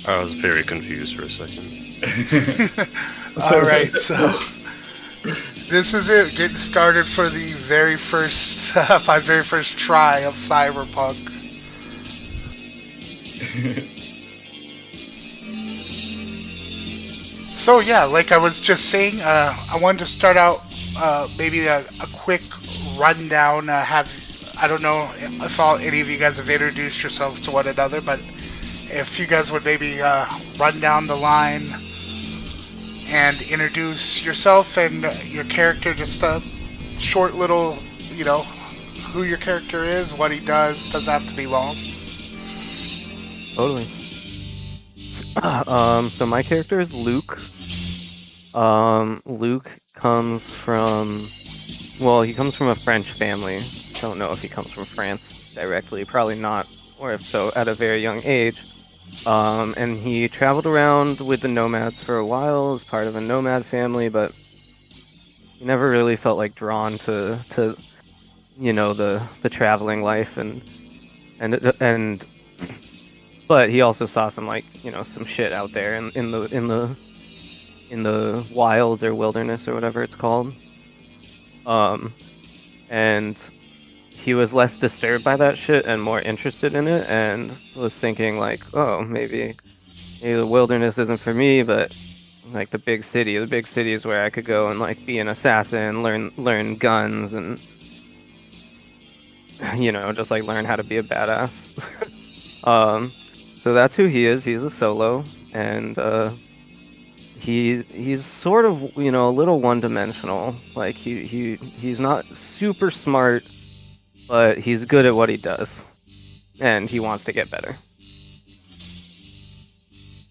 I was very confused for a second. All right, so this is it. Getting started for the very first, my very first try of Cyberpunk. So yeah, like I was just saying, I wanted to start out maybe a quick rundown. Have I don't know if any of you guys have introduced yourselves to one another, but if you guys would maybe run down the line and introduce yourself and your character, just a short little, who your character is, what he does. Doesn't have to be long. Totally. So my character is Luke. Luke comes from, well, he comes from a French family. Don't know if he comes from France directly, probably not, or if so, at a very young age. And he traveled around with the nomads for a while as part of a nomad family, but he never really felt like drawn to the traveling life and but he also saw some some shit out there in the wilds or wilderness or whatever it's called. And he was less disturbed by that shit and more interested in it, and was thinking like, oh, maybe the wilderness isn't for me, but like the big city is where I could go and like be an assassin, learn guns, and just like learn how to be a badass. um, so that's who he is. He's a solo, and he's sort of a little one-dimensional. Like he's not super smart, but he's good at what he does, and he wants to get better.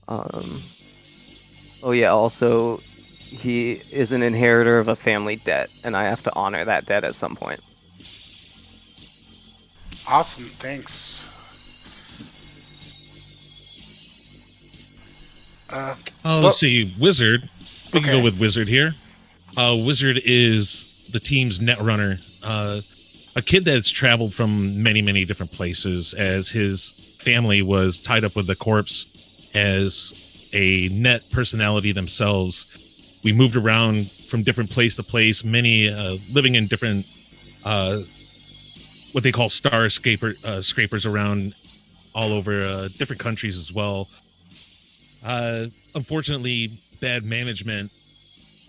Oh yeah, also he is an inheritor of a family debt, and I have to honor that debt at some point. Awesome, thanks. Let's see, Wizard. We can Okay. go with Wizard here. Wizard is the team's net runner. A kid that's traveled from many, many different places, as his family was tied up with the corpse as a net personality themselves. We moved around from different place to place, many living in different what they call scrapers around all over different countries as well. Unfortunately, bad management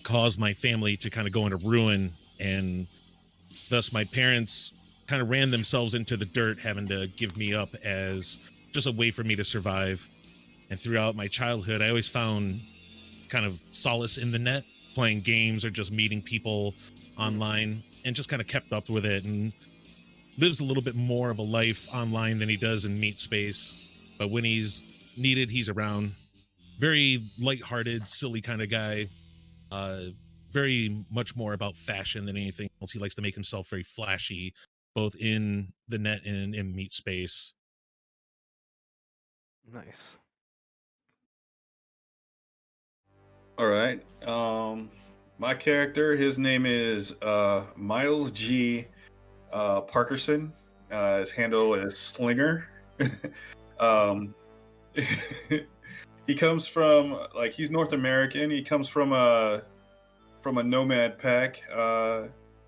caused my family to kind of go into ruin, and thus my parents kind of ran themselves into the dirt, having to give me up as just a way for me to survive. And throughout my childhood, I always found kind of solace in the net, playing games or just meeting people online, and just kind of kept up with it, and lives a little bit more of a life online than he does in meat space. But when he's needed, he's around. Very lighthearted, silly kind of guy. Very much more about fashion than anything else. He likes to make himself very flashy, both in the net and in meat space. Nice. All right. My character, his name is Miles G. Parkerson. His handle is Slinger. um, he comes from he's North American. He comes from a nomad pack.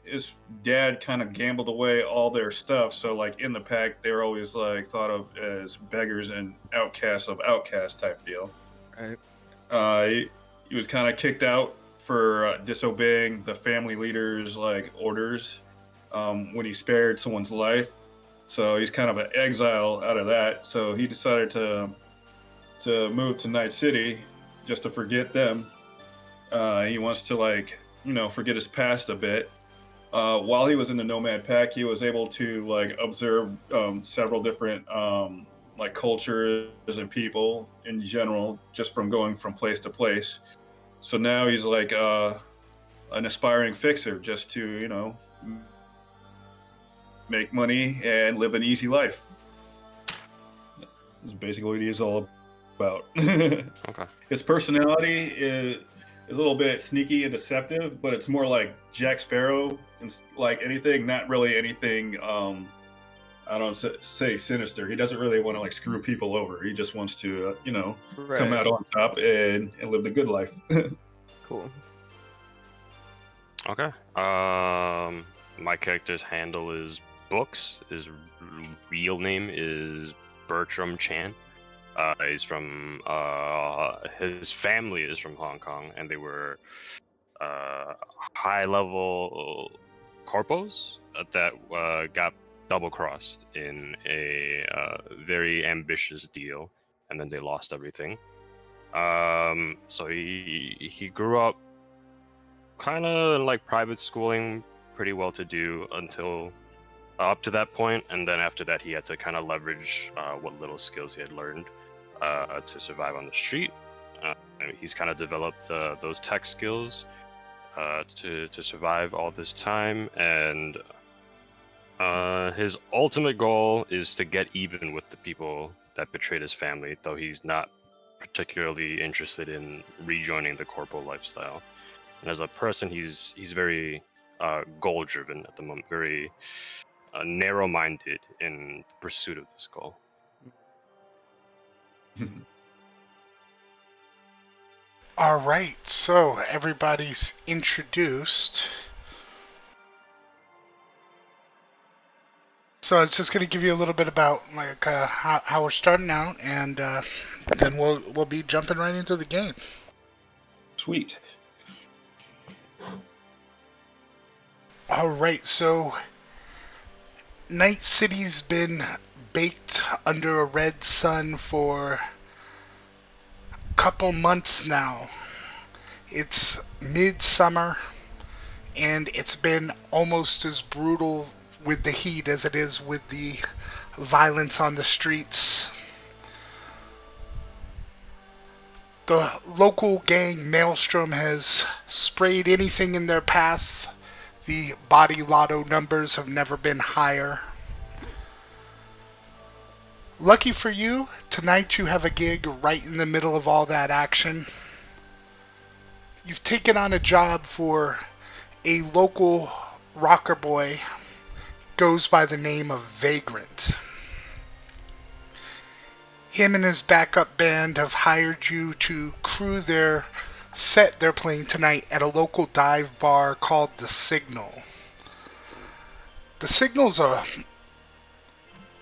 His dad kind of gambled away all their stuff, so like in the pack, they're always like thought of as beggars and outcasts of outcast type deal. Right. He was kind of kicked out for disobeying the family leader's like orders when he spared someone's life. So he's kind of an exile out of that. So he decided to move to Night City just to forget them. He wants to forget his past a bit. While he was in the Nomad Pack, he was able to like observe several different like cultures and people in general, just from going from place to place. So now he's like an aspiring fixer, just to make money and live an easy life. That's basically what he is all about. Okay. His personality is a little bit sneaky and deceptive, but it's more like Jack Sparrow and like anything, not really anything I don't say sinister. He doesn't really want to like screw people over. He just wants to, come Right. out on top and live the good life. Cool. Okay. My character's handle is Books. His real name is Bertram Chan. He's from his family is from Hong Kong, and they were high-level corpos that got double-crossed in a very ambitious deal, and then they lost everything. So he grew up kind of like private schooling, pretty well to do until up to that point, and then after that he had to kind of leverage what little skills he had learned to survive on the street. And he's kind of developed those tech skills to survive all this time, and his ultimate goal is to get even with the people that betrayed his family, though he's not particularly interested in rejoining the corporal lifestyle. And as a person, he's very goal-driven at the moment, very narrow-minded in the pursuit of this goal. All right, so everybody's introduced. So I was just going to give you a little bit about like how we're starting out, and then we'll be jumping right into the game. Sweet. All right, so Night City's been baked under a red sun for a couple months now. It's midsummer, and it's been almost as brutal with the heat as it is with the violence on the streets. The local gang Maelstrom has sprayed anything in their path. The body lotto numbers have never been higher. Lucky for you, tonight you have a gig right in the middle of all that action. You've taken on a job for a local rocker boy, goes by the name of Vagrant. Him and his backup band have hired you to crew their set they're playing tonight at a local dive bar called The Signal. The Signal's a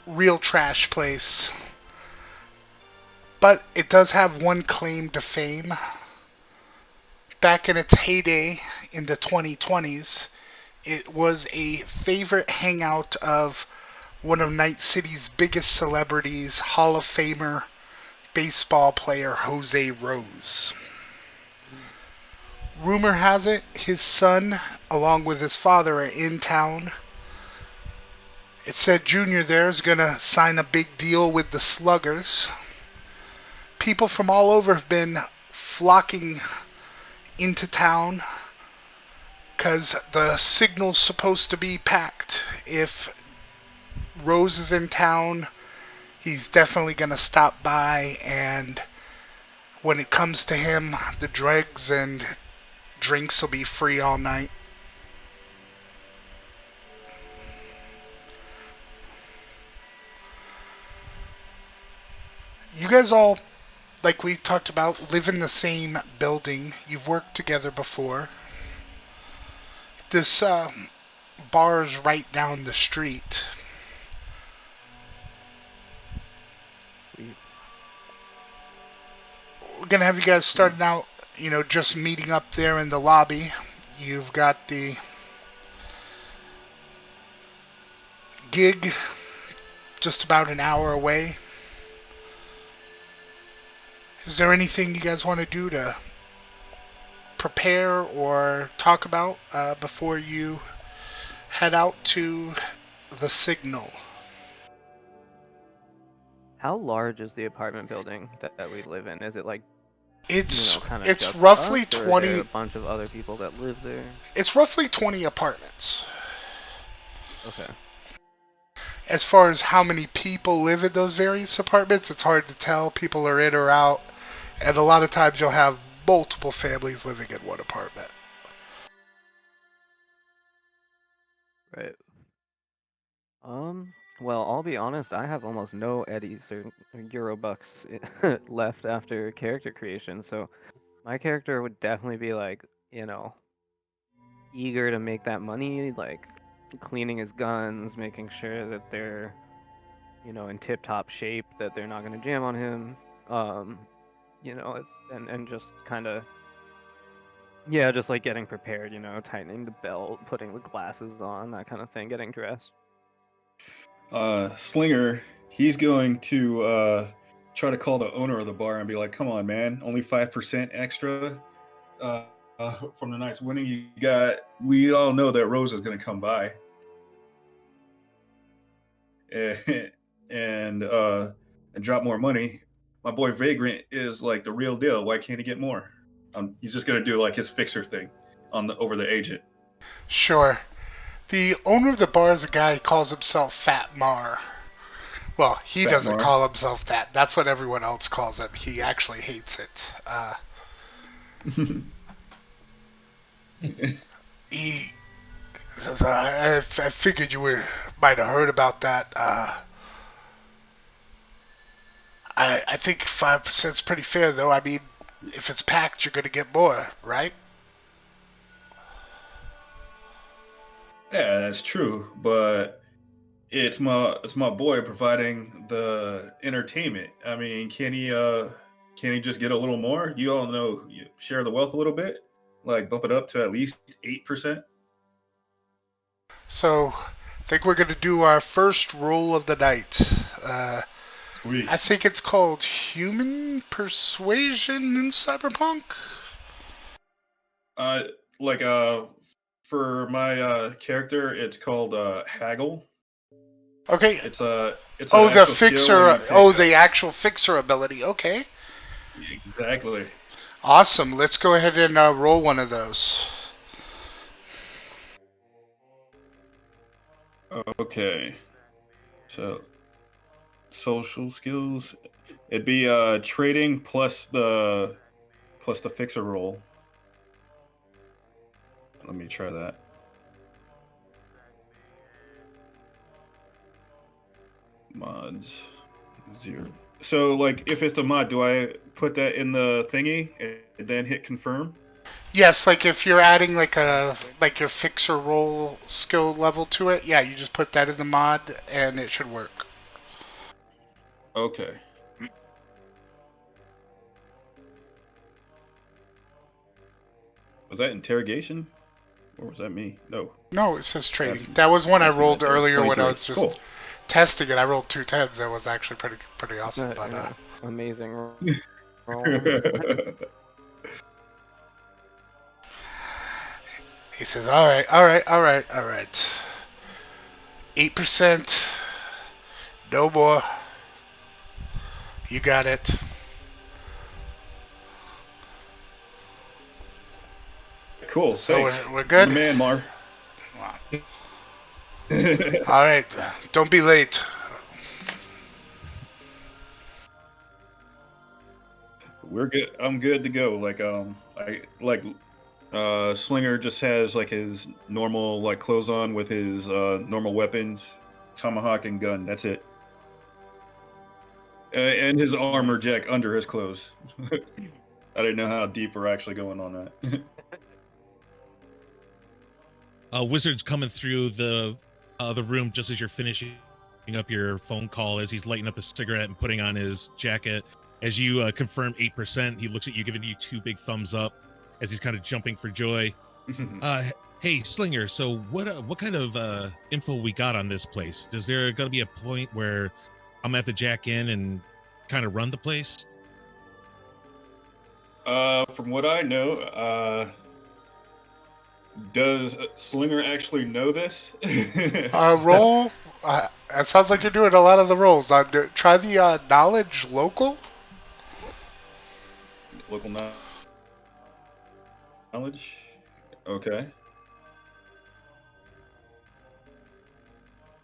real trash place, but it does have one claim to fame. Back in its heyday in the 2020s, it was a favorite hangout of one of Night City's biggest celebrities, Hall of Famer baseball player Jose Rose. Rumor has it his son, along with his father, are in town. It said Junior there is going to sign a big deal with the Sluggers. People from all over have been flocking into town because the Signal's supposed to be packed. If Rose is in town, he's definitely going to stop by, and when it comes to him, the drugs and drinks will be free all night. You guys all, like we talked about, live in the same building. You've worked together before. This bar is right down the street. We're going to have you guys starting out, just meeting up there in the lobby. You've got the gig just about an hour away. Is there anything you guys want to do to prepare or talk about before you head out to the Signal? How large is the apartment building that we live in? Is it like It's kind of it's just roughly us, or are 20. there a bunch of other people that live there? It's roughly 20 apartments. Okay. As far as how many people live in those various apartments, it's hard to tell. People are in or out, and a lot of times you'll have multiple families living in one apartment. Right. Well, I'll be honest, I have almost no eddies or Eurobucks left after character creation, so my character would definitely be like, eager to make that money, like cleaning his guns, making sure that they're, in tip-top shape, that they're not going to jam on him. And just kind of, yeah, just like getting prepared, tightening the belt, putting the glasses on, that kind of thing, getting dressed. Slinger, he's going to try to call the owner of the bar and be like, "Come on, man, only 5% extra from the night's winning you got." We all know that Rose is going to come by, and and drop more money. My boy Vagrant is like the real deal. Why can't he get more? He's just going to do like his fixer thing over the agent. Sure. The owner of the bar is a guy who calls himself Fat Mar. Well, he Fat doesn't Mar. call himself that. That's what everyone else calls him. He actually hates it. He says, I figured you might have heard about that. I think 5% is pretty fair, though. I mean, if it's packed, you're going to get more, right? Yeah, that's true, but it's my boy providing the entertainment. I mean, can he just get a little more? You all know, you share the wealth a little bit, like bump it up to at least 8%. So, I think we're going to do our first roll of the night. Sweet. I think it's called Human Persuasion in Cyberpunk. Like for my character, it's called haggle. Okay. It's an Oh, the actual skill fixer. where you take Oh, the actual fixer ability. Okay. exactly. Awesome. Let's go ahead and roll one of those. Okay. So social skills. It'd be trading plus the fixer roll. Let me try that. Mods 0. So like if it's a mod, do I put that in the thingy and then hit confirm? Yes, like if you're adding like your fixer roll skill level to it, yeah, you just put that in the mod and it should work. Okay. Was that interrogation? Or was that me? No. No, it says trading. That was one I rolled right there. earlier when I 23. was just Cool. testing it. I rolled 2 10s. That was actually pretty awesome. But Amazing roll. he says, all right. 8%. No more. You got it. Cool. So thanks. we're good? You're the man, Mar. All right. Don't be late. We're good. I'm good to go. Slinger just has like his normal like clothes on with his normal weapons, tomahawk and gun. That's it. And his armor jack under his clothes. I didn't know how deep we're actually going on that. Wizard's coming through the room just as you're finishing up your phone call, as he's lighting up a cigarette and putting on his jacket. As you confirm 8%, he looks at you, giving you 2 big thumbs up as he's kind of jumping for joy. Hey, Slinger, so what kind of info we got on this place? Is there going to be a point where I'm going to have to jack in and kind of run the place? From what I know, does Slinger actually know this? Roll. It sounds like you're doing a lot of the rolls. Try the knowledge local. Local knowledge. Okay.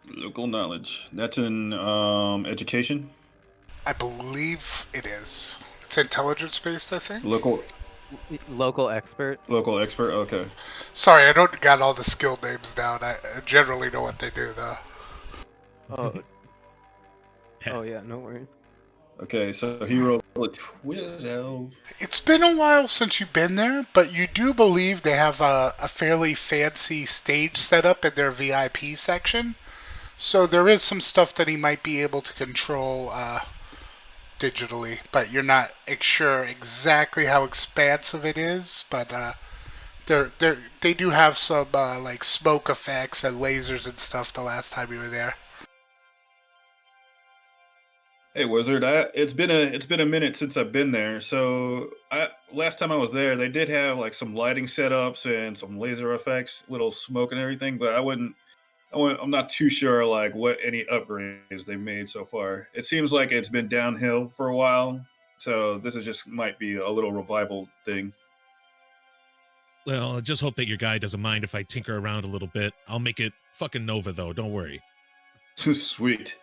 Local knowledge. That's in education. I believe it is. It's intelligence based, I think. Local expert. Local expert. Okay. Sorry, I don't got all the skill names down. I generally know what they do though. Oh, oh yeah, no worries. Okay, so he rolled a 12. It's been a while since you've been there, but you do believe they have a fairly fancy stage set up in their VIP section. So there is some stuff that he might be able to control digitally, but you're not sure exactly how expansive it is. But they do have some like smoke effects and lasers and stuff. The last time you were there. Hey, Wizard, it's been a minute since I've been there. So last time I was there, they did have like some lighting setups and some laser effects, little smoke and everything. But I'm not too sure like what any upgrades they've made so far. It seems like it's been downhill for a while, so this is just might be a little revival thing. Well, I just hope that your guy doesn't mind if I tinker around a little bit. I'll make it fucking Nova, though. Don't worry. Sweet.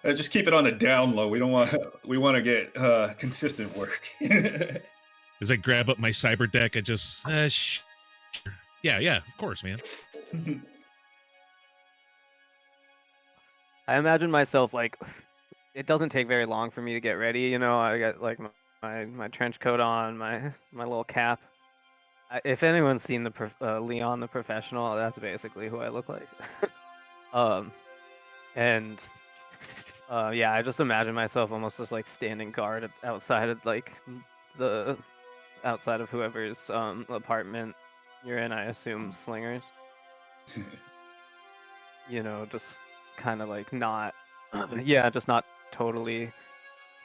Just keep it on a down low. We want to get consistent work. As I grab up my cyber deck, I just yeah, of course, man. I imagine myself like it doesn't take very long for me to get ready. You know, I got like my trench coat on, my little cap. If anyone's seen the Leon the Professional, that's basically who I look like. And yeah, I just imagine myself almost just like standing guard outside of like the outside of whoever's apartment you're in. I assume Slingers. You know, just kind of like not, yeah, just not totally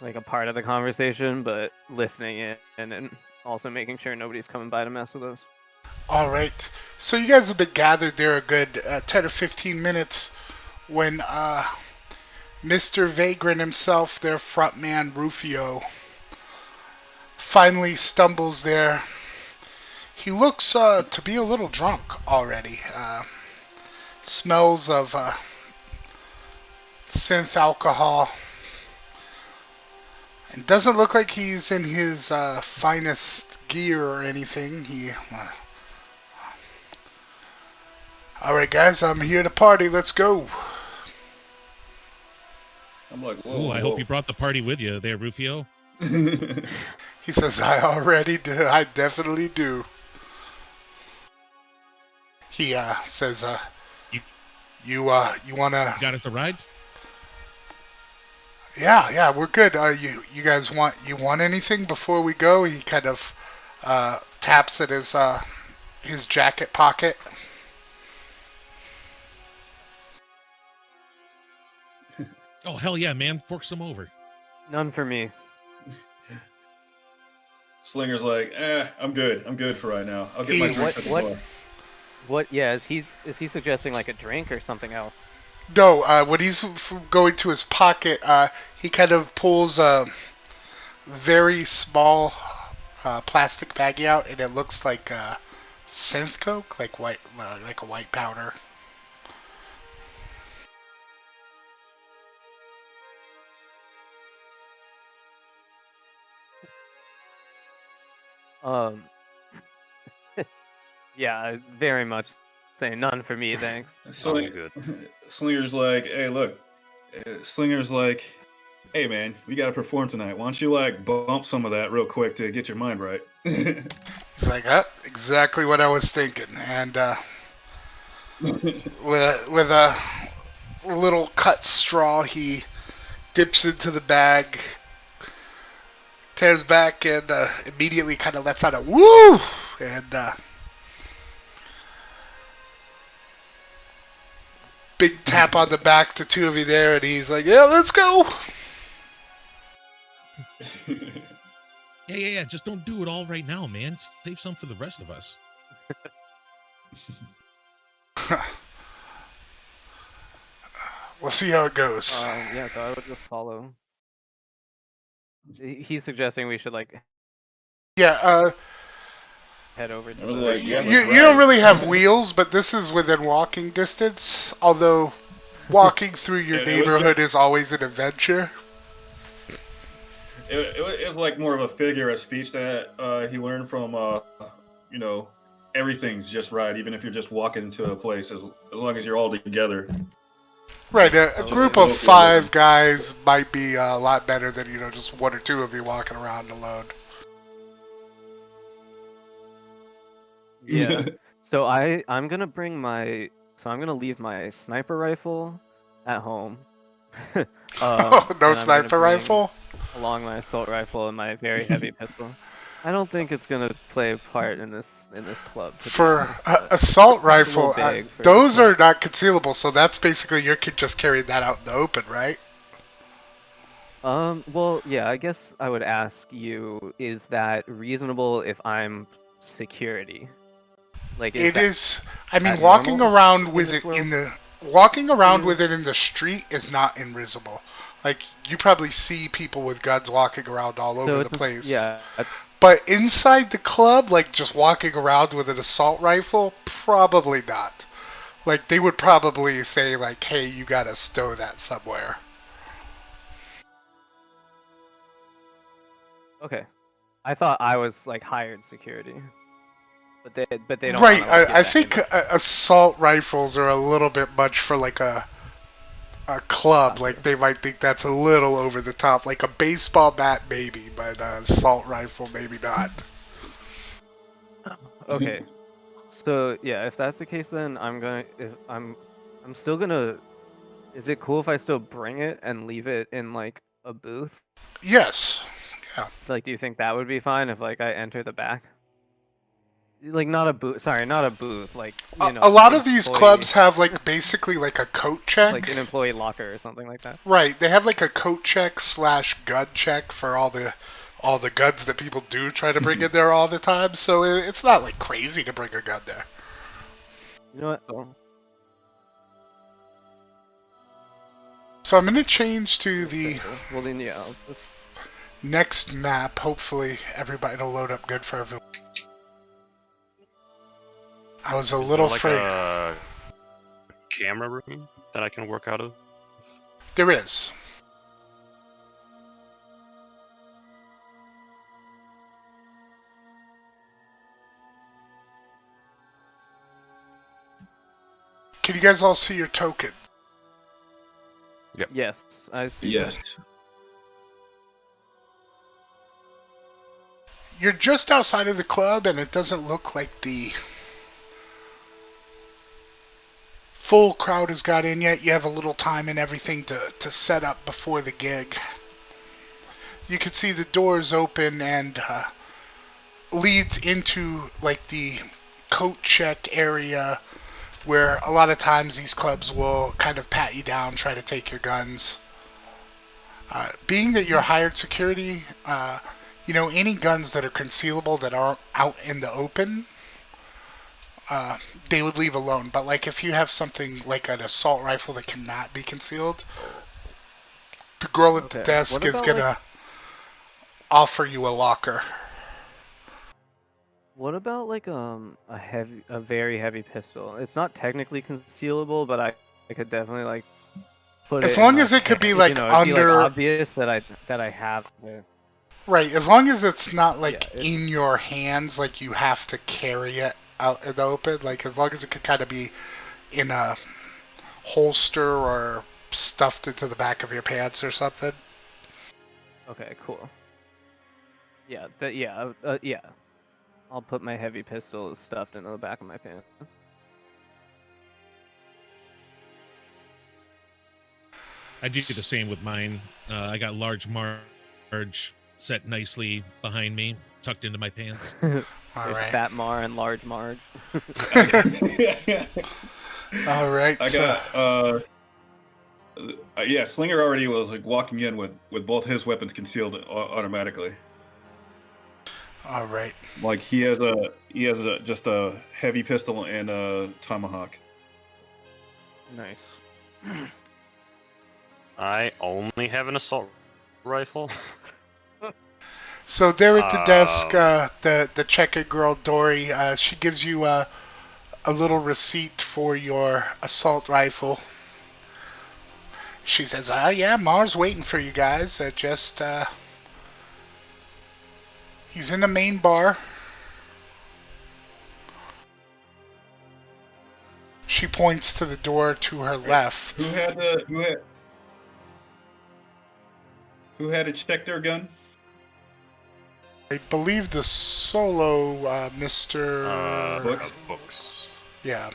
like a part of the conversation, but listening in and also making sure nobody's coming by to mess with us. All right. So you guys have been gathered there a good 10 or 15 minutes when Mr. Vagrant himself, their frontman Rufio, finally stumbles there. He looks to be a little drunk already. Smells of synth alcohol. It doesn't look like he's in his finest gear or anything. Alright guys, I'm here to party, let's go. I'm like, whoa. Ooh, I hope you brought the party with you there, Rufio. He says, I already do, I definitely do. He says, you wanna... You got us a ride? Yeah, we're good. You guys want anything before we go? He kind of taps at his jacket pocket. Oh hell yeah, man! Fork some over. None for me. Slinger's like, I'm good for right now. I'll get my drinks at the bar. What? Yeah, is he suggesting like a drink or something else? No, when he's going to his pocket, he kind of pulls a very small plastic baggie out, and it looks like synth coke, like a white powder. Yeah, very much saying none for me, thanks. So good. Slinger's like, hey, look. Slinger's like, hey, man, we got to perform tonight. Why don't you, like, bump some of that real quick to get your mind right? He's like, exactly what I was thinking. And with a little cut straw, he dips into the bag, tears back, and immediately kind of lets out a woo! And big tap on the back to two of you there, and he's like, yeah, let's go! Yeah. Just don't do it all right now, man. Save some for the rest of us. We'll see how it goes. Yeah, so I would just follow. He's suggesting we should like Yeah, head over to Like, yeah, you don't really have wheels, but this is within walking distance, although walking through your neighborhood is always an adventure. It was like more of a figure of speech that he learned from, everything's just right, even if you're just walking to a place, as long as you're all together. Right, a Just group a of colloquialism. 5 guys might be a lot better than, just 1 or 2 of you walking around alone. Yeah. So I'm gonna bring my I'm gonna leave my sniper rifle at home. No And I'm gonna sniper bring rifle? along my assault rifle and my very heavy pistol. I don't think it's gonna play a part in this club, to be For honest, but assault it's a little rifle, big for a those club. are not concealable, so that's basically you're just carrying that out in the open, right? Well, yeah, I guess I would ask you, is that reasonable if I'm security? Like, is It is. I mean, that normal in this world walking for around you? with it in the street is not invisible. Like you probably see people with guns walking around all So over the it's place. yeah, But inside the club, like just walking around with an assault rifle, probably not. Like they would probably say like, "Hey, you gotta stow that somewhere." okay. I thought I was like hired security, but they don't want Right. to like give I that think image. assault rifles are a little bit much for like a club. Like Gotcha. they might think that's a little over the top. Like a baseball bat, maybe, but assault rifle, maybe not. Okay. So yeah, if that's the case, then I'm still gonna. Is it cool if I still bring it and leave it in like a booth? Yes. Yeah. Like, do you think that would be fine if like I enter the back? Like not a booth. Sorry, not a booth. Like A like lot an of these employee, clubs have like basically like a coat check. like an employee locker or something like that. Right. They have like a coat check slash gun check for all the guns that people do try to bring in there all the time. So it's not like crazy to bring a gun there. You know what? Oh, So I'm gonna change to that's the fair. Well then, yeah. I'll just... next map. Hopefully everybody will load up good for everyone. I was a Is little there like afraid. a camera room that I can work out of? There is. Can you guys all see your token? Yes, I see. Yes. You're just outside of the club, and it doesn't look like the full crowd has got in yet. You have a little time and everything to set up before the gig. You can see the doors open and leads into like the coat check area where a lot of times these clubs will kind of pat you down, try to take your guns. Being that you're hired security, any guns that are concealable that aren't out in the open, they would leave alone. But like if you have something like an assault rifle that cannot be concealed, the girl at the Okay. desk What is about gonna offer you a locker. what about like a very heavy pistol? It's not technically concealable, but I could definitely like put As it in long my as it could be pants. like It'd be like under, obvious that I have it. right, as long as it's not like Yeah, in your hands, like you have to carry it out in the open, like as long as it could kind of be in a holster or stuffed into the back of your pants or something. okay, cool. Yeah, yeah. I'll put my heavy pistol stuffed into the back of my pants. I do the same with mine. I got large Marge set nicely behind me, tucked into my pants. All There's right. Fat Mar and Large Marge. All right. I So, got yeah, Slinger already was like walking in with both his weapons concealed automatically. all right. Like he has just a heavy pistol and a tomahawk. Nice. I only have an assault rifle. So there at the desk, Um, the check-in girl Dory, she gives you a little receipt for your assault rifle. She says, yeah, Mars waiting for you guys. He's in the main bar. She points to the door to her left. Who had to check their gun? I believe the solo, Mr. Books. Yeah.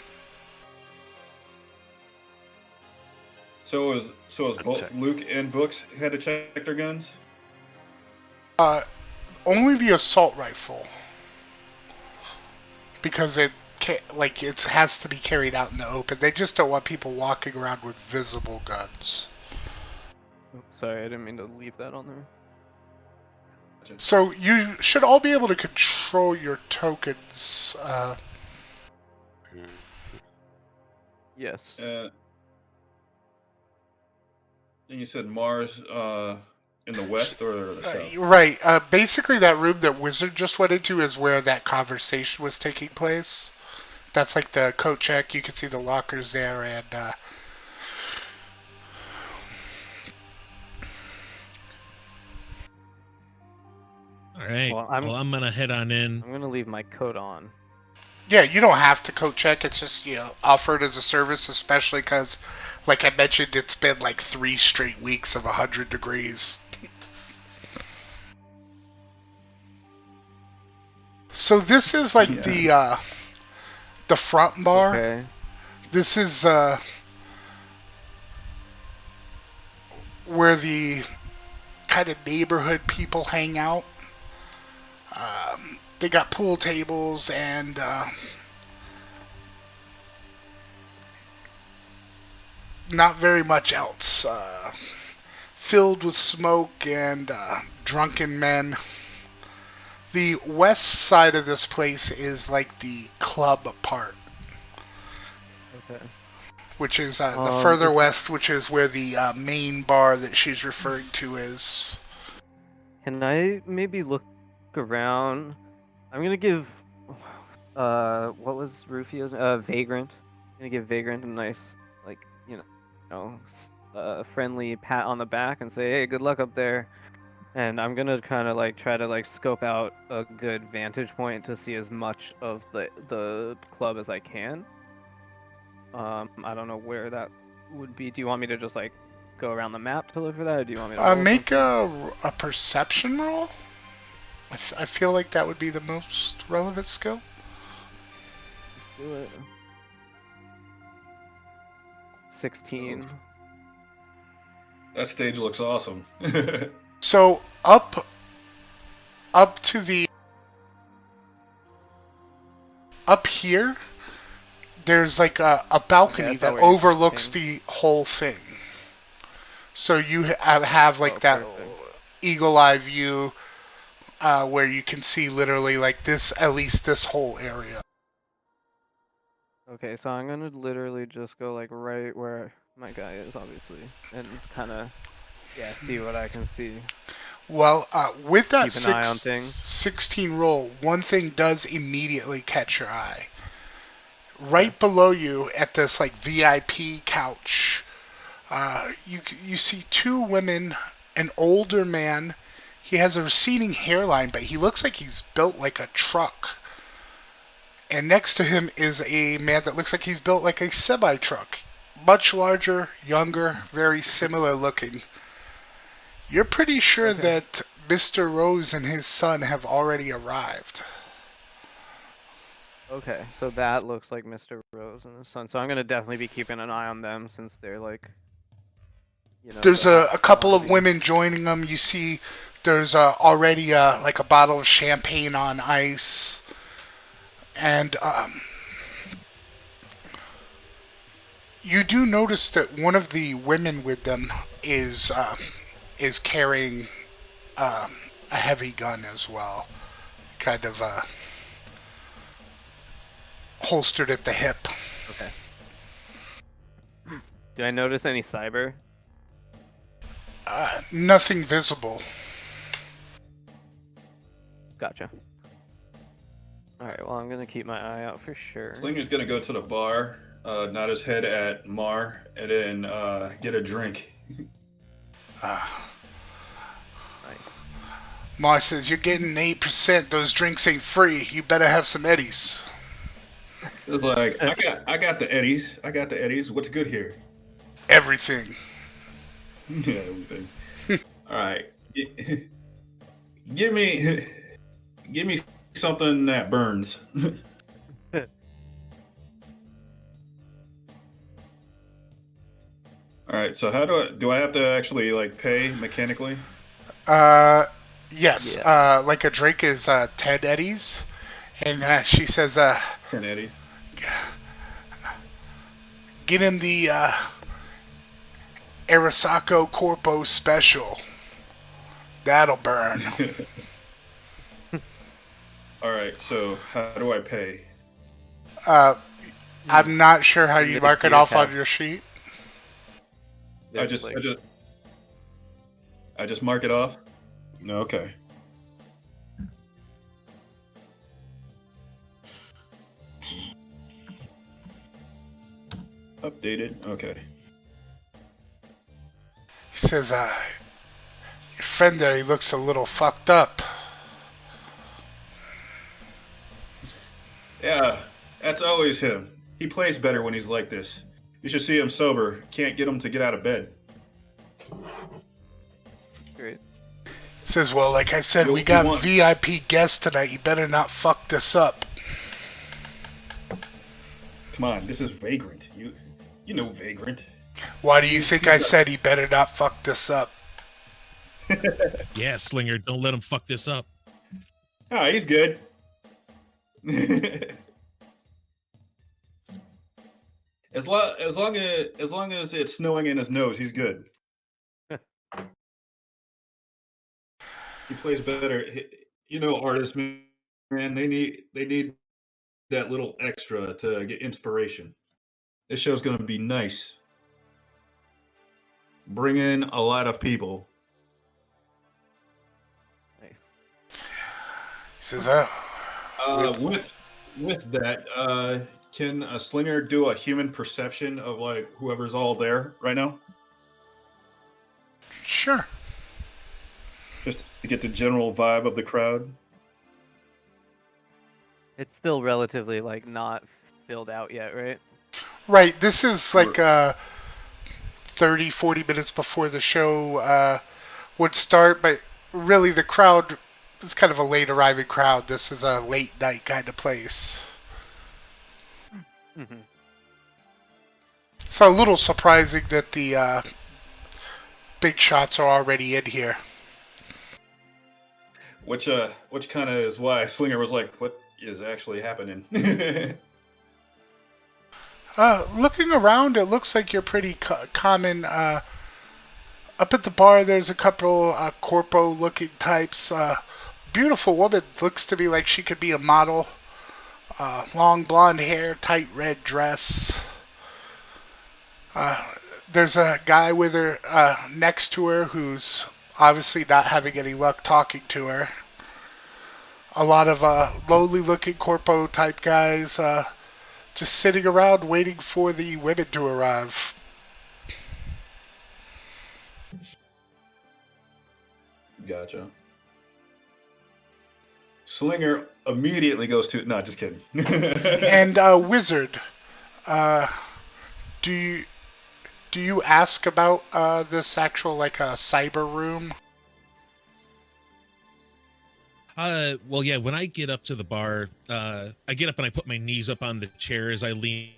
So is I'd both check. Luke and Books had to check their guns? Only the assault rifle, because it has to be carried out in the open. They just don't want people walking around with visible guns. Sorry, I didn't mean to leave that on there. So you should all be able to control your tokens. Yes. And you said Mars in the west or the south? Right. Basically, that room that Wizard just went into is where that conversation was taking place. That's like the coat check. You can see the lockers there, and All right. Well, Well, I'm gonna head on in. I'm gonna leave my coat on. yeah, you don't have to coat check. It's just offered as a service, especially because, like I mentioned, it's been like 3 straight weeks of 100 degrees. So this is like the front bar. Okay. This is where the kind of neighborhood people hang out. They got pool tables and not very much else. Filled with smoke and drunken men. The west side of this place is like the club part. Okay. Which is the further west, which is where the main bar that she's referring to is. Can I maybe look around? I'm gonna give what was Rufio's Vagrant. I'm gonna give Vagrant a nice, like, friendly pat on the back and say, hey, good luck up there. And I'm gonna kind of like try to like scope out a good vantage point to see as much of the club as I can. I don't know where that would be. Do you want me to just like go around the map to look for that, or do you want me to roll Make something? a perception roll. I feel like that would be the most relevant skill. Do it. 16. That stage looks awesome. So up to the up here, there's like a balcony Okay, I saw that where you're overlooks pointing. the whole thing. So you have like that Perfect. eagle eye view where you can see literally like this, at least this whole area. Okay, so I'm gonna literally just go like right where my guy is, obviously, and kind of see what I can see. Well, with that Keep an eye on things. 16 roll, one thing does immediately catch your eye. Right below you at this like VIP couch, you see 2 women, an older man. He has a receding hairline, but he looks like he's built like a truck. And next to him is a man that looks like he's built like a semi-truck. Much larger, younger, very similar looking. You're pretty sure that Mr. Rose and his son have already arrived. Okay, so that looks like Mr. Rose and his son. So I'm gonna definitely be keeping an eye on them since they're like, There's the a couple of commodity. women joining them. You see there's already like a bottle of champagne on ice. And you do notice that one of the women with them is carrying a heavy gun as well, kind of holstered at the hip. Okay. Do I notice any cyber? Nothing visible. Gotcha. Alright, well, I'm gonna keep my eye out for sure. Slinger's gonna go to the bar, nod his head at Mar, and then get a drink. Nice. Mar says, you're getting 8%. Those drinks ain't free. You better have some eddies. It's like I got the eddies. I got the eddies. What's good here? Everything. Yeah, everything. All right. Give me give me something that burns. All right. So how do I have to actually like pay mechanically? Uh, yes. Yeah. Like a drink is 10 eddies, and she says, 1080. get him the Arasako Corpo special. That'll burn. All right. So how do I pay? Uh, I'm not sure how you Submit it mark to it your off on tab. your sheet. I There's, just like, I just I just mark it off. Okay. Updated. Okay. He says, your friend there, he looks a little fucked up. Yeah, that's always him. He plays better when he's like this. You should see him sober. Can't get him to get out of bed. great. He says, well, like I said, we You got want- VIP guests tonight. You better not fuck this up. Come on, this is Vagrant. You know Vagrant. Why do you think I said he better not fuck this up? Yeah, Slinger, don't let him fuck this up. Ah, he's good. as long as it's snowing in his nose, he's good. He plays better. You know, artists, man, they need that little extra to get inspiration. This show's gonna be nice. Bring in a lot of people. Nice. He says, With that, can a slinger do a human perception of like whoever's all there right now, sure. just to get the general vibe of the crowd? It's still relatively like not filled out yet, right? Right, this is like 30, 40 minutes before the show would start, but really the crowd is kind of a late arriving crowd. This is a late night kind of place. Mm-hmm. It's a little surprising that the big shots are already in here. Which kind of is why Slinger was like, "What is actually happening?" Looking around, it looks like you're pretty common. Up at the bar, there's a couple corpo-looking types. Beautiful woman, looks to be like she could be a model. Long blonde hair, tight red dress. There's a guy with her next to her who's obviously not having any luck talking to her. A lot of lowly-looking corpo-type guys just sitting around waiting for the women to arrive. Gotcha. Slinger immediately goes to. No, just kidding. And Wizard, do you ask about this actual like a cyber room? Well, yeah, when I get up to the bar, I get up and I put my knees up on the chair as I lean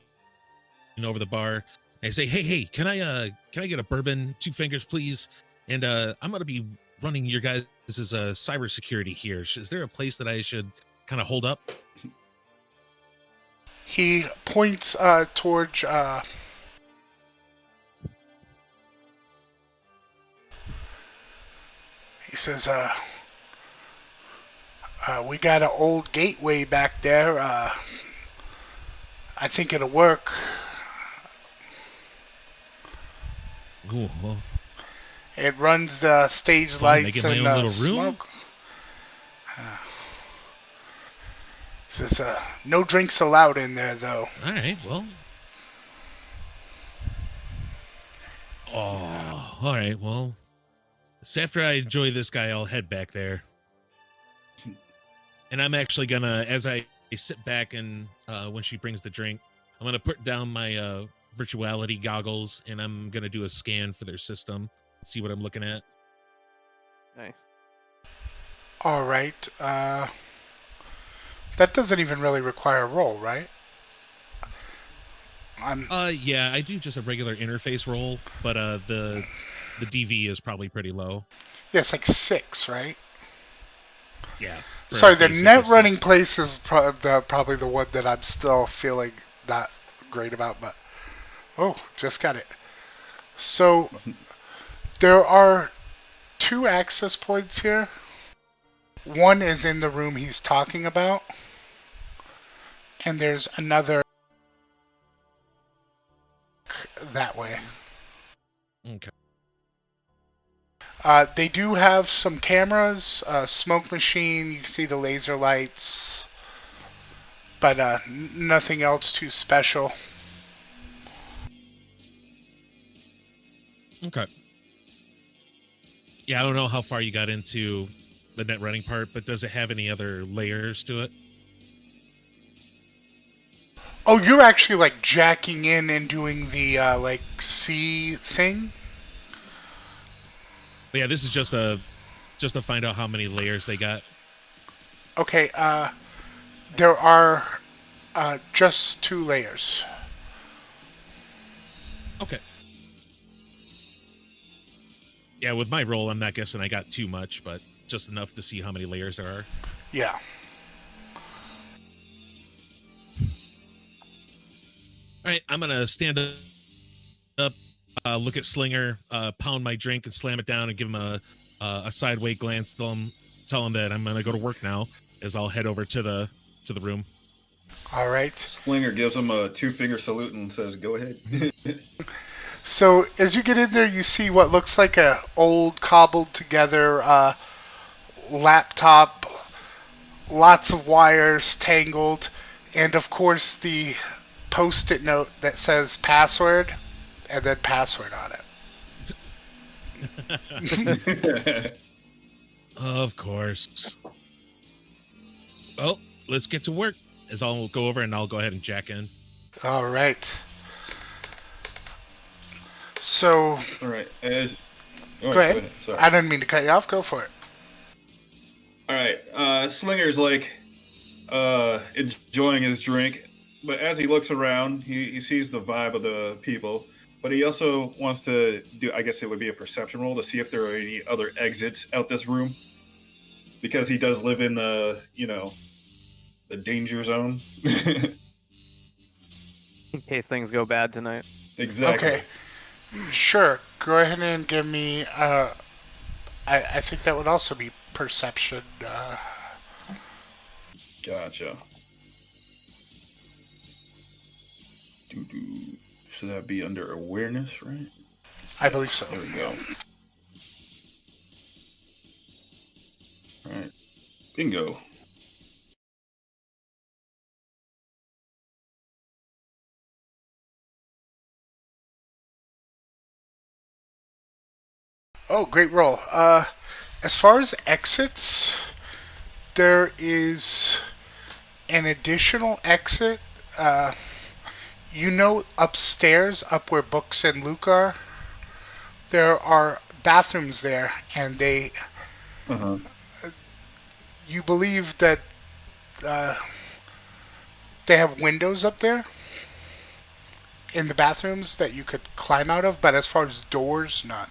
over the bar. I say, hey, can I get a bourbon, 2 fingers, please? And I'm going to be running your guys' cybersecurity here. Is there a place that I should kind of hold up? He points towards he says, we got an old gateway back there. I think it'll work. Ooh, well, It runs the stage fine, I lights get my and own little room? smoke. Says, no drinks allowed in there, though. all right, well. Oh, all right, well. So after I enjoy this guy, I'll head back there. And I'm actually gonna, as I sit back and when she brings the drink, I'm gonna put down my virtuality goggles and I'm gonna do a scan for their system, see what I'm looking at. Nice. All right. That doesn't even really require a roll, right? Yeah, I do just a regular interface roll, but the DV is probably pretty low. Yeah, it's like 6, right? Yeah. Sorry, the basic net is running 6. place is probably the one that I'm still feeling not great about, but just got it. So there are 2 access points here. One is in the room he's talking about, and there's another that way. Okay. They do have some cameras, smoke machine, you can see the laser lights, but nothing else too special. Okay. Yeah, I don't know how far you got into the net running part, but does it have any other layers to it? Oh, you're actually like jacking in and doing the like C thing? But yeah, this is just to find out how many layers they got. Okay, there are just 2 layers. Okay. Yeah, with my roll, I'm not guessing I got too much, but just enough to see how many layers there are. Yeah. All right, I'm gonna stand up, look at Slinger, pound my drink and slam it down, and give him a sideway glance. Tell him that I'm gonna go to work now, as I'll head over to the room. All right. Slinger gives him a 2-finger salute and says, "Go ahead." So as you get in there, you see what looks like a old cobbled together laptop, lots of wires tangled, and of course the post-it note that says password and then password on it. Of course. Well, let's get to work. As I'll go over and I'll go ahead and jack in. All right. So All right. go ahead. Sorry. I didn't mean to cut you off. Go for it. All right. Slinger's like enjoying his drink, but as he looks around, he sees the vibe of the people. But he also wants to do, I guess it would be a perception roll to see if there are any other exits out this room, because he does live in the the danger zone. In case things go bad tonight. Exactly. Okay. Sure. Go ahead and give me. I think that would also be perception. Gotcha. Doo-doo. So that'd be under awareness, right? I believe so. There we go. All right. Bingo. Oh, great roll. As far as exits, there is an additional exit. Upstairs, up where Books and Luke are, there are bathrooms there, and they. Uh-huh. You believe that they have windows up there in the bathrooms that you could climb out of, but as far as doors, none.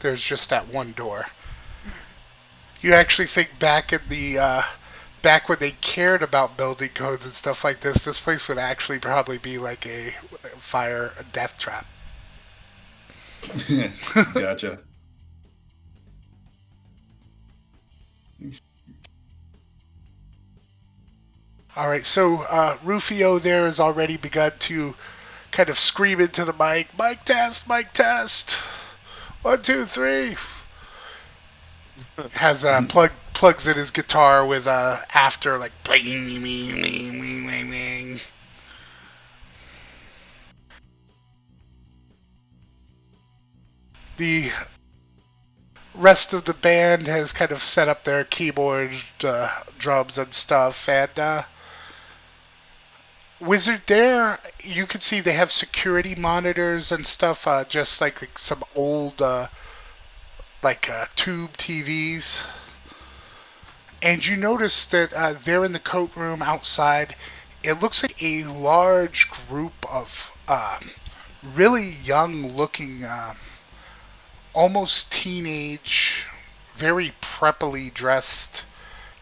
There's just that one door. You actually think back in the back when they cared about building codes and stuff like this place would actually probably be like a death trap. Gotcha. All right, so Rufio there has already begun to kind of scream into the mic, mic test, 1, 2, 3. Has plugs in his guitar with after like bling, bling, bling, bling, bling, bling. The rest of the band has kind of set up their keyboards, drums, and stuff, and Wizard, there you can see they have security monitors and stuff, just like some old tube TVs. And you notice that there in the coat room outside, it looks like a large group of really young-looking, almost teenage, very preppily dressed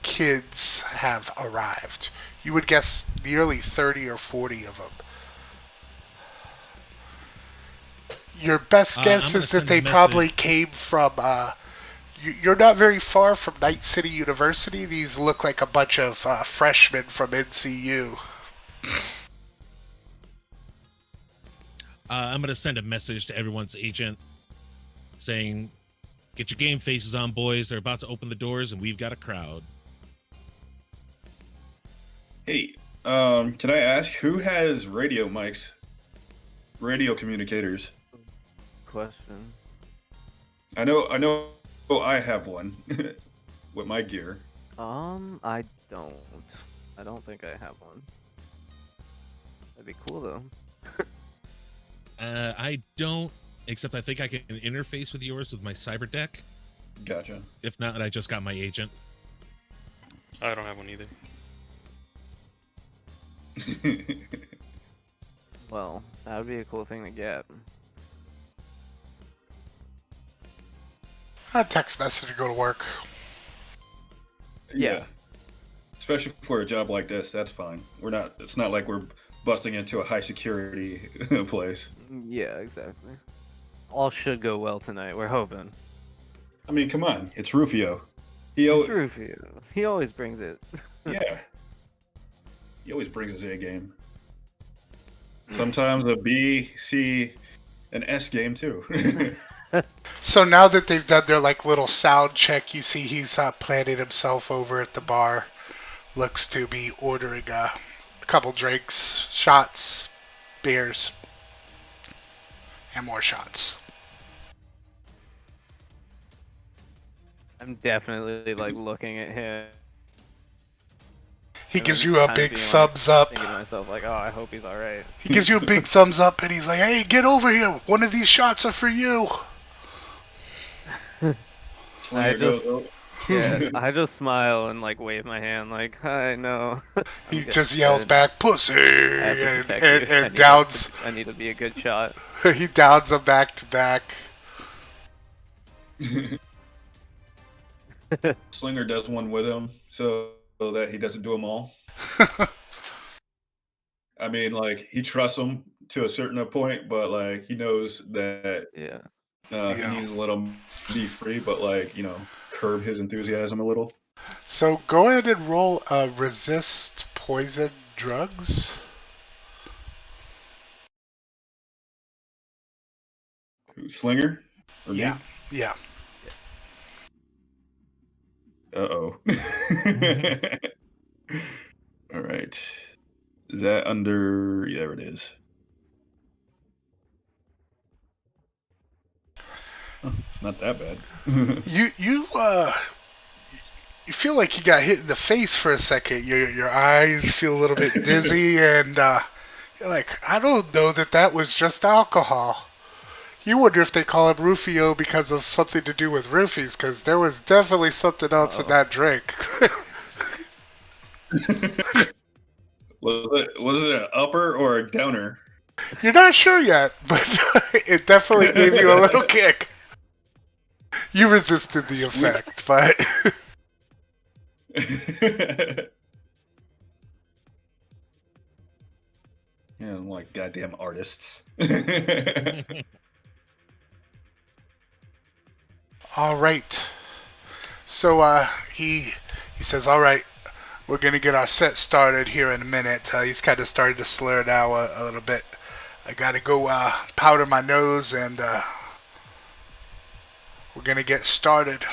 kids have arrived. You would guess nearly 30 or 40 of them. Your best guess is that they probably came from... you're not very far from Night City University. These look like a bunch of freshmen from NCU. I'm going to send a message to everyone's agent saying, get your game faces on, boys. They're about to open the doors, and we've got a crowd. Hey, can I ask, who has radio mics? Radio communicators? Question. I know I have one with my gear. I don't. I don't think I have one. That'd be cool, though. I don't, except I think I can interface with yours with my cyber deck. Gotcha. If not, I just got my agent. I don't have one either. Well, that would be a cool thing to get. A text message to go to work. Yeah. Especially for a job like this, that's fine. It's not like we're busting into a high security place. Yeah, exactly. All should go well tonight, we're hoping. I mean, come on, it's Rufio. It's Rufio. He always brings it. Yeah. He always brings his A game. Sometimes a B, C, and S game too. So now that they've done their little sound check, you see he's planted himself over at the bar. Looks to be ordering a couple drinks, shots, beers, and more shots. I'm definitely looking at him. He gives you a big thumbs up. Thinking to myself oh, I hope he's all right. He gives you a big thumbs up, and he's like, "Hey, get over here! One of these shots are for you." I just smile and like wave my hand like, hi, no. He just yells back, pussy, and downs. I need to be a good shot. He downs them back to back. Slinger does one with him so that he doesn't do them all. I mean, like, he trusts him to a certain point, but like he knows that he needs to let him be free, but like, you know, curb his enthusiasm a little. So go ahead and roll resist poison drugs. Slinger? Or yeah. Me? Yeah. Uh-oh. All right. Is that under... Yeah, there it is. Oh, it's not that bad. You feel like you got hit in the face for a second. Your eyes feel a little bit dizzy, and you're like, I don't know that was just alcohol. You wonder if they call him Rufio because of something to do with roofies, because there was definitely something else in that drink. Was it an upper or a downer? You're not sure yet, but it definitely gave you a little kick. You resisted the effect, but... Yeah, I'm like goddamn artists. All right. So he says, all right, we're going to get our set started here in a minute. He's kind of starting to slur now a little bit. I got to go powder my nose, and we're going to get started.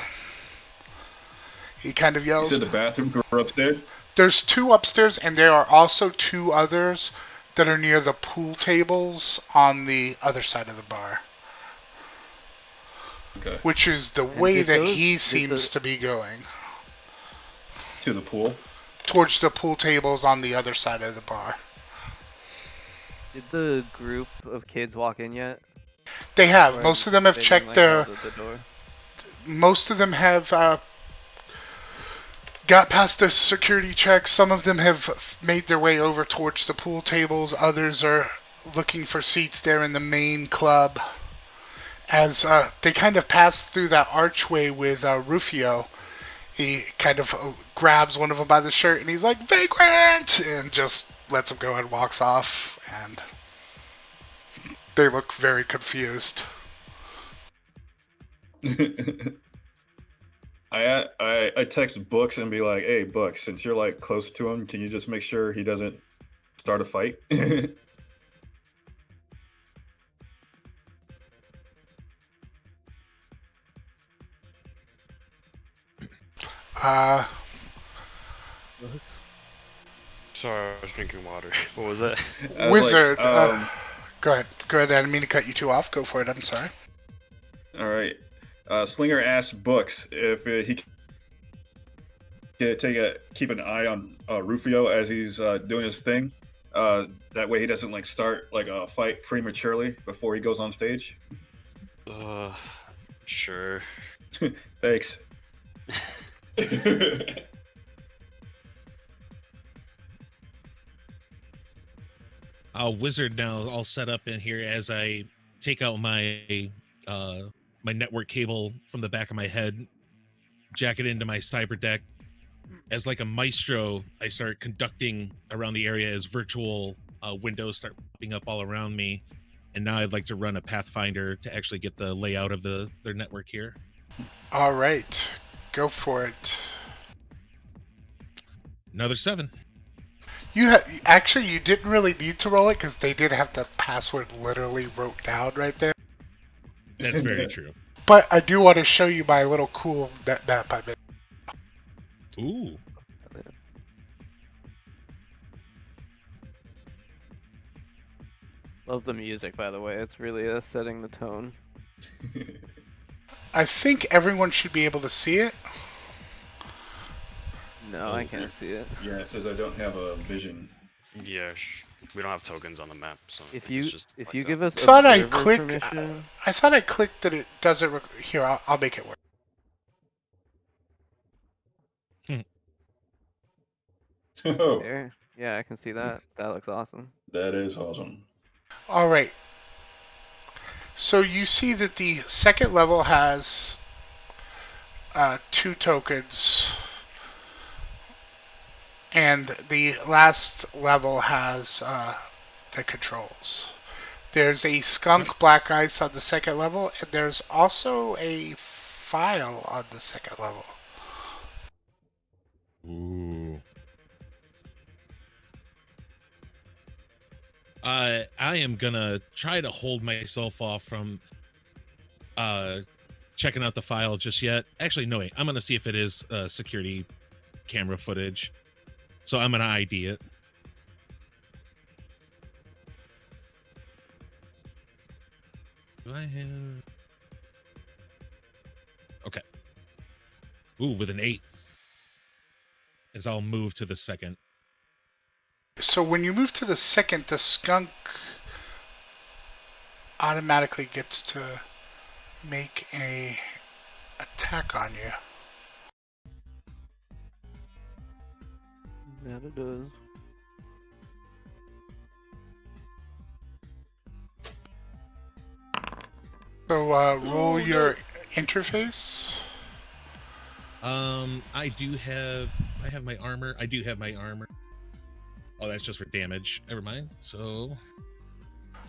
He kind of yells. You said the bathrooms were upstairs? There's 2 upstairs, and there are also 2 others that are near the pool tables on the other side of the bar. Okay. Which is the way that he seems to be going. To the pool? Towards the pool tables on the other side of the bar. Did the group of kids walk in yet? They have. Or Most of them have they been, checked like, their. held at the door? Most of them have got past the security checks. Some of them have made their way over towards the pool tables. Others are looking for seats there in the main club. As they kind of pass through that archway with Rufio, he kind of grabs one of them by the shirt and he's like, "Vagrant!" and just lets him go and walks off. And they look very confused. I text Books and be like, "Hey, Books, since you're like close to him, can you just make sure he doesn't start a fight?" Uh, Sorry, I was drinking water. What was that? I was Wizard. like, Go ahead. Go ahead. I didn't mean to cut you two off. Go for it. I'm sorry. all right. Slinger asked Books if he could keep an eye on Rufio as he's doing his thing. That way he doesn't like start like a fight prematurely before he goes on stage. Sure. Thanks. Wizard now all set up in here as I take out my my network cable from the back of my head, jack it into my cyber deck. As like a maestro, I start conducting around the area as virtual windows start popping up all around me. And now I'd like to run a Pathfinder to actually get the layout of their network here. All right. Go for it. Another 7. Actually, you didn't really need to roll it because they did have the password literally wrote down right there. That's very true. But I do want to show you my little cool net map I made. Ooh. Love the music, by the way. It's really setting the tone. I think everyone should be able to see it. No, I can't see it. Yeah, it says I don't have a vision. Yeah, we don't have tokens on the map, so I If think you it's just if like you that. give us Thought I observer clicked. permission, I thought I clicked that it doesn't. Here, I'll make it work. Oh, there. Yeah, I can see that. That looks awesome. that is awesome. All right. So you see that the second level has 2 tokens, and the last level has the controls. There's a skunk black ice on the second level, and there's also a file on the second level. Ooh. I am gonna try to hold myself off from checking out the file just yet. Actually, no wait. I'm gonna see if it is security camera footage. So I'm gonna ID it. Do I have? Okay. Ooh, with an 8. As I'll move to the second. So when you move to the second, the skunk automatically gets to make a attack on you. That it does. So roll your interface. I have my armor. I do have my armor. Oh, that's just for damage. Never mind. So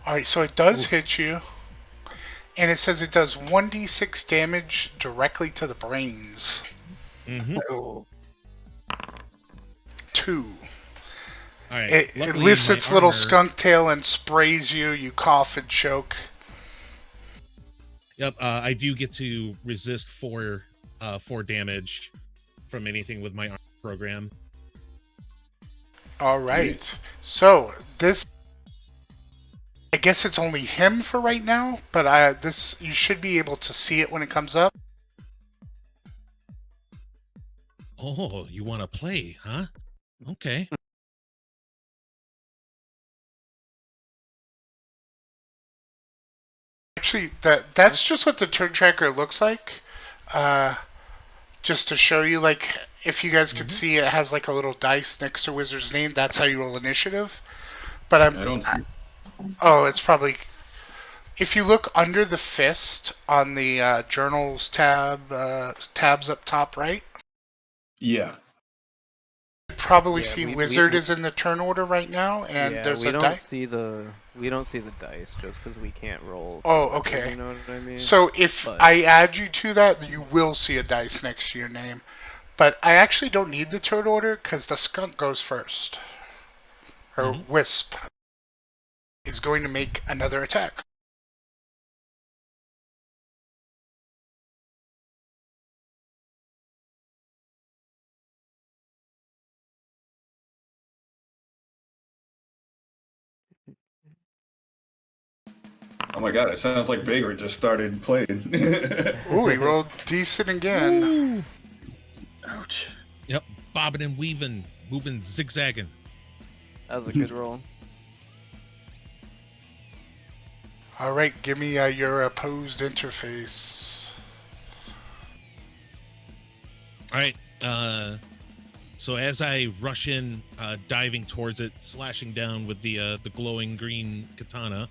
Alright, so it does hit you. And it says it does 1d6 damage directly to the brains. Oh. 2. all right. It Luckily, lifts my its little armor- skunk tail and sprays you. You cough and choke. Yep. I do get to resist 4 damage from anything with my armor program. Alright. So, this... I guess it's only him for right now, but this you should be able to see it when it comes up. Oh, you want to play, huh? Okay. Actually, that's just what the turn tracker looks like. Just to show you, like, if you guys can see, it has like a little dice next to Wizard's name. That's how you roll initiative. But I don't see. oh, it's probably if you look under the fist on the journals tabs up top right. Yeah. You probably Yeah, see we- Wizard we- is in the turn order right now, and yeah, there's we a don't die. see the dice just because we can't roll. Oh, for Wizard, okay. You know what I mean? So if But- I add you to that, you will see a dice next to your name. But I actually don't need the turn order because the skunk goes first. Or Wisp is going to make another attack. Oh my god, it sounds like Vagrant just started playing. Ooh, he rolled decent again. Ooh. Ouch. Yep, bobbing and weaving, moving, zigzagging. That was a good roll. All right, give me your opposed interface. All right. So as I rush in, diving towards it, slashing down with the glowing green katana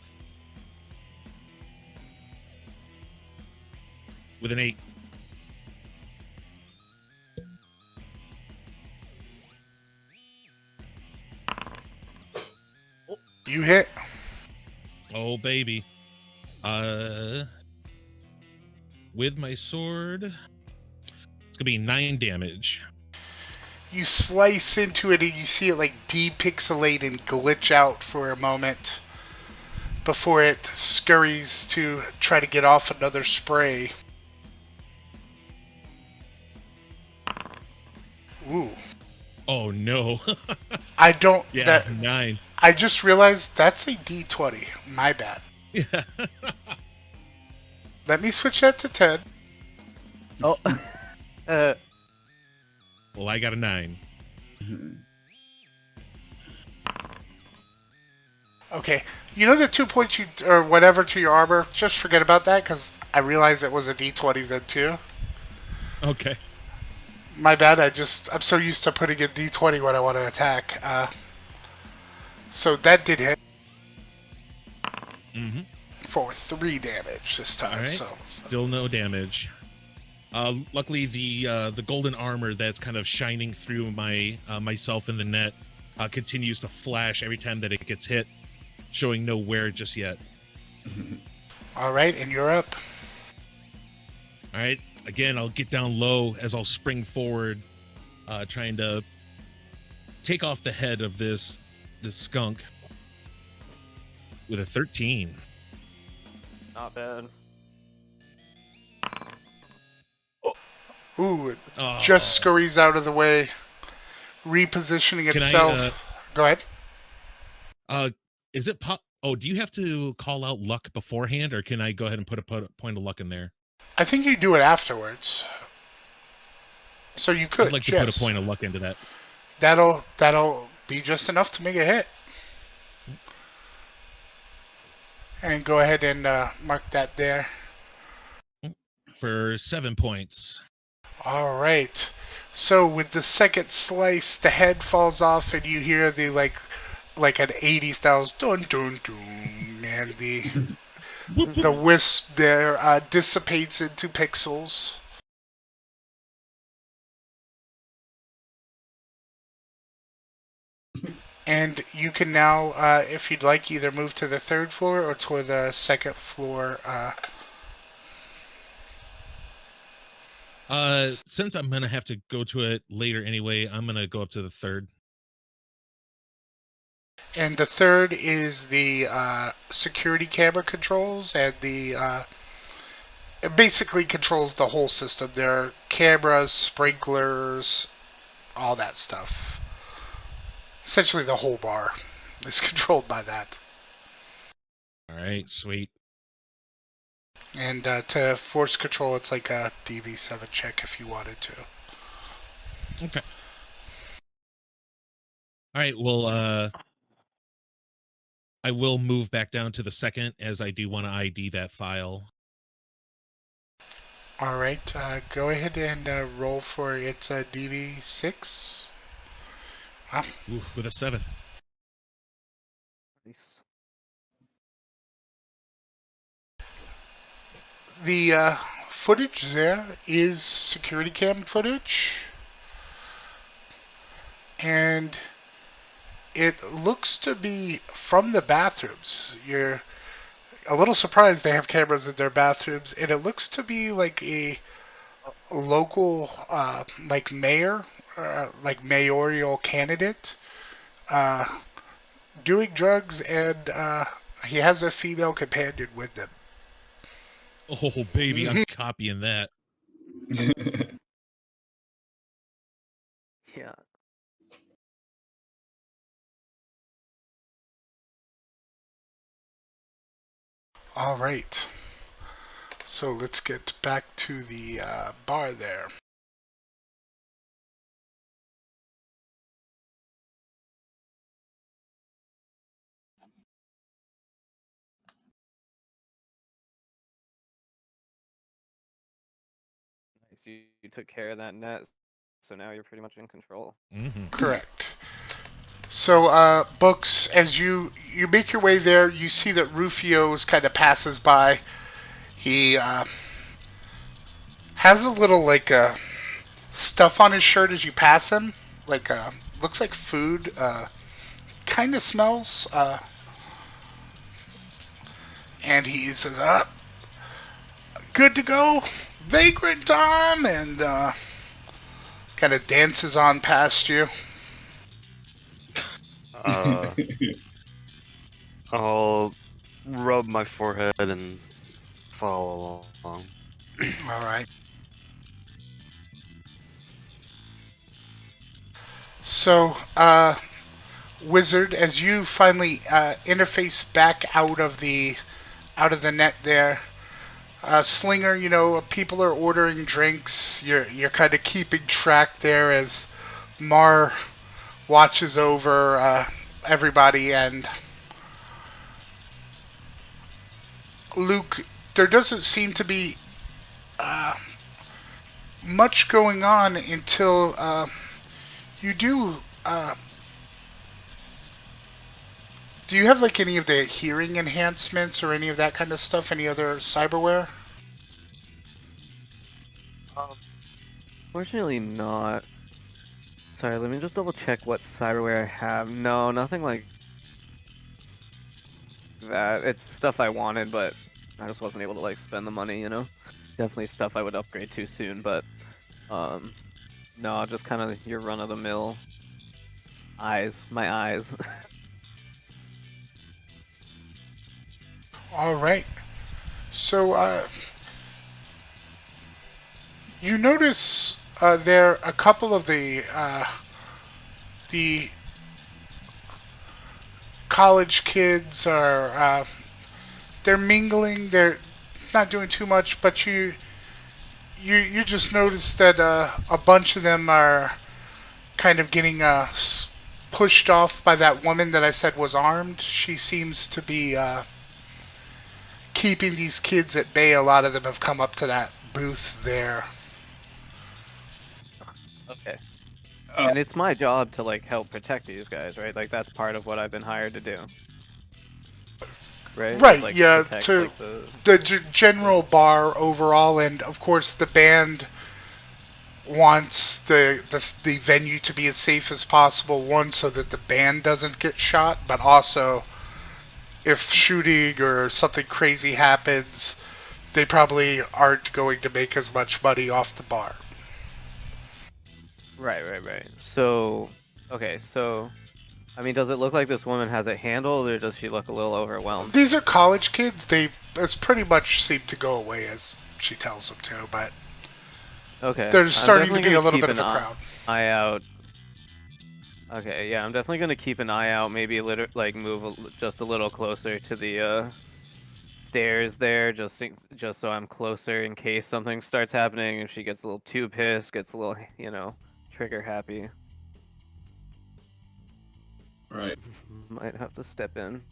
with an 8. You hit. Oh baby. With my sword, it's gonna be 9 damage. You slice into it and you see it like depixelate and glitch out for a moment before it scurries to try to get off another spray. Ooh. Oh no. I don't. Yeah, 9. I just realized that's a D20. My bad. Yeah. Let me switch that to 10. Oh. Well, I got a 9. Okay. You know the 2 points or whatever to your armor? Just forget about that because I realized it was a D20 then too. Okay. My bad. I'm so used to putting in D20 when I want to attack. So that did hit Mm-hmm. for 3 damage this time. All right. So Still no damage. Luckily, the golden armor that's kind of shining through my myself in the net continues to flash every time that it gets hit, showing no wear just yet. all right, and you're up. All right. Again, I'll get down low as I'll spring forward, trying to take off the head of this skunk with a 13. Not bad. Ooh, it Oh. just scurries out of the way, repositioning Can itself. Go ahead. Is it Oh, do you have to call out luck beforehand, or can I go ahead and put a point of luck in there? I think you do it afterwards. So you could. I'd like to yes. put a point of luck into that. That'll be just enough to make a hit. And go ahead and mark that there. For 7 points. All right. So with the second slice, the head falls off, and you hear the like an 80s style dun dun dun, and the wisp there dissipates into pixels. And you can now, if you'd like, either move to the 3rd floor or to the 2nd floor. Since I'm gonna have to go to it later anyway, I'm gonna go up to the 3rd. And the 3rd is the security camera controls, and it basically controls the whole system. There are cameras, sprinklers, all that stuff. Essentially, the whole bar is controlled by that. All right, sweet. And to force control, it's like a DV7 check if you wanted to. Okay. All right. Well, I will move back down to the second, as I do want to ID that file. All right, go ahead and roll for its DV6. Wow. Ooh, with a 7. Nice. The footage there is security cam footage, and it looks to be from the bathrooms. You're a little surprised they have cameras in their bathrooms, and it looks to be like a local, like mayor, like mayoral candidate, uh, doing drugs, and he has a female companion with them. Oh, baby, I'm copying that. Yeah. All right. So let's get back to the bar there. Nice. You took care of that net, so now you're pretty much in control. Mm-hmm. Correct. So, Books, as you make your way there, you see that Rufio's kind of passes by. He has a little like stuff on his shirt as you pass him, like looks like food. Kind of smells. And he says, "Good to go, vagrant time," and kind of dances on past you. I'll rub my forehead and follow along. All right. So, Wizard, as you finally interface back out of the net there, Slinger, you know, people are ordering drinks. You're kind of keeping track there as Mar watches over everybody, and Luke, there doesn't seem to be much going on until you do. Do you have like any of the hearing enhancements or any of that kind of stuff? Any other cyberware? Fortunately not. Sorry, let me just double check what cyberware I have. No, nothing like that. It's stuff I wanted, but I just wasn't able to like spend the money, you know? Definitely stuff I would upgrade to soon, but no, just kind of your run-of-the-mill eyes, my eyes. All right. So, you notice there a couple of the college kids are they're mingling. They're not doing too much, but you just notice that a bunch of them are kind of getting pushed off by that woman that I said was armed. She seems to be keeping these kids at bay. A lot of them have come up to that booth there. Okay. And it's my job to like help protect these guys, right? Like that's part of what I've been hired to do. Right? Right, Like, yeah, protect, to like, the general bar overall, and of course the band wants the venue to be as safe as possible. One, so that the band doesn't get shot, but also if shooting or something crazy happens, they probably aren't going to make as much money off the bar. Right. So, okay, so, I mean, does it look like this woman has it handled, or does she look a little overwhelmed? These are college kids. They pretty much seem to go away as she tells them to, but Okay. there's starting to be a little keep bit of a an crowd. eye out. Okay, yeah, I'm definitely gonna keep an eye out. Maybe like move just a little closer to the stairs there, just so I'm closer in case something starts happening. If she gets a little too pissed, gets a little, you know, trigger happy. Right. Might have to step in.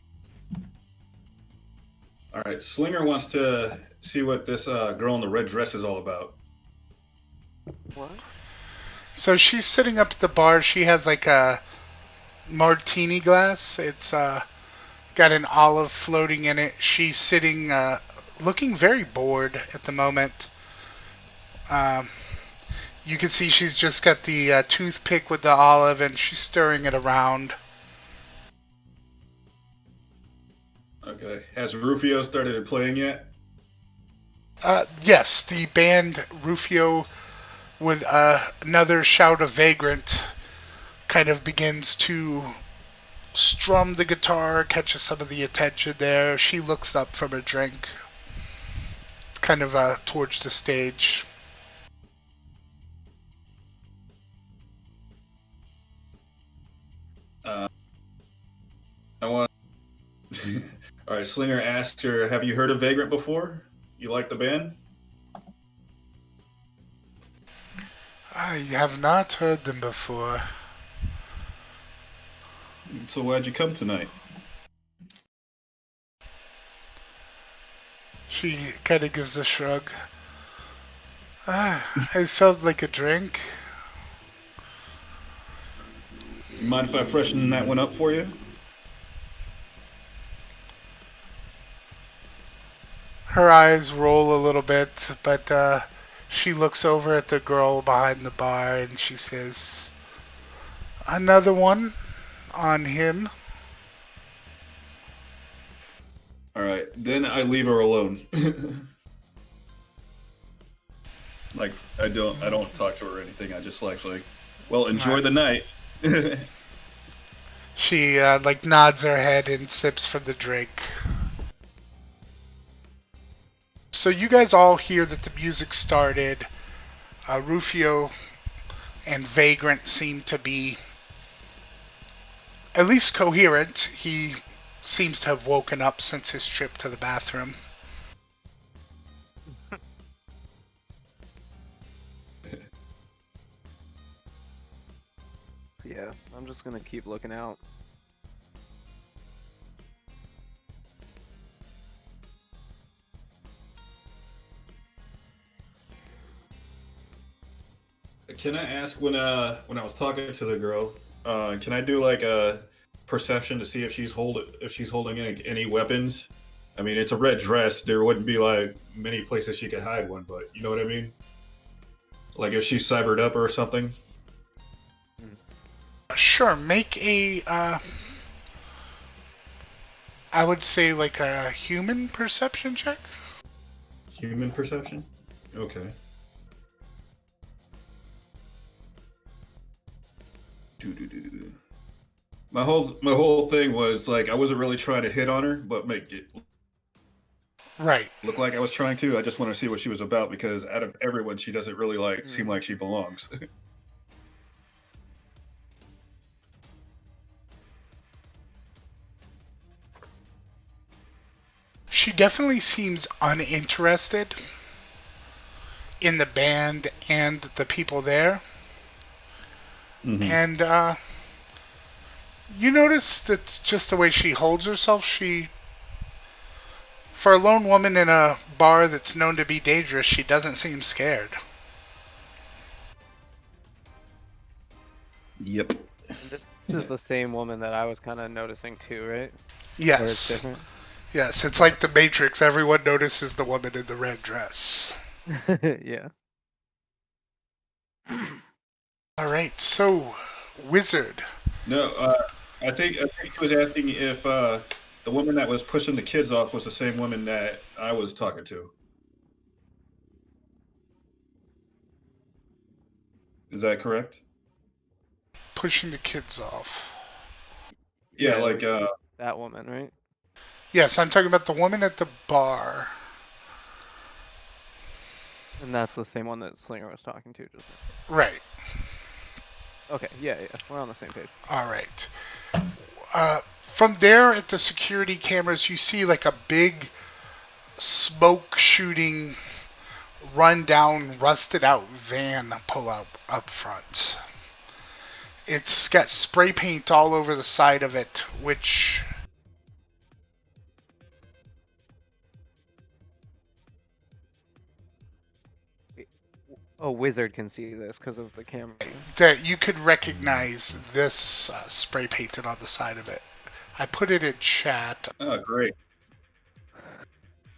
All right, Slinger wants to see what this girl in the red dress is all about. What? So she's sitting up at the bar. She has like a martini glass. It's got an olive floating in it. She's sitting, looking very bored at the moment. You can see she's just got the toothpick with the olive, and she's stirring it around. Okay. Has Rufio started playing yet? Yes, the band Rufio, with another shout of Vagrant, kind of begins to strum the guitar, catches some of the attention there. She looks up from her drink, kind of towards the stage. I want. All right, Slinger asks her, "Have you heard of Vagrant before? You like the band?" I have not heard them before. So why'd you come tonight? She kind of gives a shrug. I felt like a drink. You mind if I freshen that one up for you? Her eyes roll a little bit, but she looks over at the girl behind the bar and she says, "Another one on him." All right, then I leave her alone. Like I don't talk to her or anything. I just like, well, enjoy the night. She like nods her head and sips from the drink. So you guys all hear that the music started. Rufio and Vagrant seem to be at least coherent. He seems to have woken up since his trip to the bathroom. Yeah, I'm just gonna keep looking out. Can I ask when I was talking to the girl, can I do like a perception to see if she's holding any weapons? I mean, it's a red dress. There wouldn't be like many places she could hide one, but you know what I mean? Like if she's cybered up or something. Sure, make a I would say like a human perception check. Human perception? Okay. My whole thing was like I wasn't really trying to hit on her, but make it Right. look like I was trying to. I just want to see what she was about because out of everyone, she doesn't really like seem like she belongs. She definitely seems uninterested in the band and the people there. Mm-hmm. And you notice that just the way she holds herself, for a lone woman in a bar that's known to be dangerous, she doesn't seem scared. Yep. This is the same woman that I was kind of noticing too, right? Or it's Yes. different? Yes, it's like the Matrix. Everyone notices the woman in the red dress. Yeah. All right, so Wizard. No, I think he was asking if the woman that was pushing the kids off was the same woman that I was talking to. Is that correct? Pushing the kids off. Yeah, like that woman, right? Yes, I'm talking about the woman at the bar. And that's the same one that Slinger was talking to just now. Right. Okay, yeah, we're on the same page. All right. From there at the security cameras, you see like a big smoke shooting, run-down, rusted-out van pull up front. It's got spray paint all over the side of it, which Oh, Wizard can see this because of the camera. That you could recognize this spray painted on the side of it. I put it in chat. Oh, great.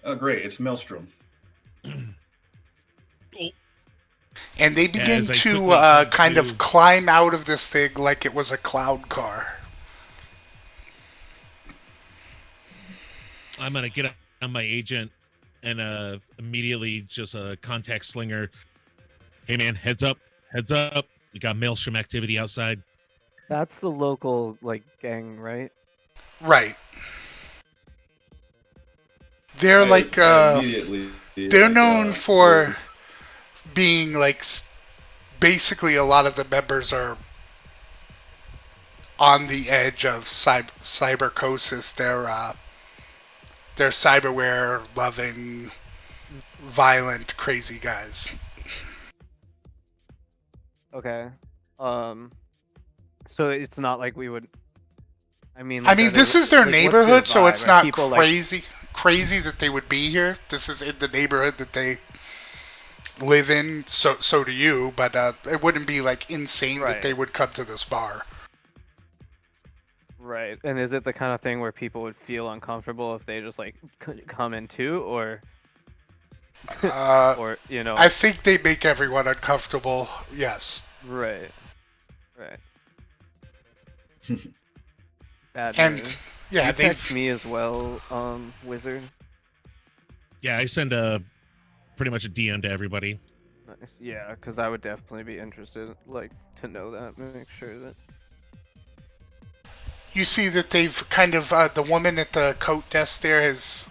Oh, great. It's Maelstrom. Oh, And they begin As I to quickly come kind to- of climb out of this thing like it was a cloud car. I'm gonna get on my agent and immediately just contact Slinger. Hey man, heads up. We got Maelstrom activity outside. That's the local like gang, right? Right. They're I immediately. they're known for being like basically a lot of the members are on the edge of cybercosis. They're cyberware loving, violent, crazy guys. Okay. So it's not like we would. I mean, This is their like, what's neighborhood, so vibe? it's Are not people, crazy that they would be here. This is in the neighborhood that they live in. So do you, but it wouldn't be like insane that they would come to this bar. Right. And is it the kind of thing where people would feel uncomfortable if they just like come in too, or or you know? I think they make everyone uncomfortable. Yes. Right. Bad And news. yeah, You they text me as well, Wizard. Yeah, I send pretty much a DM to everybody. Nice. Yeah, because I would definitely be interested, like, to know that, make sure that. You see that they've kind of the woman at the coat desk there has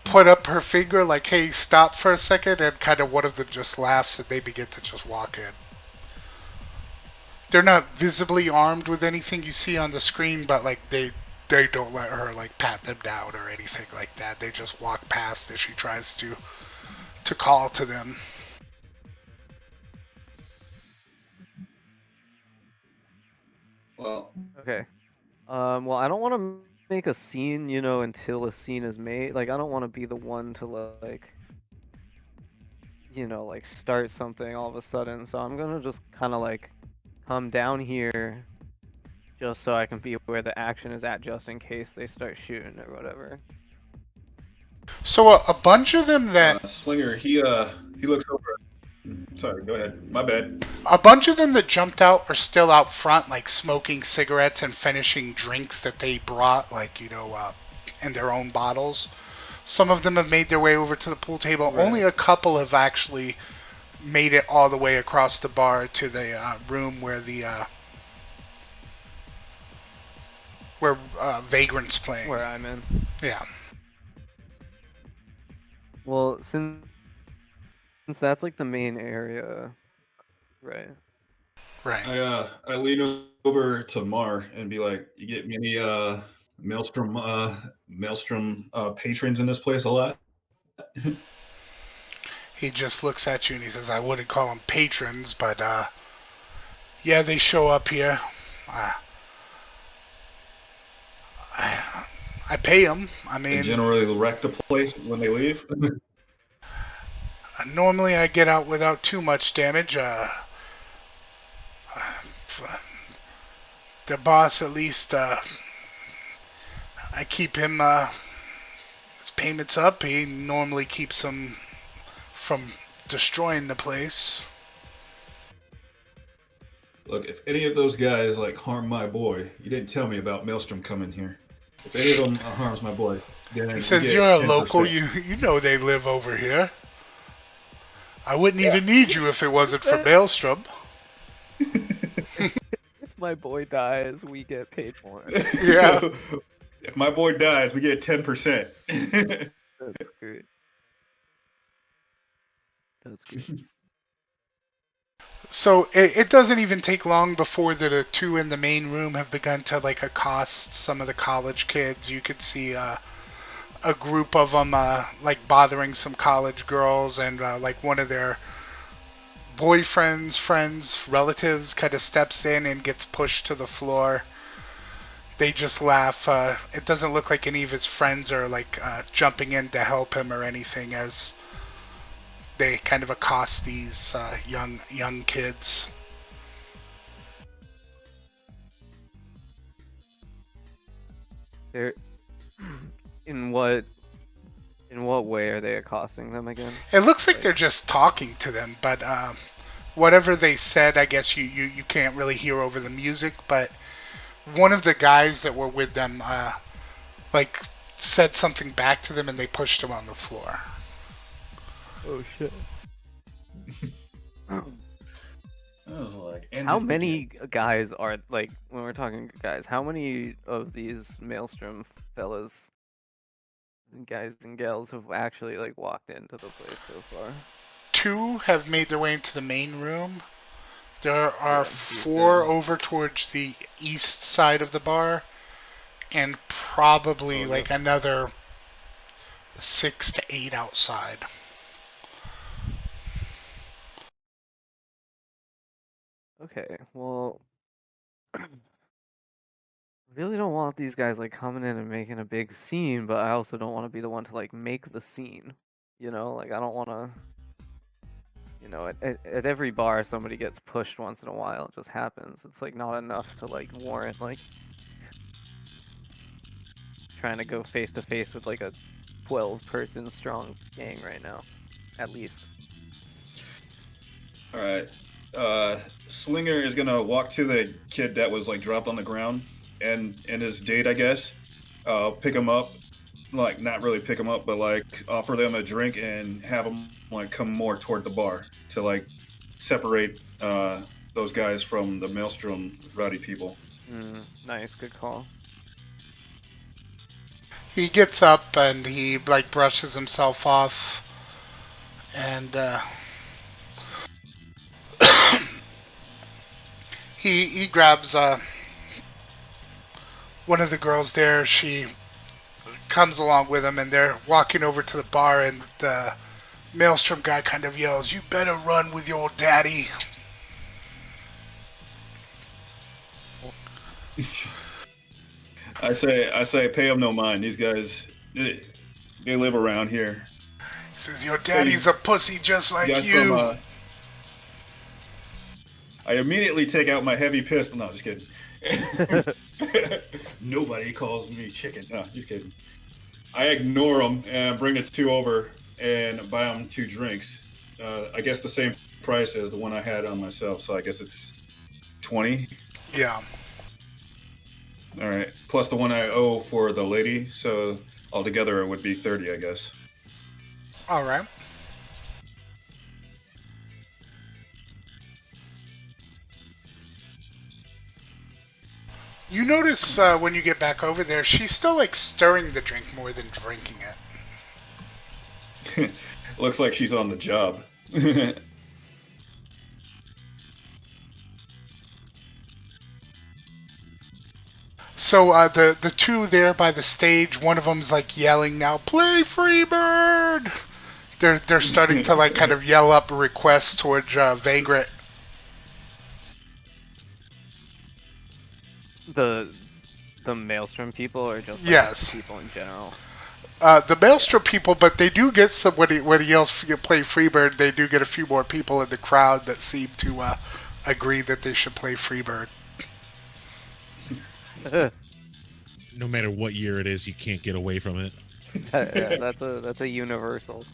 put up her finger like, "Hey, stop for a second," and kind of one of them just laughs and they begin to just walk in. They're not visibly armed with anything you see on the screen, but like they don't let her like pat them down or anything like that. They just walk past as she tries to call to them. Well, Okay. Well, I don't want to make a scene, you know, until a scene is made. Like, I don't want to be the one to, like, you know, like, start something all of a sudden. So I'm gonna just kind of, like, come down here just so I can be where the action is at, just in case they start shooting or whatever. So a bunch of them that Slinger, he looks over. Sorry, go ahead. My bad. a bunch of them that jumped out are still out front, like smoking cigarettes and finishing drinks that they brought, like, you know, in their own bottles. Some of them have made their way over to the pool table. Right. Only a couple have actually made it all the way across the bar to the room where the Vagrant's playing. Where I'm in. Yeah. Well, since that's like the main area, right? Right. I lean over to Mar and be like, "You get many Maelstrom patrons in this place a lot?" He just looks at you and he says, "I wouldn't call them patrons, but yeah, they show up here. I pay them. I They mean, generally wreck the place when they leave. normally I get out without too much damage. The boss, at least, I keep him his payments up. He normally keeps them from destroying the place." Look, if any of those guys like harm my boy, you didn't tell me about Maelstrom coming here. If any of them harms my boy, then He you says, get "You're a 10%. local. You know they live over here. I wouldn't even need you if it wasn't for Maelstrom." If my boy dies, we get paid more. Yeah. If my boy dies, we get 10%. That's great. That's great. So it doesn't even take long before the two in the main room have begun to like accost some of the college kids. You could see a group of them like bothering some college girls, and like one of their boyfriends, friends, relatives kind of steps in and gets pushed to the floor. They just laugh. It doesn't look like any of his friends are like jumping in to help him or anything, as they kind of accost these young kids. They're in what way are they accosting them again? It looks like they're just talking to them, but whatever they said, I guess you can't really hear over the music. But one of the guys that were with them, like, said something back to them, and they pushed him on the floor. Oh shit. I was like, How many guys are, like, when we're talking guys, how many of these Maelstrom fellas, guys and gals, have actually, like, walked into the place so far? 2 have made their way into the main room. There are Yeah, 4 over towards the east side of the bar, and probably like another 6 to 8 outside. Okay, well, really don't want these guys, like, coming in and making a big scene, but I also don't want to be the one to, like, make the scene. You know, like, I don't want to, you know, at every bar somebody gets pushed once in a while. It just happens. It's, like, not enough to, like, warrant, like, trying to go face to face with, like, a 12-person strong gang right now, at least. All right. Slinger is gonna walk to the kid that was like dropped on the ground and his date, I guess. Pick him up, like not really pick him up, but like offer them a drink and have them like come more toward the bar to like separate those guys from the Maelstrom rowdy people. Nice, good call. He gets up and he like brushes himself off, and he grabs one of the girls there. She comes along with him, and they're walking over to the bar, and the Maelstrom guy kind of yells, "You better run with your daddy." I say, pay them no mind. These guys, they live around here. He says, "Your daddy's a pussy just like Guys you." from, I immediately take out my heavy pistol. No, just kidding. Nobody calls me chicken. No, just kidding. I ignore them and bring the 2 over and buy them 2 drinks. I guess the same price as the one I had on myself, so I guess it's 20. Yeah. All right, plus the one I owe for the lady, so altogether it would be 30, I guess. All right. You notice when you get back over there, she's still like stirring the drink more than drinking it. Looks like she's on the job. So the 2 there by the stage, one of them's like yelling now, "Play Freebird!" They're starting to like kind of yell up requests towards Vagrant. The Maelstrom people, or just like, Yes. people in general? The Maelstrom people, but they do get some when he yells "Play Freebird." They do get a few more people in the crowd that seem to agree that they should play Freebird. No matter what year it is, you can't get away from it. Yeah, that's a universal.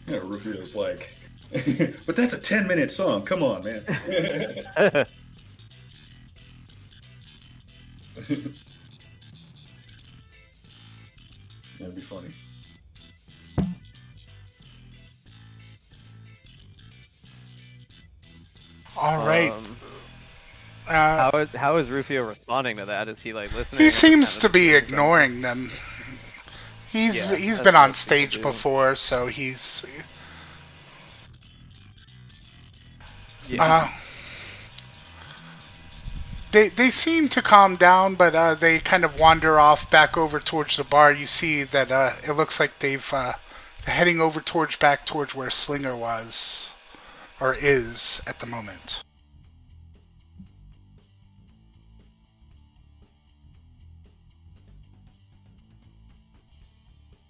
Yeah, Rufio's like, but that's a 10-minute song. Come on, man. That'd be funny. All right. How is Rufio responding to that? Is he like listening? He or seems kind to of be doing ignoring them. He's Yeah, he's that's been on what people stage do. before, so he's Yeah. They seem to calm down, but they kind of wander off back over towards the bar. You see that it looks like they've heading over back towards where Slinger was or is at the moment.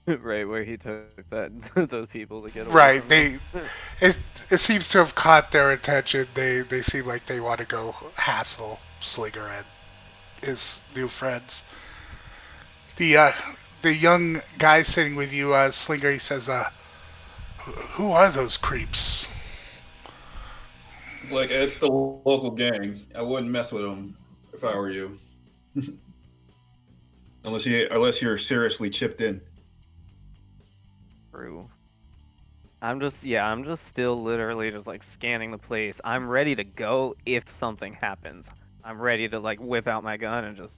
Right where he took that those people to get away Right. from him. It seems to have caught their attention. They seem like they want to go hassle Slinger and his new friends. The uh, the young guy sitting with you, Slinger, he says, "Who are those creeps?" It's like it's the local gang. I wouldn't mess with them if I were you, unless you're seriously chipped in. True. I'm just still literally just like scanning the place. I'm ready to go if something happens. I'm ready to like whip out my gun and just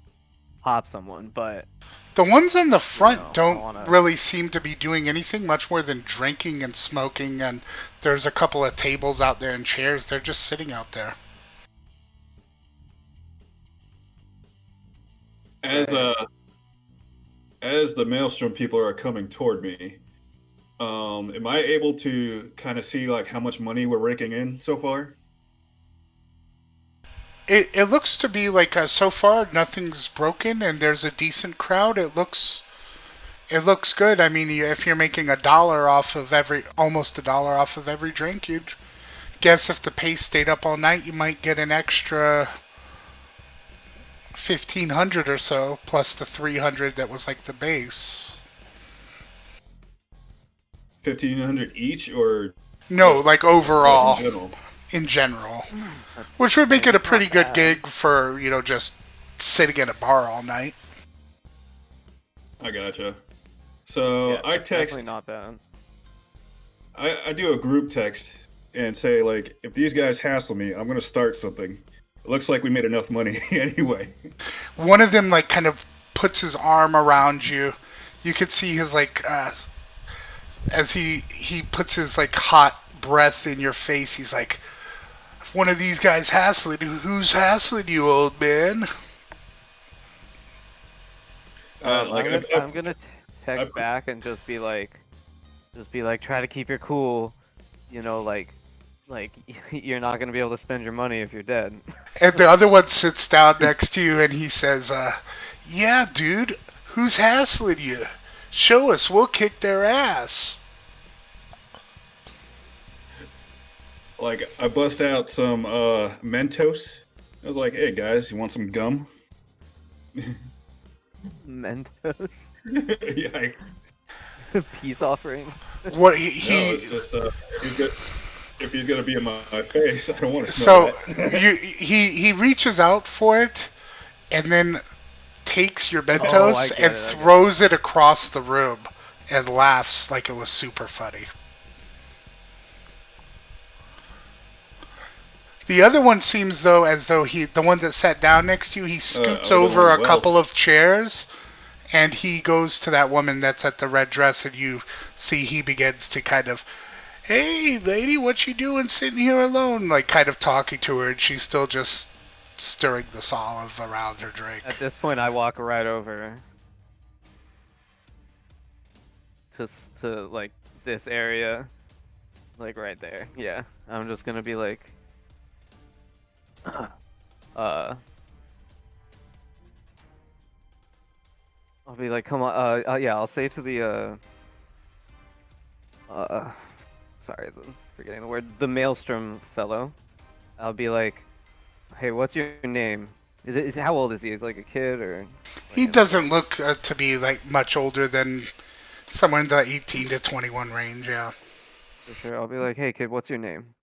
pop someone, but The ones in the front I don't wanna. really seem to be doing anything much more than drinking and smoking, and there's a couple of tables out there and chairs. They're just sitting out there. As Right. as the Maelstrom people are coming toward me, am I able to kind of see like how much money we're raking in so far? It looks to be like so far nothing's broken, and there's a decent crowd. It looks good. I mean, if you're making almost $1 off of every drink, you'd guess if the pace stayed up all night, you might get an extra 1,500 or so, plus the 300 that was like the base. 1,500 each, or No, just like like in overall, general? in general, That's, which would I make mean, it a that's pretty not good bad. gig for just sitting in a bar all night. I gotcha. So Yeah, I that's definitely text, not bad. I do a group text and say like, if these guys hassle me, I'm gonna start something. It looks like we made enough money anyway. One of them like kind of puts his arm around you. You could see his like as he puts his like hot breath in your face. He's like, if one of these guys hassling, who's hassling you, old man? Like I'm gonna I text back and just be like, try to keep your cool. You know, like you're not gonna be able to spend your money if you're dead. And the other one sits down next to you and he says, yeah, dude, who's hassling you? Show us, we'll kick their ass. I bust out some Mentos. I was like, hey guys, you want some gum? Mentos, Yeah. peace offering. What No, it's just he's got, if he's gonna be in my face, I don't want to smell so that. he reaches out for it and then takes your Oh, I Mentos get and it. I get it. throws it across the room and laughs like it was super funny. The other one seems though as though the one that sat down next to you, he I scoots would have over went a couple well. of chairs and he goes to that woman that's at the red dress and you see he begins to kind of, hey lady, what you doing sitting here alone, like kind of talking to her, and she's still just stirring the olive around her drink. At this point, I walk right over to like this area, like right there. Yeah, I'm just gonna be like, uh, I'll be like, come on, yeah, I'll say to the sorry, forgetting the word, the Maelstrom fellow. I'll be like, hey, what's your name? How old is he? Is he like a kid or like He an doesn't adult? look to be like much older than somewhere in the 18 to 21 range, yeah. For sure. I'll be like, hey kid, what's your name?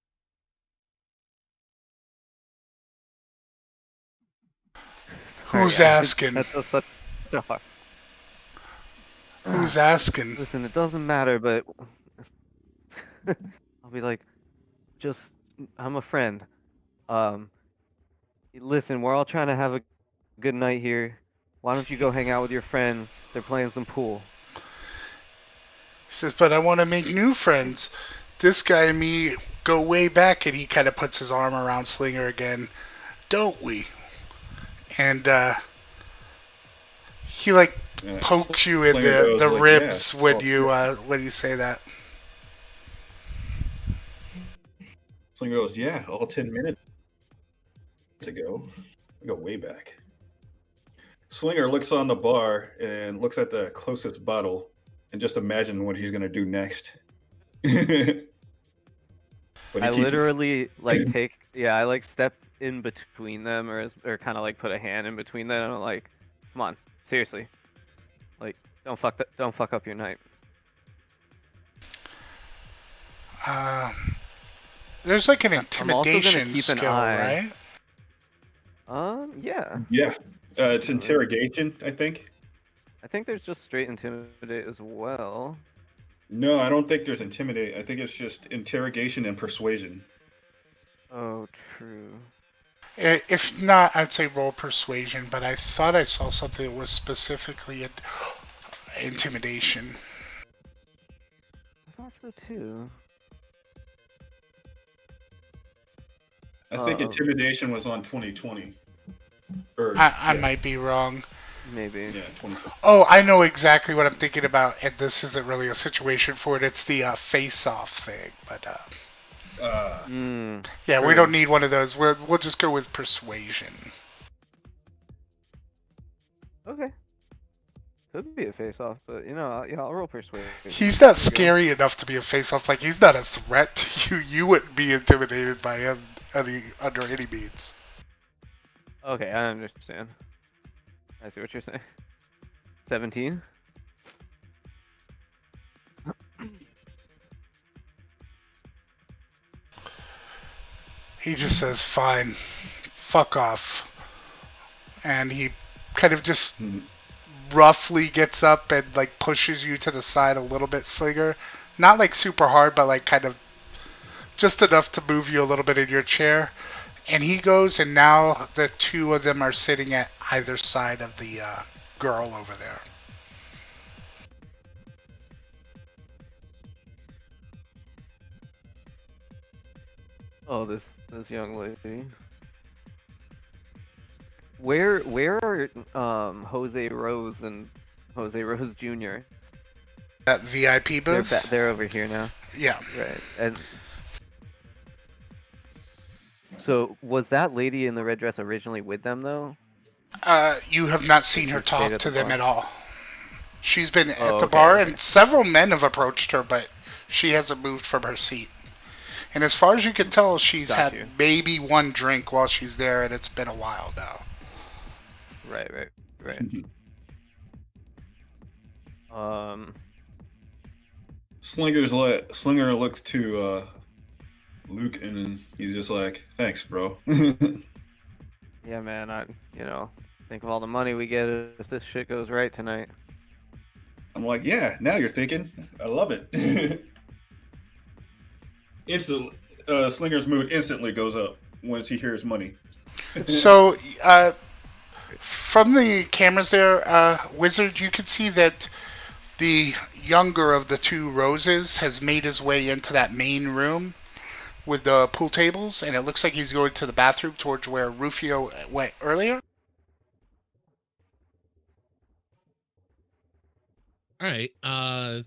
Sorry, Who's asking? that's such a hard. Who's asking? Listen, it doesn't matter, but I'll be like, just I'm a friend. Um, listen, we're all trying to have a good night here. Why don't you go hang out with your friends? They're playing some pool. He says, but I want to make new friends. This guy and me go way back, and he kind of puts his arm around Slinger again. Don't we? And he like Yeah. pokes you in Slinger goes the like, yeah. ribs Oh, when you say that. Slinger goes, yeah, all 10 minutes ago. I go way back. Slinger looks on the bar and looks at the closest bottle and just imagine what he's gonna do next. But he I keeps literally like I like step in between them or kind of like put a hand in between them and I'm like, come on, seriously, like don't fuck up your night. There's like an I'm also gonna intimidation keep an skill, eye. right? Yeah. yeah, it's Definitely. interrogation, I think. I think there's just straight intimidate as well. No, I don't think there's intimidate. I think it's just interrogation and persuasion. Oh, true. If not, I'd say roll persuasion, but I thought I saw something that was specifically intimidation. I thought so too. I think intimidation was on 2020. Or I yeah, might be wrong. Maybe. yeah, 2020. Oh, I know exactly what I'm thinking about, and this isn't really a situation for it. It's the face-off thing, but yeah, we True. don't need one of those. We'll just go with persuasion. Okay. Could be a face-off, but I'll roll persuasion. He's not scary enough to be a face-off. Like, he's not a threat to you. You wouldn't be intimidated by him under any means. Okay, I understand. I see what you're saying. 17? He just says, fine, fuck off. And he kind of just roughly gets up and like pushes you to the side a little bit, Slinger. Not like super hard, but like kind of just enough to move you a little bit in your chair. And he goes, and now the two of them are sitting at either side of the girl over there. Oh, this young lady. Where are Jose Rose and Jose Rose Jr.? That VIP booth? They're over here now. Yeah. Right. And so was that lady in the red dress originally with them though? You have not seen her Just stayed talk at to the them bar? at all. She's been at Oh, the okay, bar, okay. and several men have approached her, but she hasn't moved from her seat. And as far as you can tell, she's Got had you. maybe one drink while she's there, and it's been a while now. Right. Slinger looks to Luke, and then he's just like, "Thanks, bro." Yeah, man. Think of all the money we get if this shit goes right tonight. I'm like, "Yeah, now you're thinking. I love it." Instantly, Slinger's mood instantly goes up once he hears money. So, from the cameras there, Wizard, you can see that the younger of the two Roses has made his way into that main room with the pool tables, and it looks like he's going to the bathroom towards where Rufio went earlier. All right. I'm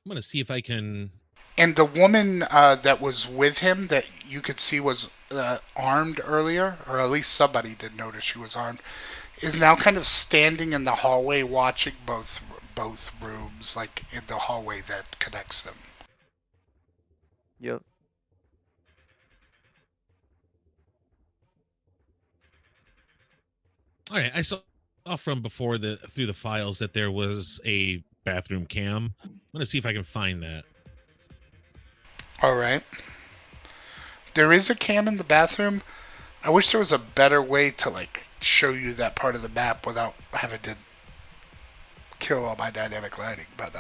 gonna see if I can. And the woman that was with him that you could see was armed earlier, or at least somebody did notice she was armed, is now kind of standing in the hallway watching both rooms, like in the hallway that connects them. Yep. All right. I saw from before through the files that there was a bathroom cam. I'm gonna see if I can find that. All right. There is a cam in the bathroom. I wish there was a better way to like show you that part of the map without having to kill all my dynamic lighting. But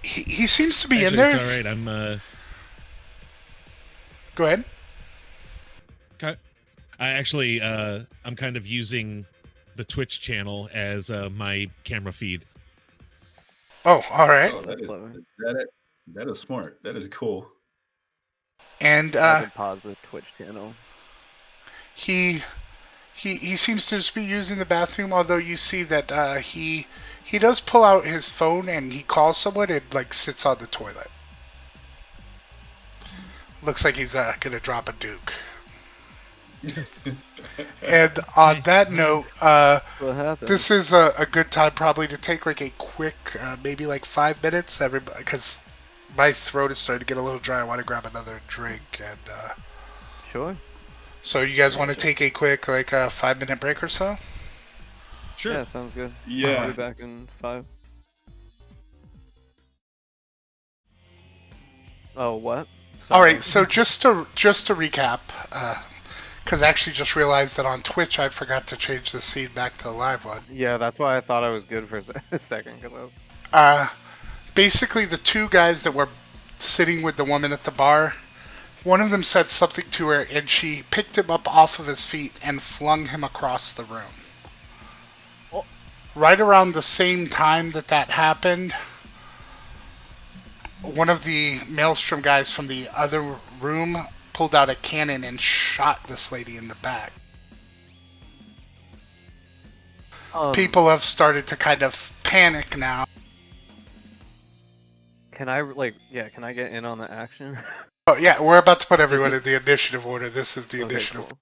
he seems to be in there. It's all right. I'm. Go ahead. Okay. I'm kind of using the Twitch channel as my camera feed. Oh, all right. Oh, that is smart. That is cool. And I can pause the Twitch channel. he seems to just be using the bathroom, although you see that he does pull out his phone and he calls someone and like sits on the toilet. Looks like he's gonna drop a duke. And on that note, What happened? this is a good time probably to take like a quick, maybe like 5 minutes, because my throat is starting to get a little dry. I want to grab another drink, and Sure. so you guys want to take a quick like 5-minute break or so? Sure. Yeah, sounds good. Yeah. I'll be back in 5. Oh, what? All Sorry. right. So just to recap, because I actually just realized that on Twitch I forgot to change the scene back to the live one. Yeah, that's why I thought I was good for a second. Cause I was... Basically, the two guys that were sitting with the woman at the bar, one of them said something to her, and she picked him up off of his feet and flung him across the room. Oh. Right around the same time that happened, one of the Maelstrom guys from the other room pulled out a cannon and shot this lady in the back. People have started to kind of panic now. Can I can I get in on the action? Oh yeah, we're about to put everyone is- in the initiative order. This is the Okay, initiative. cool.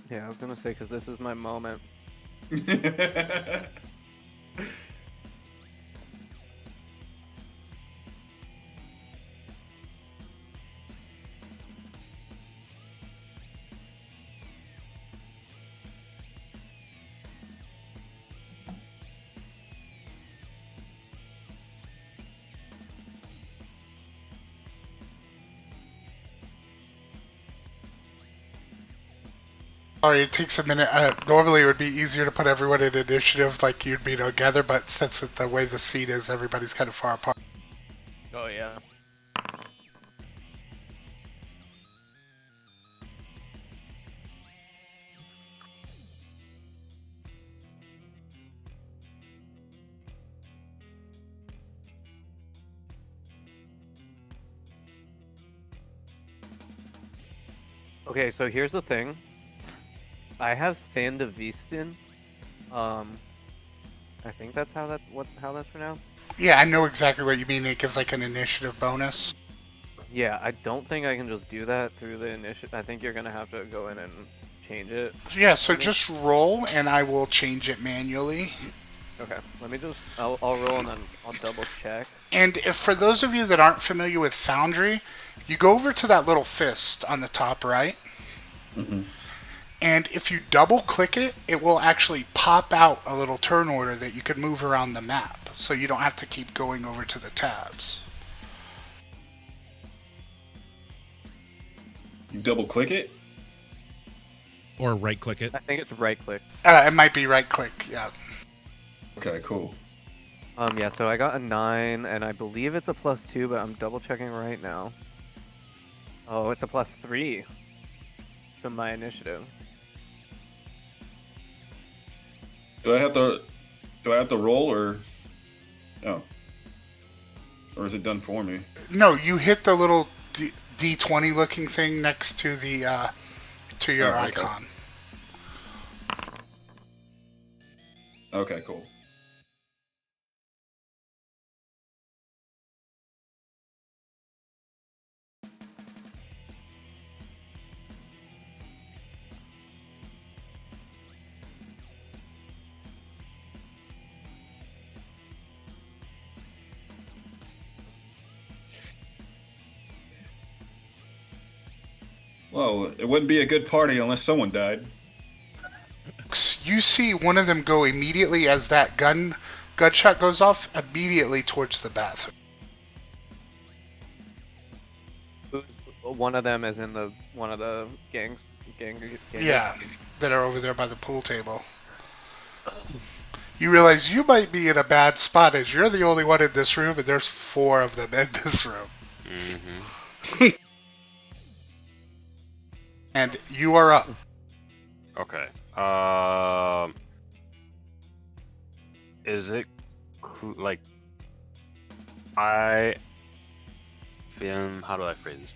Yeah, I was gonna say because this is my moment. Sorry, it takes a minute. Normally it would be easier to put everyone in initiative, like you'd be together, but since the way the seat is, everybody's kind of far apart. Oh yeah. Okay, so here's the thing. I have Sandevistan. I think that's how that's pronounced. Yeah, I know exactly what you mean. It gives like an initiative bonus. Yeah, I don't think I can just do that through the initiative. I think you're gonna have to go in and change it. Yeah, so just roll, and I will change it manually. Okay, let me just. I'll roll and then I'll double check. And if, for those of you that aren't familiar with Foundry, you go over to that little fist on the top right. Mm-hmm. And if you double click it, it will actually pop out a little turn order that you can move around the map, so you don't have to keep going over to the tabs. You double click it? Or right click it. I think it's right click. It might be right click, yeah. Okay, cool. Yeah, so I got a 9, and I believe it's a +2, but I'm double checking right now. Oh, it's a +3 from my initiative. Do I have to roll or no? Or is it done for me? No, you hit the little D20 looking thing next to the to your Oh, okay. icon. Okay, cool. Well, it wouldn't be a good party unless someone died. You see one of them go immediately as that gunshot goes off, immediately towards the bathroom. One of them is in one of the gangs. Yeah, that are over there by the pool table. You realize you might be in a bad spot as you're the only one in this room, and there's 4 of them in this room. Mm-hmm. And you are up. Okay. Is it like how do I phrase this?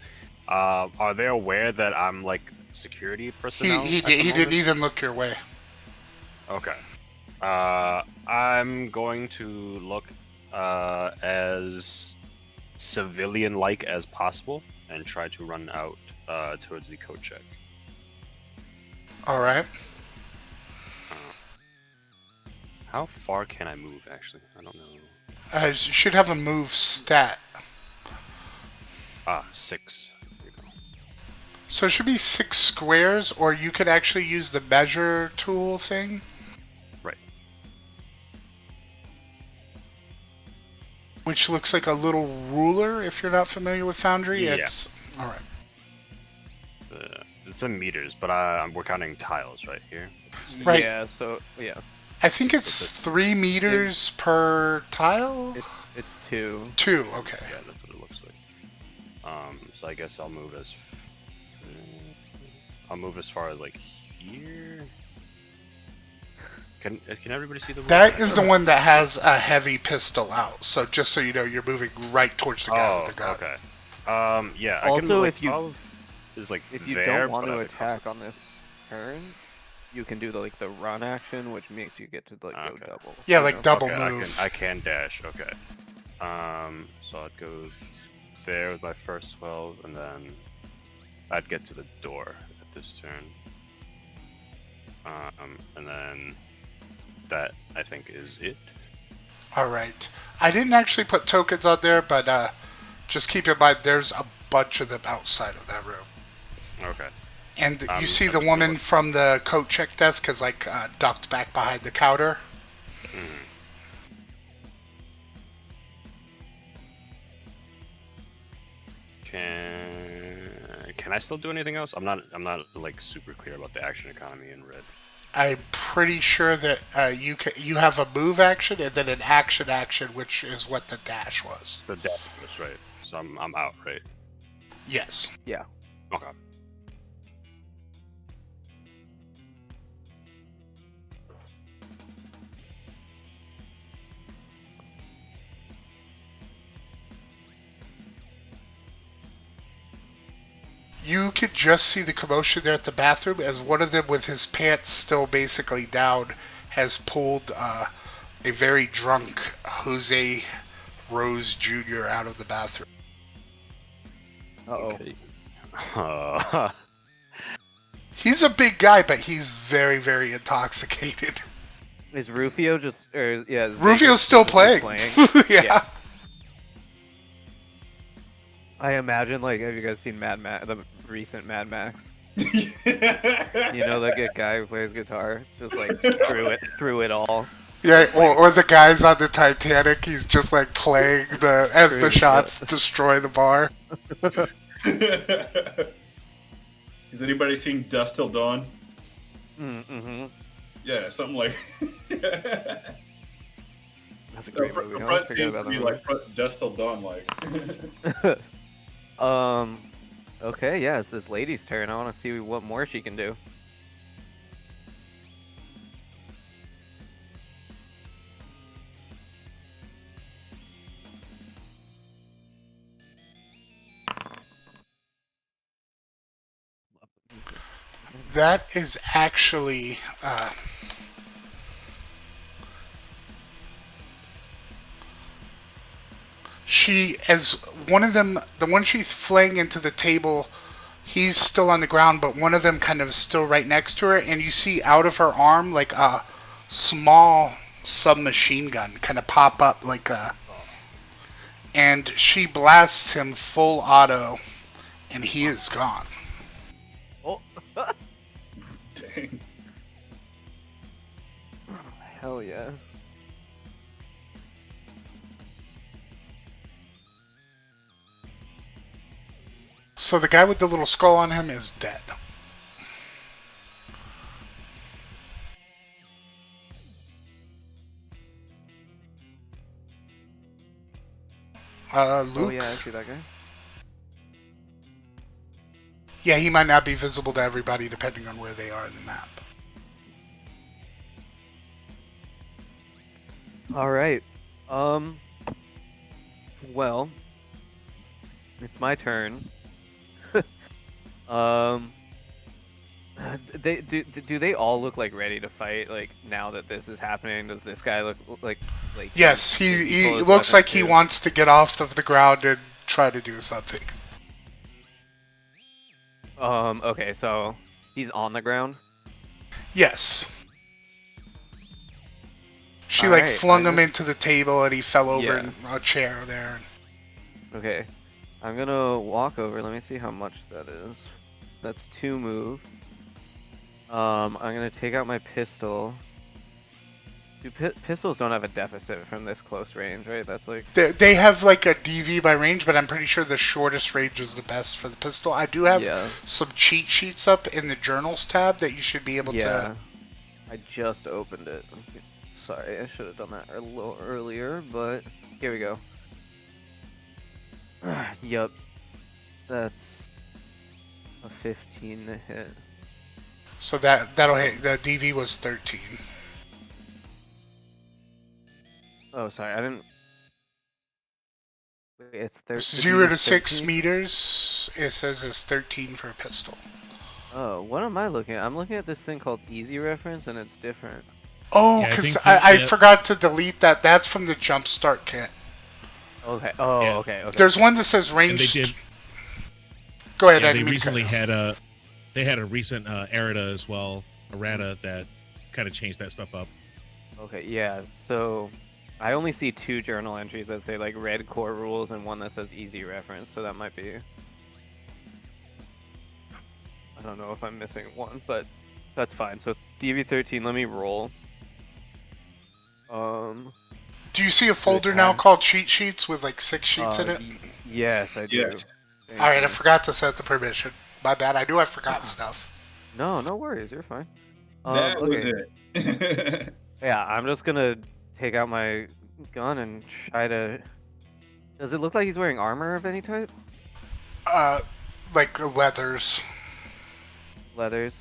Are they aware that I'm like security personnel? He at the didn't moment? even look your way. Okay. I'm going to look as civilian-like as possible and try to run out towards the coat check. All right. How far can I move, actually? I don't know. You should have a move stat. 6. There you go. So it should be 6 squares, or you could actually use the measure tool thing. Right. Which looks like a little ruler, if you're not familiar with Foundry. Yeah. It's all right. It's in meters, but we're counting tiles right here. Right. Yeah. So yeah, I think it's 3 meters per tile. it's 2. 2. Okay. Yeah, that's what it looks like. So I guess I'll move as far as like here. Can everybody see the ruler? That is the one that has a heavy pistol out. So just so you know, you're moving right towards the guy with the gun. Okay. Yeah. I Also, can move, like, if you- 12 is like If you there, don't want but to I think attack on this turn, you can do the run action, which makes you get to go Okay. double. Yeah, you like know? double okay, move. I can dash. Okay. So I'd go there with my first 12, and then I'd get to the door at this turn. And then that I think is it. All right. I didn't actually put tokens on there, but just keep in mind there's a bunch of them outside of that room. Okay. And you see the woman from the coat check desk is ducked back behind the counter. Mhm. Can I still do anything else? I'm not like super clear about the action economy in Red. I'm pretty sure that you have a move action and then an action, which is what the dash was. The dash was right. So I'm out, right? Yes. Yeah. Okay. You could just see the commotion there at the bathroom as one of them, with his pants still basically down, has pulled a very drunk Jose Rose Jr. out of the bathroom. Uh-oh. Okay. He's a big guy, but he's very, very intoxicated. Is Rufio just is Rufio's Vegas still just playing. Yeah. I imagine, have you guys seen the recent Mad Max? You know, the guy who plays guitar, just through it all. Yeah, or the guys on the Titanic, he's just playing as the shots destroy the bar. Has anybody seen Dust Till Dawn? Mm-hmm. Yeah, something like. That's a great movie. The I front forget scene about would be that like Dust Till Dawn, like. Okay, yeah, it's this lady's turn. I want to see what more she can do. That is actually she, as one of them, the one she's flaying into the table, he's still on the ground, but one of them kind of still right next to her, and you see out of her arm like a small submachine gun kind of pop up and she blasts him full auto, and he is gone. Oh, Dang. hell yeah. So the guy with the little skull on him is dead. Luke? Oh yeah, I see that guy. Yeah, he might not be visible to everybody depending on where they are in the map. All right. Well, it's my turn. Do they all look ready to fight? Now that this is happening, does this guy look like? Yes, he looks like he wants to get off of the ground and try to do something. Okay, so he's on the ground. Yes. She Alright, flung him into the table and he fell over Yeah. in a chair there. Okay. I'm gonna walk over. Let me see how much that is. That's 2 move. I'm gonna take out my pistol. Pistols don't have a deficit from this close range, right? That's like... They have a DV by range, but I'm pretty sure the shortest range is the best for the pistol. I do have some cheat sheets up in the journals tab that you should be able to... I just opened it. Sorry, I should have done that a little earlier, but here we go. Yup. That's a 15 to hit. So that'll hit. The DV was 13. Oh, sorry, I didn't... Wait, it's 13. 0 to 6 meters, it says it's 13 for a pistol. Oh, what am I looking at? I'm looking at this thing called Easy Reference, and it's different. Oh, because I forgot to delete that. That's from the Jumpstart kit. Okay. Oh, yeah. Okay. There's one that says range. Go ahead. Yeah, they recently had a recent errata as well, errata that kind of changed that stuff up. Okay. Yeah. So I only see 2 journal entries that say red core rules and one that says Easy Reference. So that might be. I don't know if I'm missing one, but that's fine. So DV13. Let me roll. Do you see a folder now called cheat sheets with 6 sheets in it? Yes, I do. Yes. Alright, I forgot to set the permission. My bad, I knew I forgot stuff. No worries, you're fine. That was it. Yeah, I'm just gonna take out my gun and try to... Does it look like he's wearing armor of any type? Leathers. Leathers?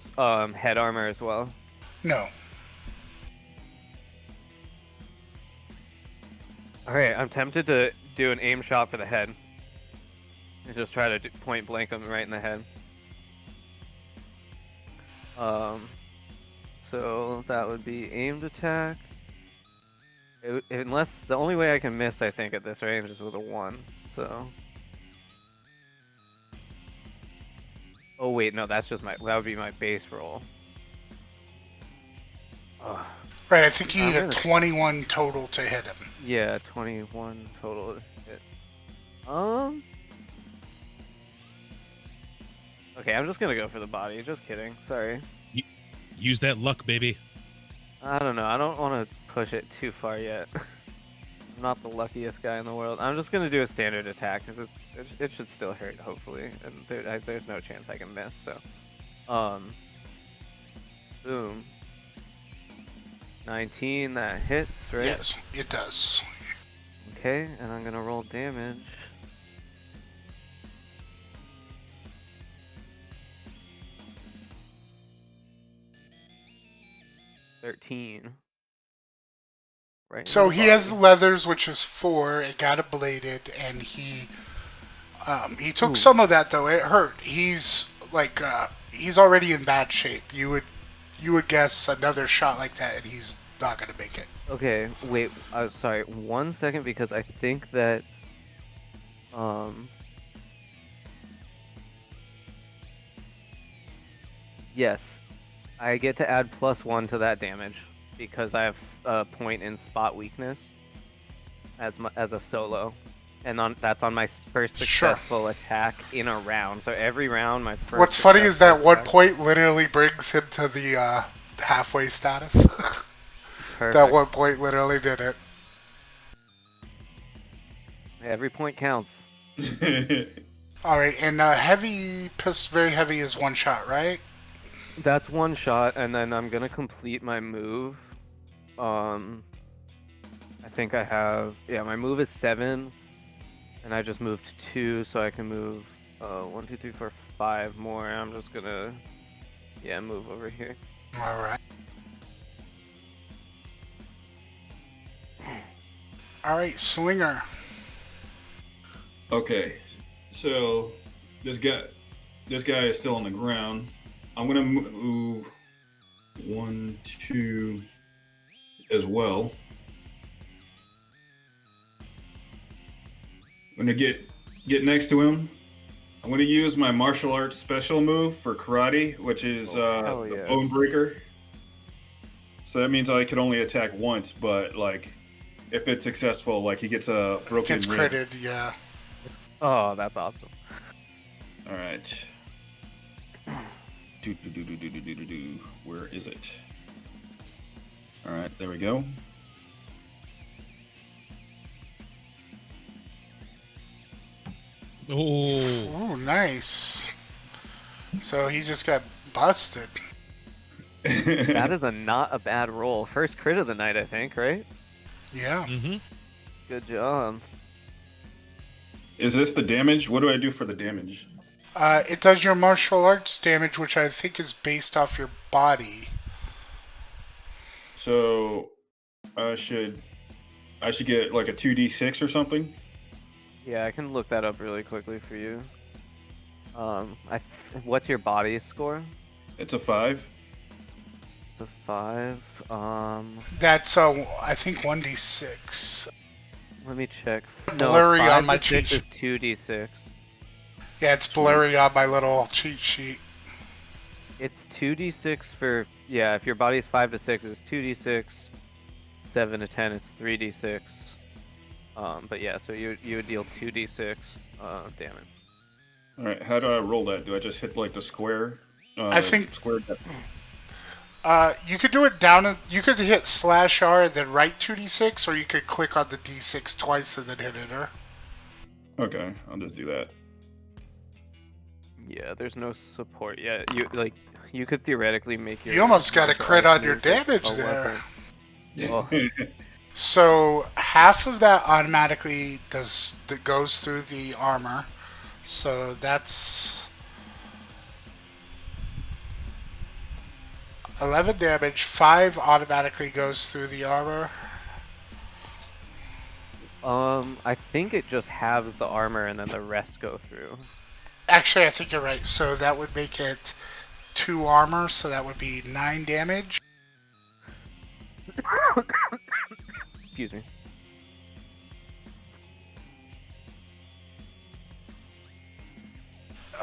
Head armor as well? No. Alright, I'm tempted to do an aim shot for the head. And just try to point blank him right in the head. So that would be aimed attack. Unless, the only way I can miss, I think, at this range is with a 1, so... Oh wait, no, that's just that would be my base roll. Ugh. Right, I think you need a 21 total to hit him. Yeah, 21 total to hit. Okay, I'm just gonna go for the body. Just kidding. Sorry. Use that luck, baby. I don't know. I don't want to push it too far yet. I'm not the luckiest guy in the world. I'm just gonna do a standard attack because it should still hurt, hopefully, and there's no chance I can miss. So, boom. 19. That hits, right? Yes, it does. Okay, and I'm gonna roll damage. $13. Right. So he has leathers, which is 4. It got ablated, and he took some of that though. It hurt. He's he's already in bad shape. You would guess another shot like that, and he's not gonna make it. Okay, wait. Sorry, 1 second, because I think that yes, I get to add +1 to that damage because I have a point in spot weakness as a solo, and that's on my first successful attack in a round. So every round, my first. What's funny is that 1 point literally brings him to the halfway status. Perfect. That 1 point literally did it. Every point counts. All right, and very heavy is 1 shot, right? That's 1 shot, and then I'm gonna complete my move. I think I have, my move is 7, and I just moved 2, so I can move 1, 2, 3, 4, 5 more. I'm just gonna, move over here. All right. All right, Slinger. Okay, so this guy is still on the ground. I'm gonna move 1, 2 as well. I'm gonna get next to him. I'm gonna use my martial arts special move for karate, which is the Bone Breaker. So that means I could only attack once, but like, if it's successful, like he gets a broken Gets rib. critted, yeah. Oh, that's awesome. All right. Where is it? All right, there we go. Oh, Ooh, nice. So he just got busted. That is not a bad roll. First crit of the night, I think, right? Yeah. mm-hmm. Good job. Is this the damage? What do I do for the damage? It does your martial arts damage, which I think is based off your body. So I should get like a 2d6 or something. Yeah, I can look that up really quickly for you. What's your body score? It's a 5. It's a 5. That's I think 1d6. Let me check. Blurry No, 5 on my to 6 cheat is 2d6. Yeah, it's blurry on my little cheat sheet. It's 2d6 for, yeah, if your body's 5 to 6, it's 2d6. 7 to 10, it's 3d6. But yeah, so you would deal 2d6 damage. All right, how do I roll that? Do I just hit like the square? I think- square. You could do it down. You could hit /R and then write 2d6, or you could click on the d6 twice and then hit enter. Okay, I'll just do that. Yeah, there's no support yet. You could theoretically make your. You almost got a martial crit arts on your moves with damage a there. weapon. Oh. So half of that automatically goes through the armor. So that's 11 damage. 5 automatically goes through the armor. I think it just halves the armor and then the rest go through. Actually, I think you're right. So that would make it 2 armor. So that would be 9 damage. Excuse me.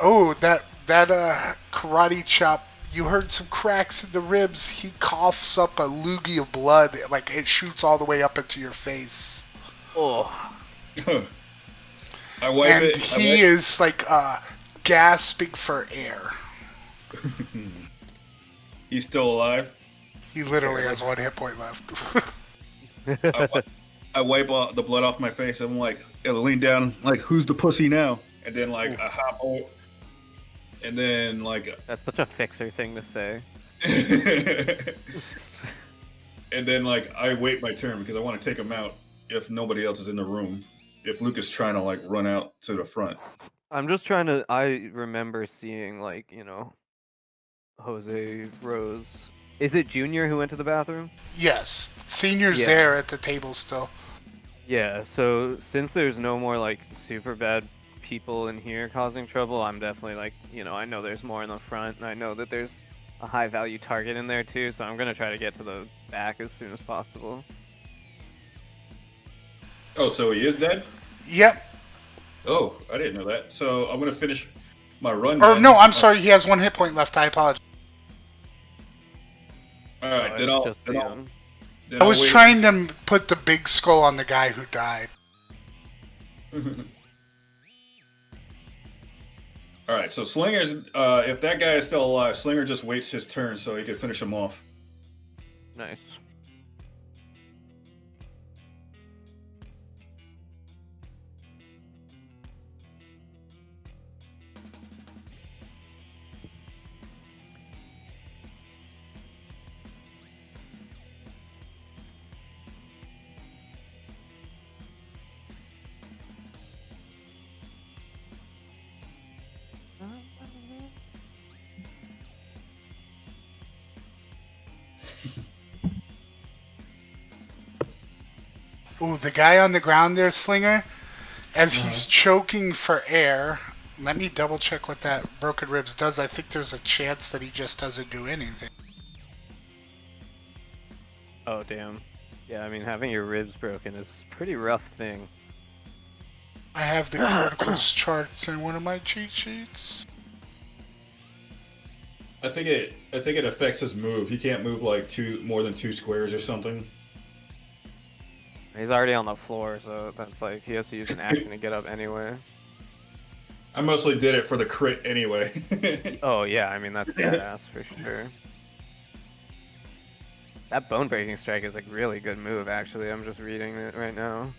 Oh, that karate chop. You heard some cracks in the ribs. He coughs up a loogie of blood, like it shoots all the way up into your face. Oh. I wipe And it. he is like gasping for air. He's still alive. He literally has 1 hit point left. I wipe the blood off my face. I'm like, I lean down, like, who's the pussy now? And then like I hop over, and then like That's such a fixer thing to say. and then like I wait my turn because I want to take him out if nobody else is in the room. If Luke is trying to like run out to the front. I'm just trying to. I remember seeing like Jose Rose. Is it Junior who went to the bathroom? Yes, senior's Yeah. there at the table still. Yeah. So since there's no more like super bad people in here causing trouble, I'm definitely like I know there's more in the front, and I know that there's a high value target in there too. So I'm gonna try to get to the back as soon as possible. Oh, so he is dead? Yep. Oh, I didn't know that. So I'm gonna finish my run. Or then. no, I'm sorry. He has 1 hit point left. I apologize. All right, then It's I'll. just Then the, I'll, um, then I was I'll wait trying to put the big skull on the guy who died. All right, so Slinger's. If that guy is still alive, Slinger just waits his turn so he can finish him off. Nice. Ooh, the guy on the ground there, Slinger, as he's choking for air. Let me double check what that broken ribs does. I think there's a chance that he just doesn't do anything. Oh damn. Yeah, I mean having your ribs broken is a pretty rough thing. I have the criticals charts in one of my cheat sheets. I think it affects his move. He can't move like more than 2 squares or something. He's already on the floor, so that's like he has to use an action to get up anyway. I mostly did it for the crit anyway. Oh yeah, I mean that's badass for sure. That bone breaking strike is a really good move actually. I'm just reading it right now.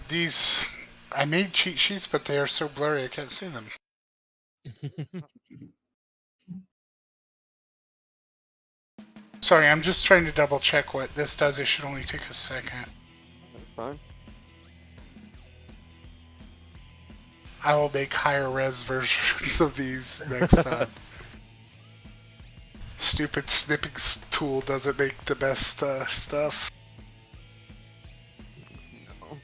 These, I made cheat sheets, but they are so blurry I can't see them. Sorry, I'm just trying to double check what this does. It should only take a second. That's fine. I will make higher res versions of these next time. Stupid snipping tool doesn't make the best stuff. No.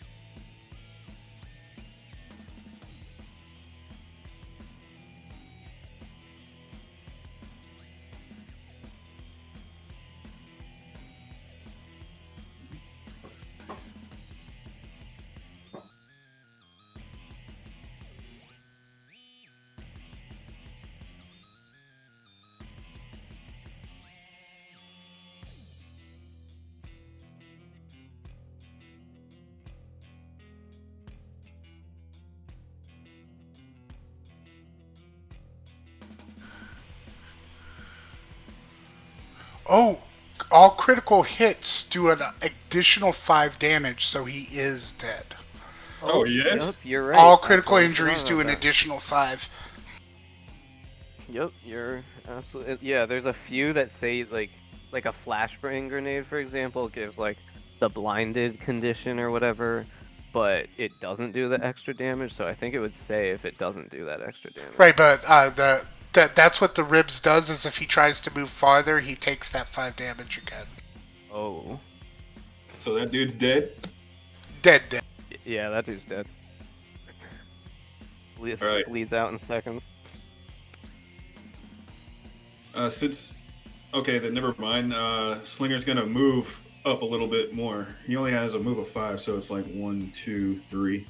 Oh, all critical hits do an additional 5 damage, so he is dead. Oh, he is? Yep, you're right. All I critical totally injuries forgot do about an that. additional 5. Yep, you're absolutely. Yeah, there's a few that say like a flashbang grenade, for example, gives like the blinded condition or whatever, but it doesn't do the extra damage. So I think it would say if it doesn't do that extra damage. Right, but that's what the ribs does. Is if he tries to move farther, he takes that 5 damage again. Oh. So that dude's dead? Dead. Yeah, that dude's dead. Alright. Bleeds out in seconds. Okay, then never mind. Slinger's gonna move up a little bit more. He only has a move of 5, so it's like 1, 2, 3.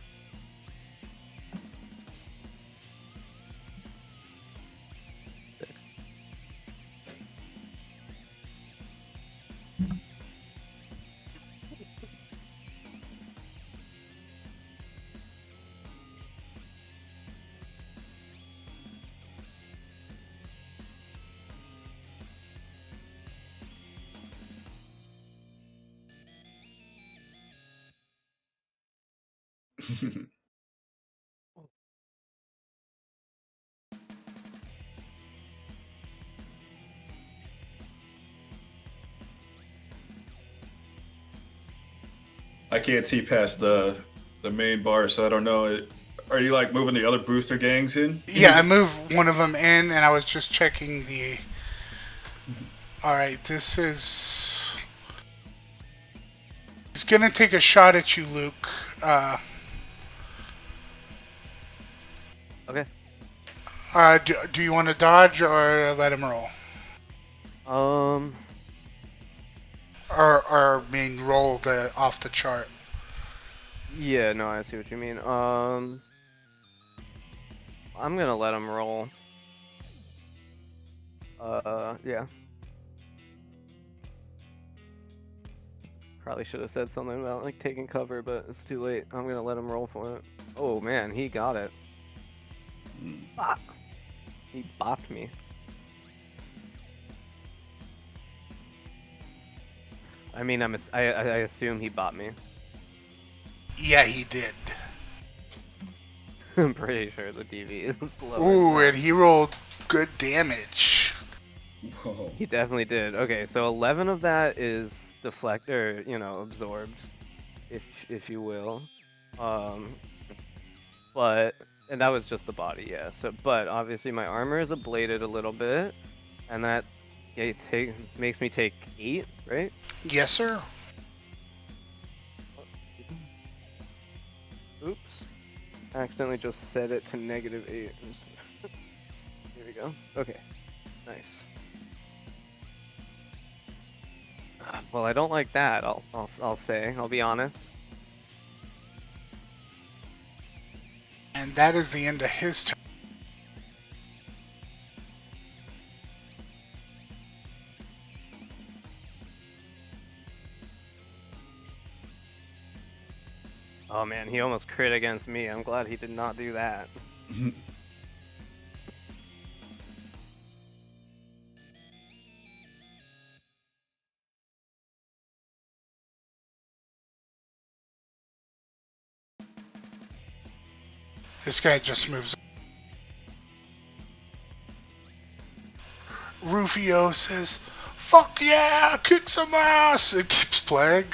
I can't see past the main bar, so I don't know. Are you like moving the other booster gangs in? Yeah, I moved one of them in, and I was just checking the. All right, this is. He's gonna take a shot at you, Luke. Okay. Do you want to dodge or let him roll? Or I mean, roll off the chart. Yeah, no, I see what you mean. I'm gonna let him roll. Yeah. Probably should have said something about like taking cover, but it's too late. I'm gonna let him roll for it. Oh man, he got it. Bop. He bopped me. I mean, I assume he bopped me. Yeah, he did. I'm pretty sure the DV is lower. Ooh, and he rolled good damage. Whoa. He definitely did. Okay, so 11 of that is deflect or absorbed, if you will. But and that was just the body, yeah. So, but obviously my armor is ablated a little bit, and that makes me take 8, right? Yes, sir. Oops. Accidentally just set it to -8. Here we go. Okay. Nice. Well, I don't like that. I'll say. I'll be honest. And that is the end of his turn. Oh man, he almost crit against me. I'm glad he did not do that. This guy just moves. Rufio says, "Fuck yeah, kick some ass," and keeps playing.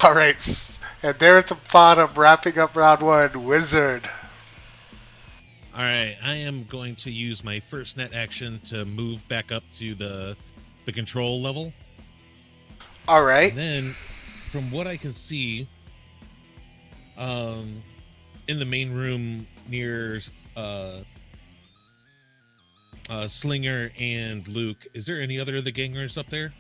All right, and there at the bottom, wrapping up round one, Wizard. All right, I am going to use my first net action to move back up to the control level. All right. And then, from what I can see, in the main room near Slinger and Luke, is there any other of the gangers up there?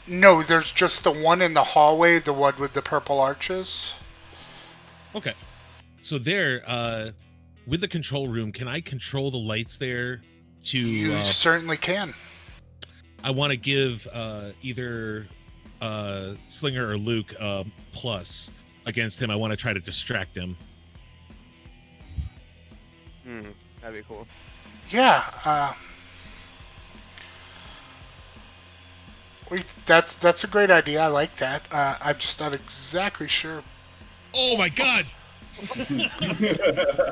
No, there's just the one in the hallway, the one with the purple arches. Okay. So there, with the control room, can I control the lights there to... You certainly can. I want to give either Slinger or Luke plus against him. I want to try to distract him. That'd be cool. Yeah. That's a great idea. I like that. I'm just not exactly sure. Oh my god!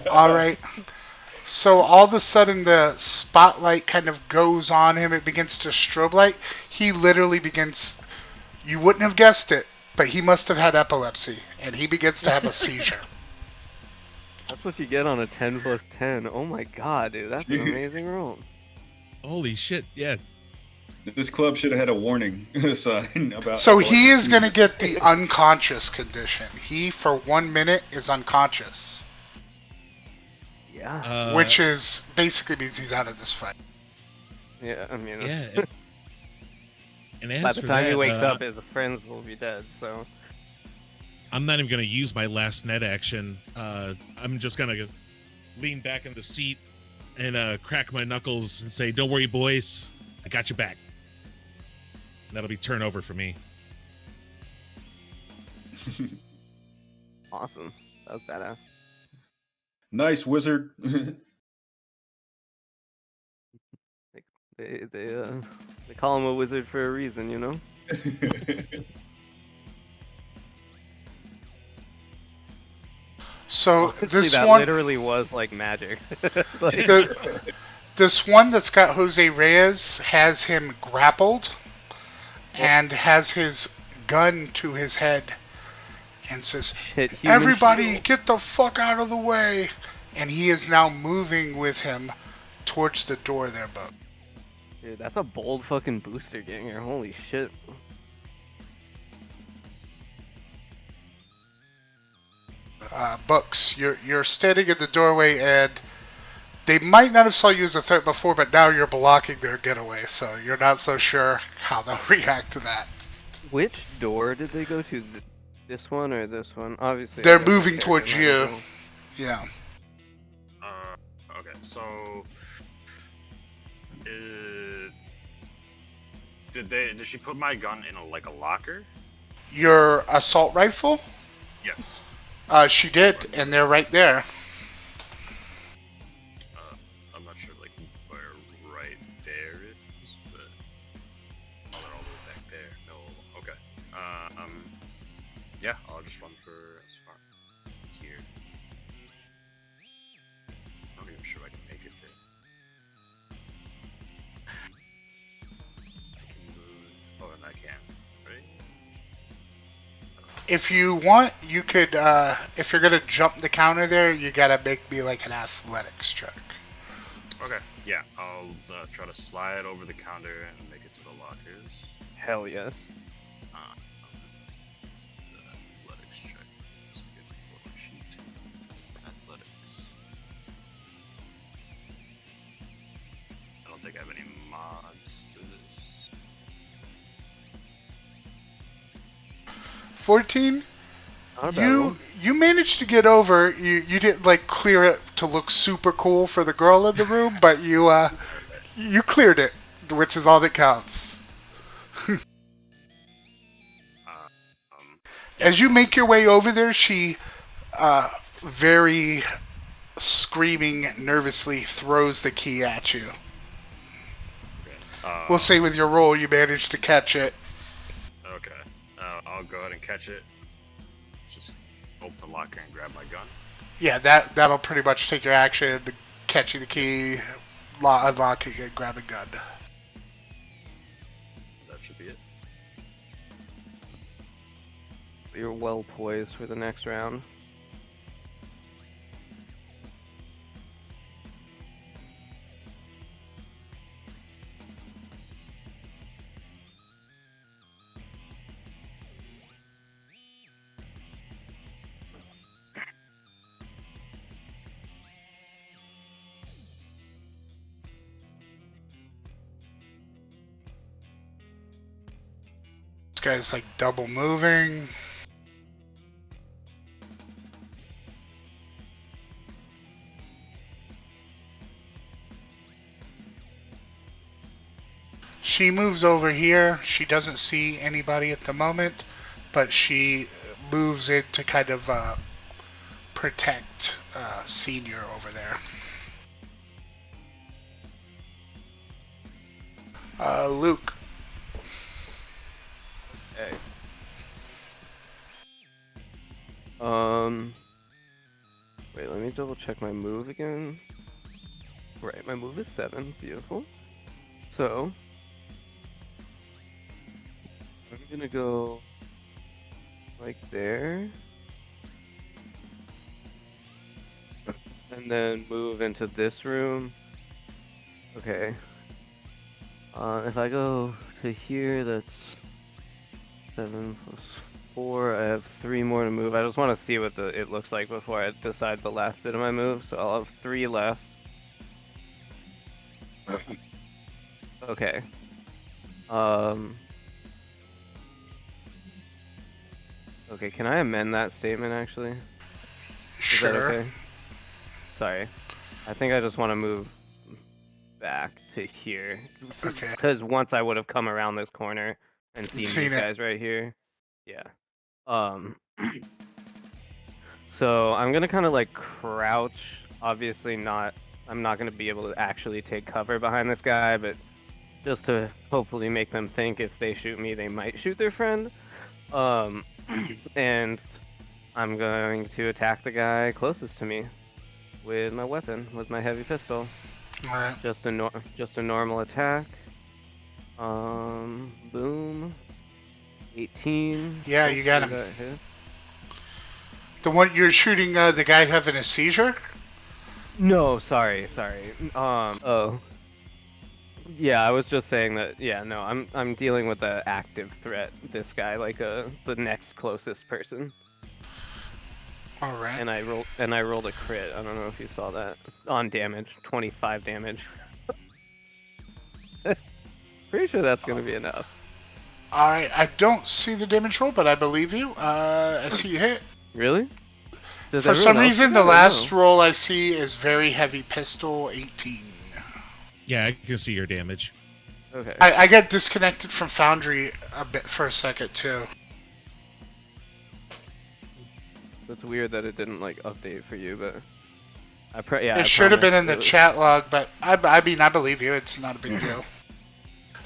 All right. So all of a sudden the spotlight kind of goes on him. It begins to strobe light. He literally begins... You wouldn't have guessed it, but he must have had epilepsy, and he begins to have a seizure. That's what you get on a 10 plus 10. Oh my god, dude. That's an amazing roll. Holy shit, yeah. This club should have had a warning sign about... So he is going to get the unconscious condition. He, for 1 minute, is unconscious. Yeah. Which is basically means he's out of this fight. Yeah, I mean... Yeah. And as by the for time that, he wakes up, his friends will be dead, so... I'm not even going to use my last net action. I'm just going to lean back in the seat and crack my knuckles and say, "Don't worry, boys. I got your back." And that'll be turnover for me. Awesome. That was badass. Nice, Wizard. They call him a wizard for a reason, you know? So Honestly, this that one, literally was like magic. Like, this one that's got Jose Reyes has him grappled and has his gun to his head and says, shit, human "Everybody, shield. get the fuck out of the way!" And he is now moving with him towards the door there, Buck. Dude, that's a bold fucking booster ganger. Holy shit. Books, you're standing in the doorway, and they might not have saw you as a threat before, but now you're blocking their getaway, so you're not so sure how they'll react to that. Which door did they go to? This one or this one? Obviously, They're I guess the moving character towards might you. as well. Yeah. Okay, so did she put my gun in a locker? Your assault rifle? Yes. She did, and they're right there. I'm not sure like where right there is, but they're all the way back there. No, okay. Yeah, I'll just run for as far here. I'm not even sure I can make it there. I can move. Oh, and I can, right? If you want, you could, if you're gonna jump the counter there, you gotta make me like an athletics check. Okay, yeah, I'll try to slide over the counter and make it to the lockers. Hell yes. The athletics check. Let's get the sheet. Athletics. I don't think I have any mod. 14. Not a bad roll. You managed to get over. You didn't like clear it to look super cool for the girl in the room, but you cleared it, which is all that counts. As you make your way over there, she very screaming nervously throws the key at you. We'll say with your roll you managed to catch it. Okay. I'll go ahead and catch it. Just open the locker and grab my gun. Yeah, that'll pretty much take your action, catching the key, unlocking it, grabbing gun. That should be it. You're well poised for the next round. This guy's like double moving. She moves over here. She doesn't see anybody at the moment, but she moves in to kind of protect Senior over there. Luke. Okay. Wait, let me double check my move again. Right, my move is 7. Beautiful. So, I'm gonna go like there. And then move into this room. Okay. If I go to here, that's 7 plus 4. I have 3 more to move. I just want to see what it looks like before I decide the last bit of my move. So I'll have 3 left. Okay. Okay, can I amend that statement actually? Is Sure. that okay? Sorry. I think I just want to move back to here. Okay. Because once I would have come around this corner and seen these it. guys right here. Yeah. So I'm gonna kind of like crouch. Obviously not. I'm not gonna be able to actually take cover behind this guy, but just to hopefully make them think if they shoot me, they might shoot their friend. And I'm going to attack the guy closest to me with my weapon, with my heavy pistol. Alright. Just a normal attack. Boom. 18. Yeah, you got him. That hit. The one you're shooting, the guy having a seizure? No, sorry. Oh. Yeah, I was just saying that. Yeah, no, I'm dealing with the active threat. This guy, like the next closest person. All right. And I rolled a crit. I don't know if you saw that on damage. 25 damage. Pretty sure that's gonna be enough. All right. I don't see the damage roll, but I believe you. I see you hit. Really? Does For some everyone else reason, do the that or last no? roll I see is very heavy pistol, 18. Yeah, I can see your damage. Okay. I got disconnected from Foundry a bit for a second too. It's weird that it didn't like update for you, but It should have been in the chat log, but I mean, I believe you. It's not a big deal.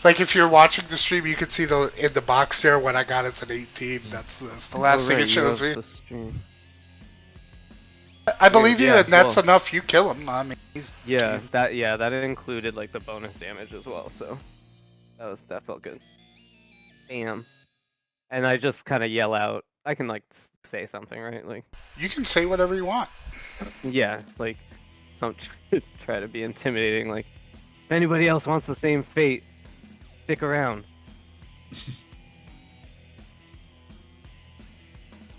Like if you're watching the stream, you can see in the box there what I got as an 18. That's the last thing it shows me. I believe you, Yeah, and that's well, enough. You kill him. I mean, he's that included like the bonus damage as well, so that felt good. Bam. And I just kind of yell out. I can like say something, right? Like you can say whatever you want. yeah, like some try to be intimidating. Like if anybody else wants the same fate, stick around.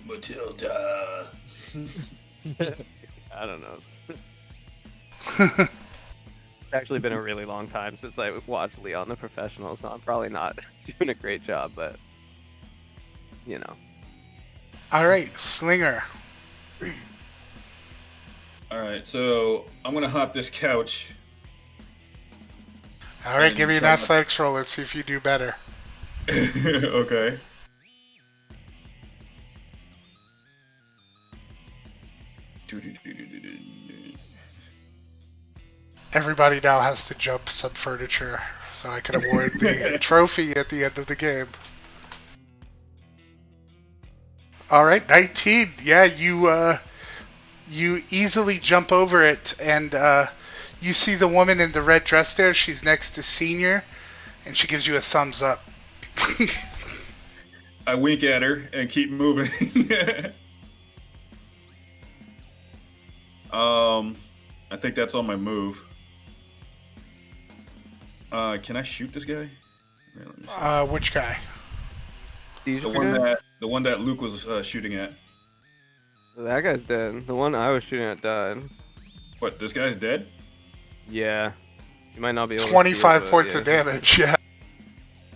Matilda. I don't know. It's actually been a really long time since I watched Leon the Professional, so I'm probably not doing a great job, but you know. All right, Slinger. All right, so I'm gonna hop this couch. All right, And give me an try athletics roll. Let's see if you do better. Okay. Everybody now has to jump some furniture, so I can award the trophy at the end of the game. All right, 19. Yeah, you easily jump over it, and you see the woman in the red dress there. She's next to Senior, and she gives you a thumbs up. I wink at her and keep moving. I think that's on my move. Can I shoot this guy? Here, let me see. Which guy? The one that Luke was shooting at. That guy's dead. The one I was shooting at died. What? This guy's dead? Yeah. You might not be able to 25 see it, points yeah. of damage, yeah.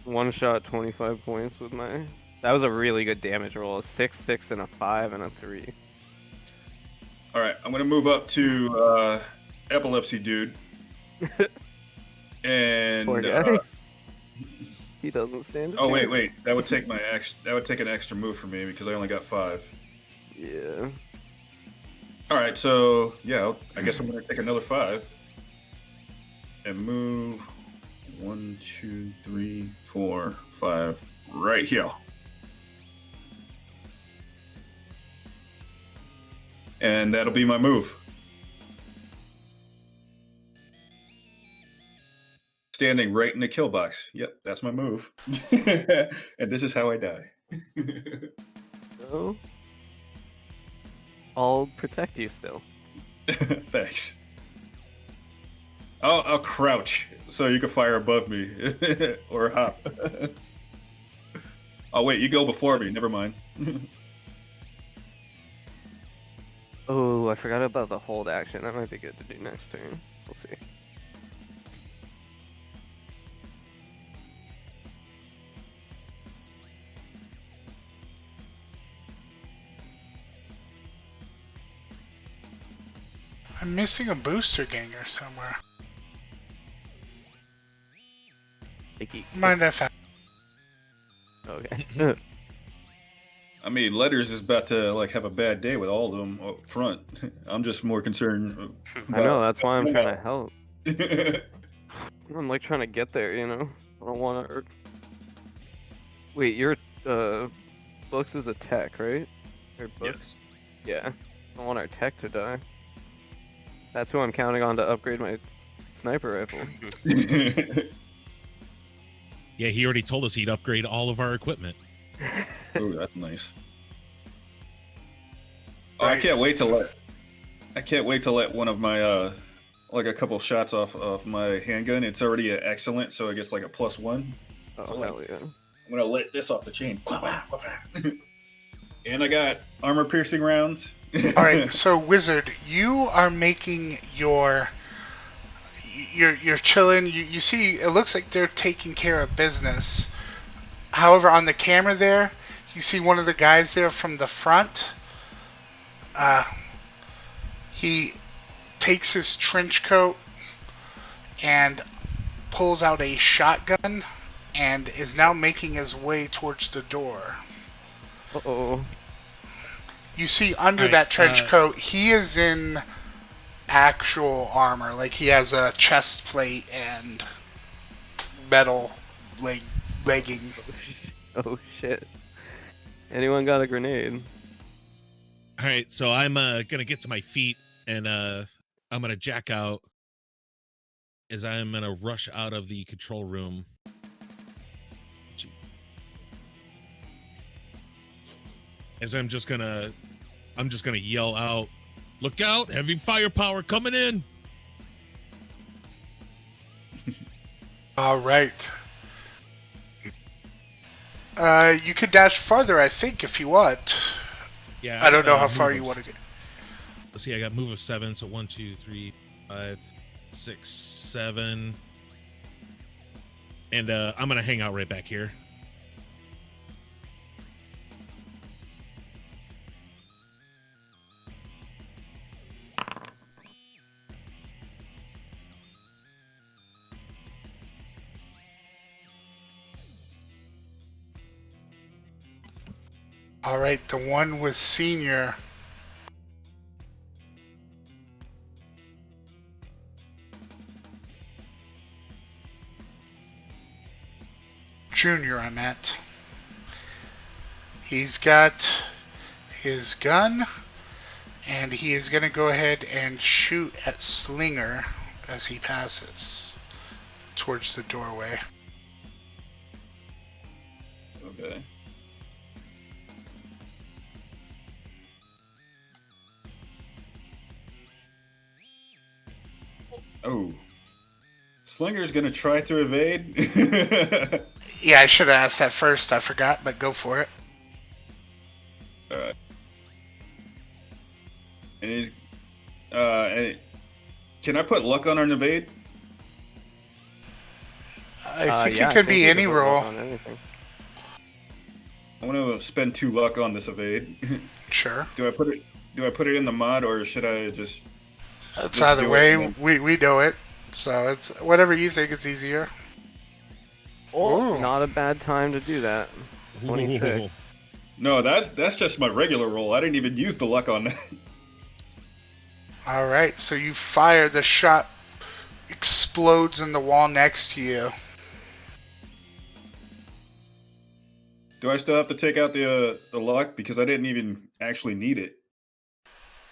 One shot, 25 points with my... That was a really good damage roll. A 6, 6, and a 5, and a 3. All right, I'm gonna move up to epilepsy dude. And Poor guy. He doesn't stand a oh chance. wait, that would take an extra move for me because I only got 5. Yeah. All right, so yeah, I guess I'm gonna take another 5 and move 1, 2, 3, 4, 5 right here. And that'll be my move. Standing right in the kill box. Yep, that's my move. And this is how I die. So... I'll protect you still. Thanks. I'll crouch so you can fire above me or hop. Oh wait, you go before me. Never mind. Oh, I forgot about the hold action. That might be good to do next turn. We'll see. I'm missing a booster ganger somewhere. Icky. Mind if I... Okay. I mean, Letters is about to like have a bad day with all of them up front. I'm just more concerned. I know, that's why I'm trying to help. to. I'm like trying to get there, you know? I don't want to... Wait, your books is a tech, right? Or books? Yes. Yeah. I don't want our tech to die. That's who I'm counting on to upgrade my sniper rifle. Yeah, he already told us he'd upgrade all of our equipment. Oh, that's nice. Oh, I can't wait to let one of my like a couple shots off my handgun. It's already an excellent, so it gets like a +1. Oh, So, hell yeah. I'm gonna let this off the chain. And I got armor piercing rounds. All right, so Wizard, you are making you're chilling. You see, it looks like they're taking care of business. However, on the camera there, you see one of the guys there from the front. He takes his trench coat and pulls out a shotgun and is now making his way towards the door. Uh-oh. You see under Alright, that trench coat, he is in actual armor. Like he has a chest plate and metal legging. Oh shit. Anyone got a grenade? All right, so I'm gonna get to my feet and I'm gonna jack out as I'm gonna rush out of the control room. As I'm just gonna yell out, "Look out! Heavy firepower coming in!" All right. You could dash farther, I think, if you want. Yeah, I don't know how move far of- you want to get. Let's see, I got move of 7, so 1, 2, 3, 5, 6, 7, and I'm gonna hang out right back here. All right, the one with senior. Junior, I meant. He's got his gun, and he is going to go ahead and shoot at Slinger as he passes towards the doorway. Okay. Oh. Slinger's gonna try to evade. Yeah, I should have asked that first. I forgot, but go for it. Alright. And he's and can I put luck on an evade? I think yeah, it could I think be you any can put luck roll. on anything. I want to spend 2 luck on this evade. Sure. Do I put it in the mod, or should I just It's Just either do way, it, man. we know it. So it's whatever you think is easier. Oh, Ooh. not a bad time to do that. 26. No, that's just my regular roll. I didn't even use the luck on that. All right, so you fire. The shot explodes in the wall next to you. Do I still have to take out the luck because I didn't even actually need it?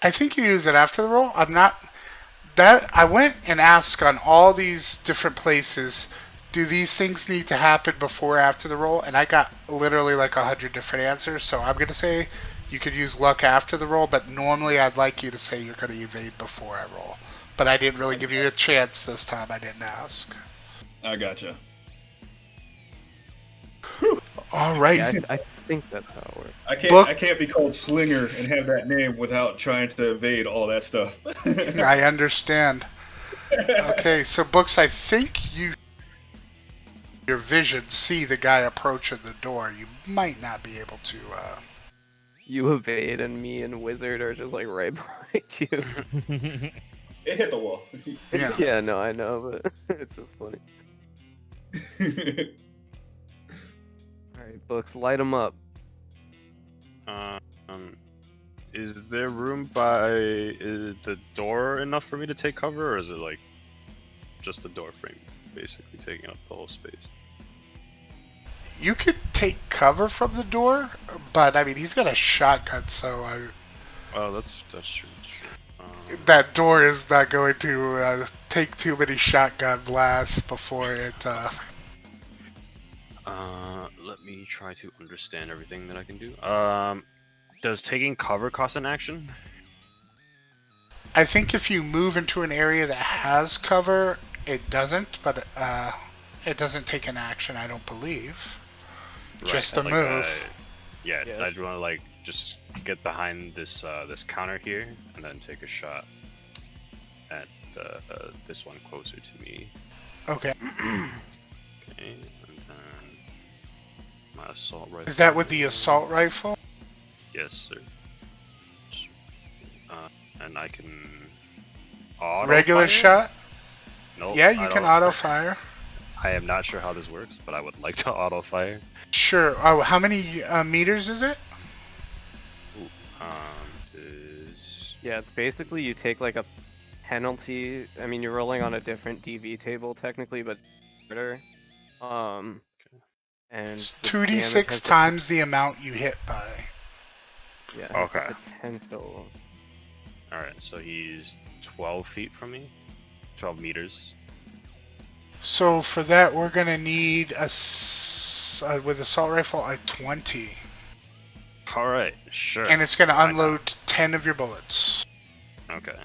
I think you use it after the roll. I'm not. That I went and asked on all these different places, do these things need to happen before or after the roll? And I got literally like 100 different answers. So I'm gonna say you could use luck after the roll, but normally I'd like you to say you're gonna evade before I roll. But I didn't really give you a chance this time. I didn't ask. I gotcha. All right. Yeah, I think that's how it works. Book- I can't be called Slinger and have that name without trying to evade all that stuff. I understand. Okay, so Books, I think your vision see the guy approaching the door. You might not be able to. You evade, and me and Wizard are just like right behind you. It hit the wall. Yeah. Yeah, no, I know, but it's just funny. Alright, Books, light them up. Is there room by the door enough for me to take cover, or is it like just the door frame basically taking up the whole space? You could take cover from the door, but I mean he's got a shotgun, so Oh, that's true. that door is not going to take too many shotgun blasts before it. Let me try to understand everything that I can do. Does taking cover cost an action? I think if you move into an area that has cover, it doesn't, but it doesn't take an action. I don't believe. Just a Like, move. Yeah, Yeah. I just want to like just get behind this this counter here and then take a shot at this one closer to me. Okay. Okay, and then my assault rifle. Is that with the assault rifle? Yes, sir. And I can auto Regular fire? shot? Nope, Yeah, I you can don't- auto fire. I am not sure how this works, but I would like to auto fire. Sure. Oh, how many meters is it? Is Yeah, it's basically you take like a penalty. I mean, you're rolling on a different DV table technically, but harder. And It's the damage 2d6 has the- times the amount you hit by. Yeah, Okay. potential. all right. So he's 12 feet from me, 12 meters. So for that, we're gonna need with assault rifle a 20, All right, sure. and it's gonna Why not? unload 10 of your bullets. Okay.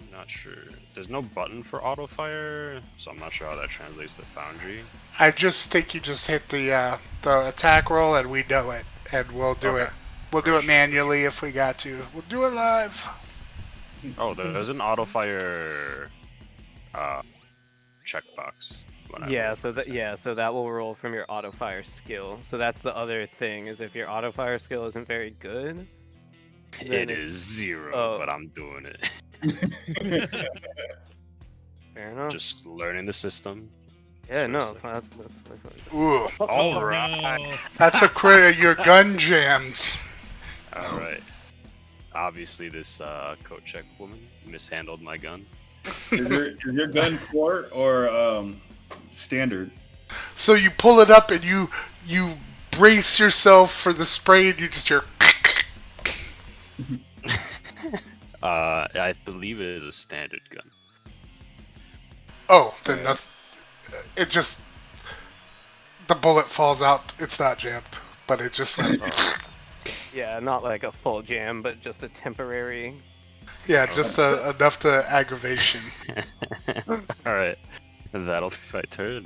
I'm not sure. There's no button for auto fire, so I'm not sure how that translates to Foundry. I just think you just hit the attack roll, and we know it, and we'll do Okay. it. We'll do it manually if we got to. We'll do it live. Oh, there's an auto fire checkbox. when I Yeah, roll. so that will roll from your auto fire skill. So that's the other thing is if your auto fire skill isn't very good, then It it's- is 0, Oh. but I'm doing it. fair enough. Just learning the system. Yeah, no, Seriously. that's Ooh, All Oh, right. no. that's a crit of your gun jams. All right. Obviously, this coat check woman mishandled my gun. Is your gun quart or standard? So you pull it up and you brace yourself for the spray, and you just hear. I believe it is a standard gun. Oh, then Alright. nothing. It just the bullet falls out. It's not jammed, but it just went. Oh, Yeah, not like a full jam, but just a temporary. Yeah, just enough to aggravation. All right. That'll be my turn.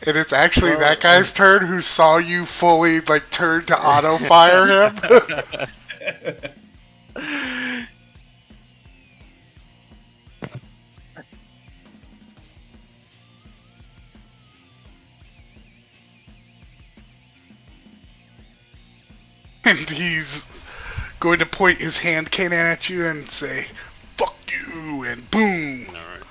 And it's actually Well, that guy's turn who saw you fully like turn to auto fire him. And he's going to point his hand cannon at you and say, "Fuck you!" and boom. All right.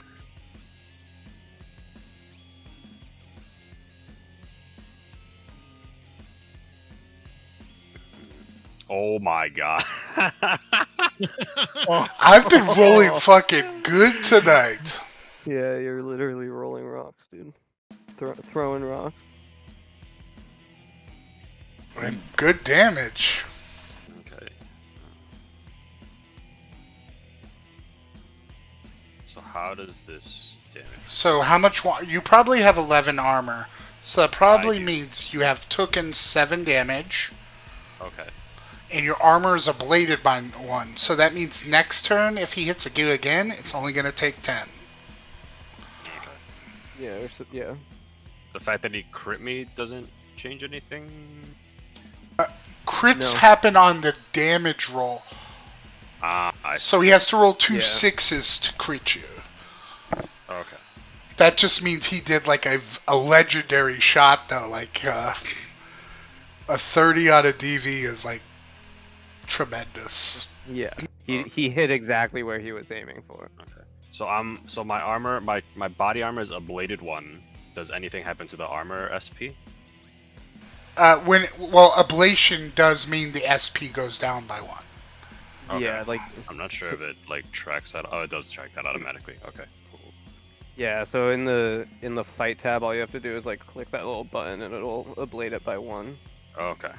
Oh my god. I've been rolling fucking good tonight. Yeah, you're literally rolling rocks, dude. Throwing rocks. And good damage. Okay. So how does this damage? So how much? You probably have 11 armor. So that probably I do. means you have taken 7 damage. Okay. And your armor is ablated by 1. So that means next turn, if he hits you again, it's only going to take 10. Okay. Yeah, yeah. The fact that he crit me doesn't change anything. Crits No. happen on the damage roll. I So he has to roll 2 Yeah. 6s to crit you. okay. That just means he did like a legendary shot, though. Like a 30 on a DV is like tremendous. Yeah. He hit exactly where he was aiming for. Okay. So my armor, my body armor is ablated 1. Does anything happen to the armor SP? Ablation does mean the SP goes down by 1. Okay. Yeah, like I'm not sure if it like tracks that. Oh, it does track that automatically. Okay. Cool. yeah. So in the fight tab, all you have to do is like click that little button, and it'll ablate it by 1. Okay.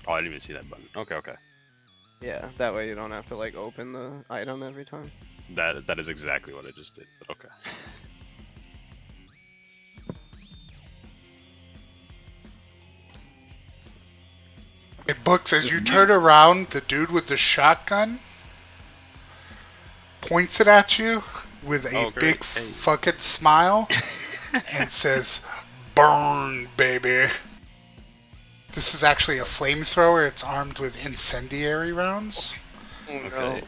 Oh, I didn't even see that button. Okay. Okay. Yeah, that way you don't have to like open the item every time. That is exactly what I just did. But okay. It books as you turn around, the dude with the shotgun points it at you with a Oh, big great. Hey. fucking smile and says, "Burn, baby." This is actually a flamethrower. It's armed with incendiary rounds. Okay.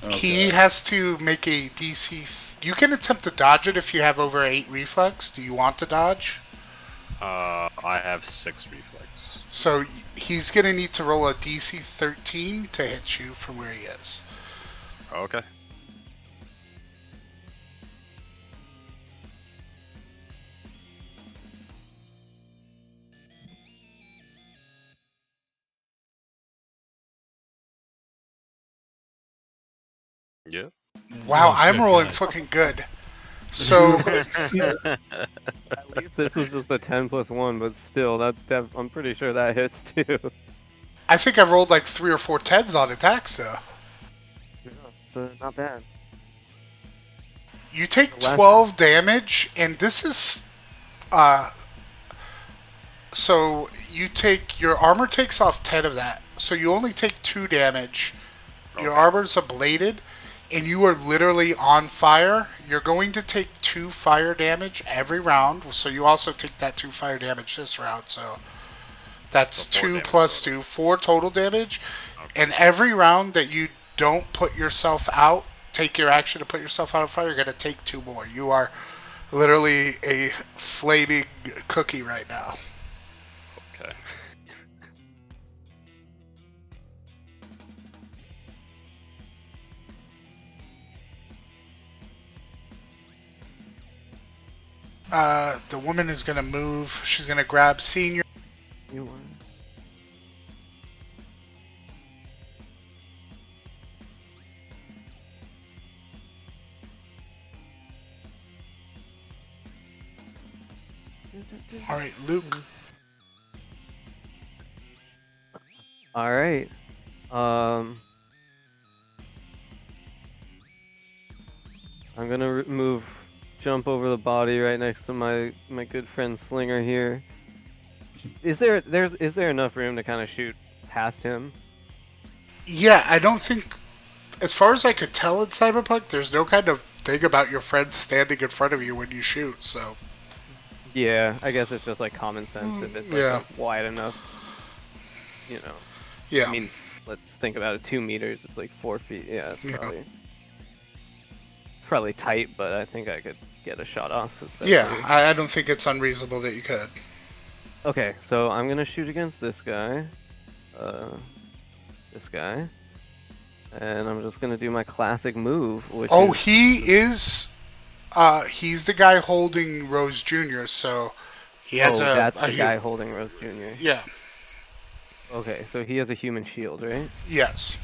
He has to make a DC. You can attempt to dodge it if you have over 8 reflex. Do you want to dodge? I have 6 reflex. So he's gonna need to roll a DC 13 to hit you from where he is. Okay. Yeah. Wow, Oh, I'm good rolling God. fucking good. So At least this is just a 10 plus 1, but still, I'm pretty sure that hits too. I think I've rolled like 3 or 4 10s on attacks though. Yeah, so not bad. You take Last- 12 damage, and this is so your armor takes off 10 of that, so you only take 2 damage. Your Okay. armor's ablated, and you are literally on fire. You're going to take 2 fire damage every round, so you also take that 2 fire damage this round. So that's So 4 2 damage plus total. 2, 4 total damage. Okay. And every round that you don't put yourself out, take your action to put yourself out of fire, you're going to take 2 more. You are literally a flaming cookie right now. Okay. The woman is gonna move. She's gonna grab Senior. You want? All right, Luke. All right. I'm gonna jump over the body right next to my good friend Slinger here. Is there enough room to kind of shoot past him? Yeah, I don't think, as far as I could tell in Cyberpunk, there's no kind of thing about your friend standing in front of you when you shoot. So. Yeah, I guess it's just like common sense if it's like Yeah. wide enough. You know. Yeah. I mean, let's think about it. 2 meters. It's like 4 feet. Yeah, it's Yeah. probably tight, but I think I could get a shot off. Yeah, I don't think it's unreasonable that you could. Okay, so I'm gonna shoot against this guy. This guy. And I'm just gonna do my classic move, which is... he's the guy holding Rose Jr., so he has that's the guy holding Rose Jr. Yeah. Okay, so he has a human shield, right? Yes.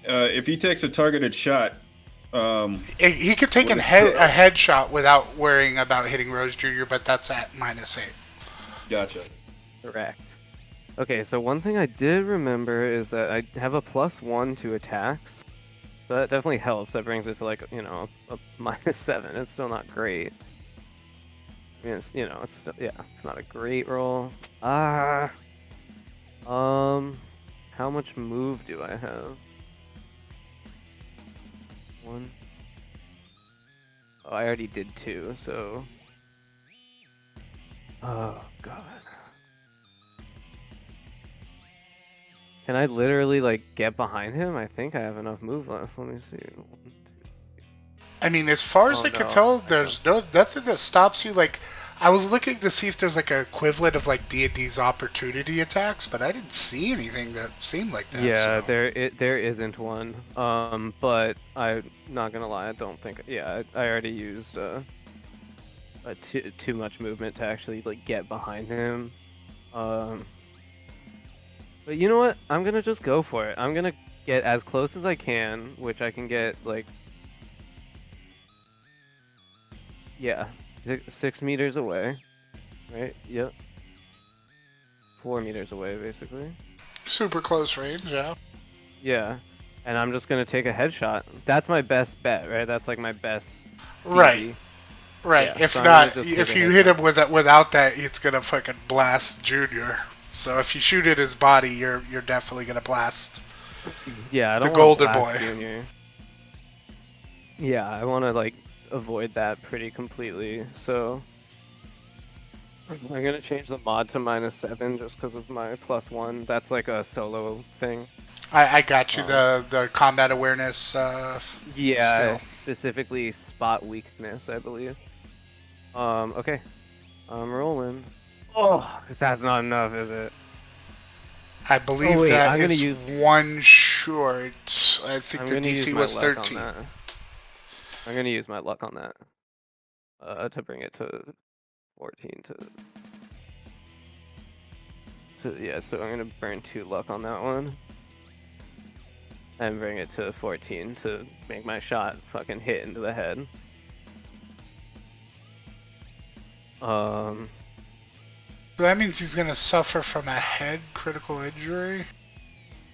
If he takes a targeted shot, he could take a headshot without worrying about hitting Rose Jr., but that's at -8. Gotcha. Correct. Okay, so one thing I did remember is that I have a +1 to attacks. So that definitely helps. That brings it to like, a -7. It's still not great. I mean, it's still, it's not a great roll. How much move do I have? 1. Oh, I already did 2, so... Oh, God. Can I literally, get behind him? I think I have enough move left. Let me see. 1, 2. I mean, as far as I can tell, there's nothing that stops you. I was looking to see if there's, an equivalent of, D&D's opportunity attacks, but I didn't see anything that seemed like that. Yeah, so. there isn't one. But I'm not gonna lie, I don't think... Yeah, I already used, too much movement to actually, get behind him. But you know what? I'm gonna just go for it. I'm gonna get as close as I can, which I can get, 6 meters away. Right? Yep. 4 meters away, basically. Super close range, yeah. Yeah. And I'm just gonna take a headshot. That's my best bet, right? That's, my best... Right. easy. Right. Yeah, If so not, if you hit him without that, it's gonna fucking blast Junior. So if you shoot at his body, you're definitely gonna blast. Yeah, I don't the want golden blast boy. Junior. Yeah, I want to avoid that pretty completely. So I'm gonna change the mod to -7 just because of my +1. That's a solo thing. I got you. The combat awareness. Yeah, skill. specifically spot weakness, I believe. Okay, I'm rolling. Oh, because that's not enough, is it? I believe that is one short. I think the DC was 13. I'm gonna use my luck on that. To bring it to 14 yeah, so I'm gonna burn 2 luck on that one. And bring it to 14 to make my shot fucking hit into the head. So that means he's gonna suffer from a head critical injury?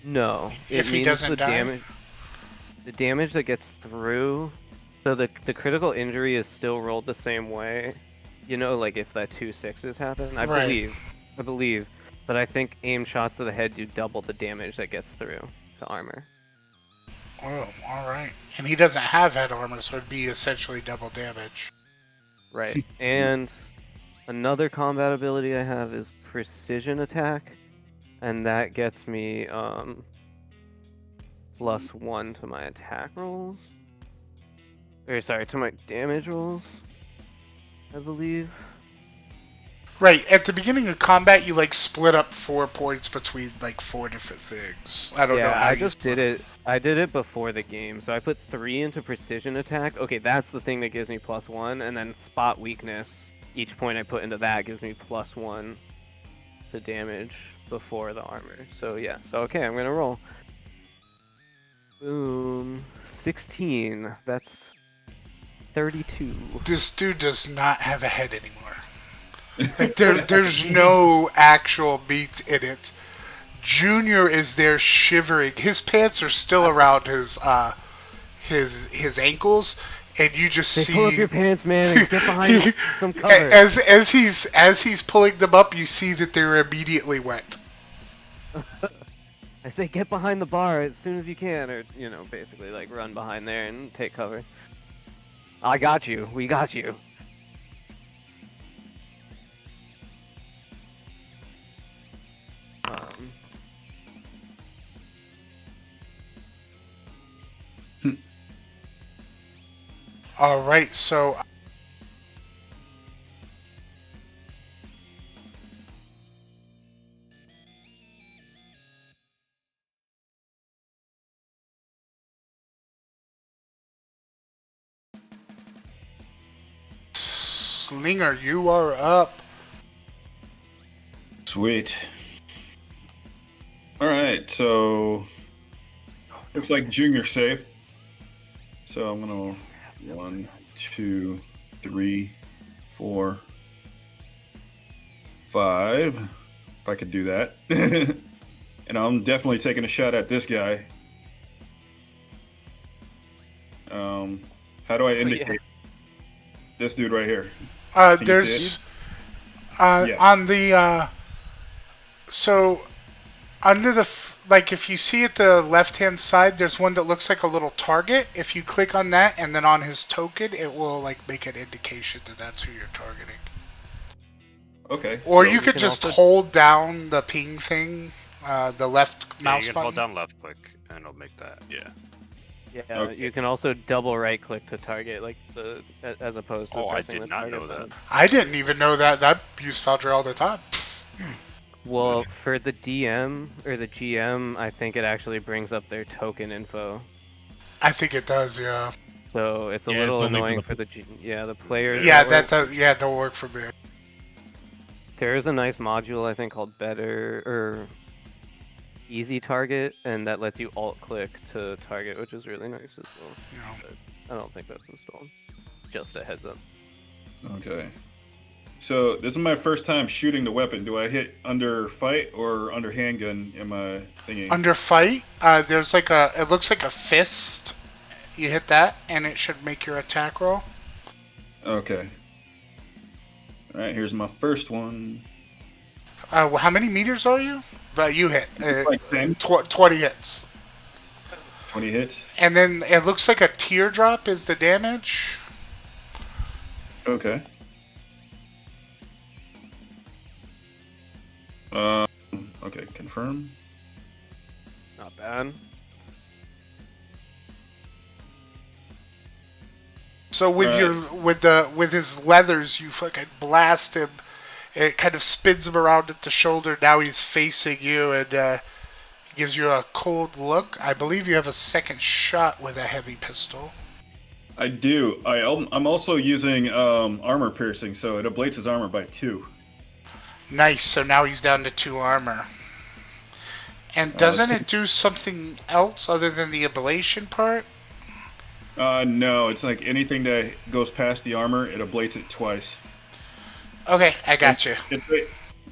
No. If he doesn't die? The damage that gets through... So the critical injury is still rolled the same way. If that 2 6s happen. I believe. But I think aimed shots to the head do double the damage that gets through to armor. Oh, alright. And he doesn't have head armor, so it'd be essentially double damage. Right. And... Another combat ability I have is Precision Attack, and that gets me +1 to my attack rolls. Or sorry, to my damage rolls, I believe. Right, at the beginning of combat, you like split up 4 points between like 4 different things. I don't know Yeah, how I you just split did it. I did it before the game, so I put 3 into precision attack. Okay, that's the thing that gives me +1, and then spot weakness. Each point I put into that gives me +1 to damage before the armor. So yeah, so okay, I'm gonna roll. Boom, 16. That's 32. This dude does not have a head anymore. Like there's no actual meat in it. Junior is there shivering. His pants are still around his ankles, and you just Say, see. pull up your pants, man, and get behind some cover. As he's pulling them up, you see that they're immediately wet. I say, get behind the bar as soon as you can, or basically like run behind there and take cover. I got you. We got you. All right, so. Slinger, you are up. Sweet. All right, so looks like Junior's safe. So I'm gonna 1, 2, 3, 4, 5. If I could do that. And I'm definitely taking a shot at this guy. How do I indicate this dude right here? Can you There's see it? Yeah. on the so under the like if you see at the left hand side, there's one that looks like a little target. If you click on that and then on his token, it will like make an indication that that's who you're targeting. Okay. Or so you could just hold down the ping thing, the left mouse you can button. hold down left click and it'll make that. Yeah. Yeah, Okay. you can also double right click to target, like as opposed to Oh, I pressing did the not target know that. button. I didn't even know that. I use Foundry all the time. Well, for the DM or the GM, I think it actually brings up their token info. I think it does, yeah. So it's a Yeah, little it's only for annoying the for the the player. Yeah, that that does. Yeah, don't work for me. There is a nice module I think called Better or Easy Target, and that lets you alt click to target, which is really nice as well. No. But I don't think that's installed. Just a heads up. Okay. So this is my first time shooting the weapon. Do I hit under fight or under handgun in my thingy? Under fight, there's like it looks like a fist. You hit that, and it should make your attack roll. Okay. All right, here's my first one. How many meters are you? But you hit. Like 10, 20 hits. 20 hits. And then it looks like a teardrop is the damage. Okay. Okay, confirm. Not bad. So with with his leathers, you fucking blast him. It kind of spins him around at the shoulder. Now he's facing you and gives you a cold look. I believe you have a second shot with a heavy pistol. I do. I'm also using armor piercing, so it ablates his armor by 2. Nice. So now he's down to 2 armor. And doesn't it do something else other than the ablation part? No, it's like anything that goes past the armor, it ablates it twice. Okay, I got you.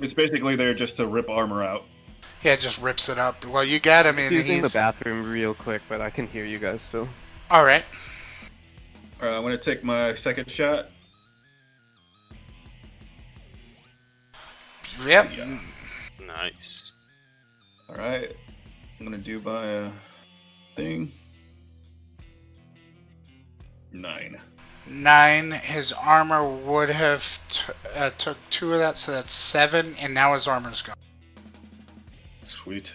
It's basically there just to rip armor out. Yeah, it just rips it up. Well, you got him in. Using the He's bathroom real quick, but I can hear you guys still. all right. I'm gonna take my second shot. Yep. Yeah. Nice. All right, I'm gonna do my thing. 9. 9. His armor would have took 2 of that, so that's 7. And now his armor's gone. Sweet.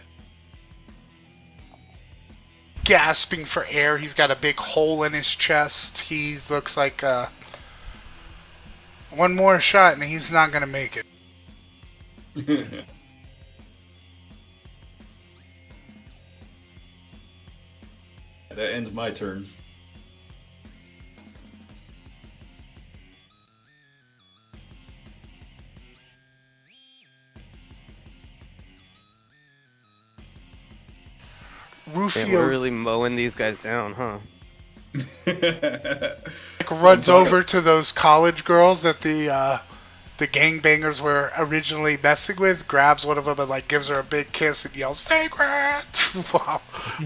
Gasping for air. He's got a big hole in his chest. He looks like one more shot, and he's not gonna make it. That ends my turn. Man, we're Rufio really mowing these guys down, huh? runs over to those college girls that the gangbangers were originally messing with, grabs one of them and like gives her a big kiss and yells "Vagrant!"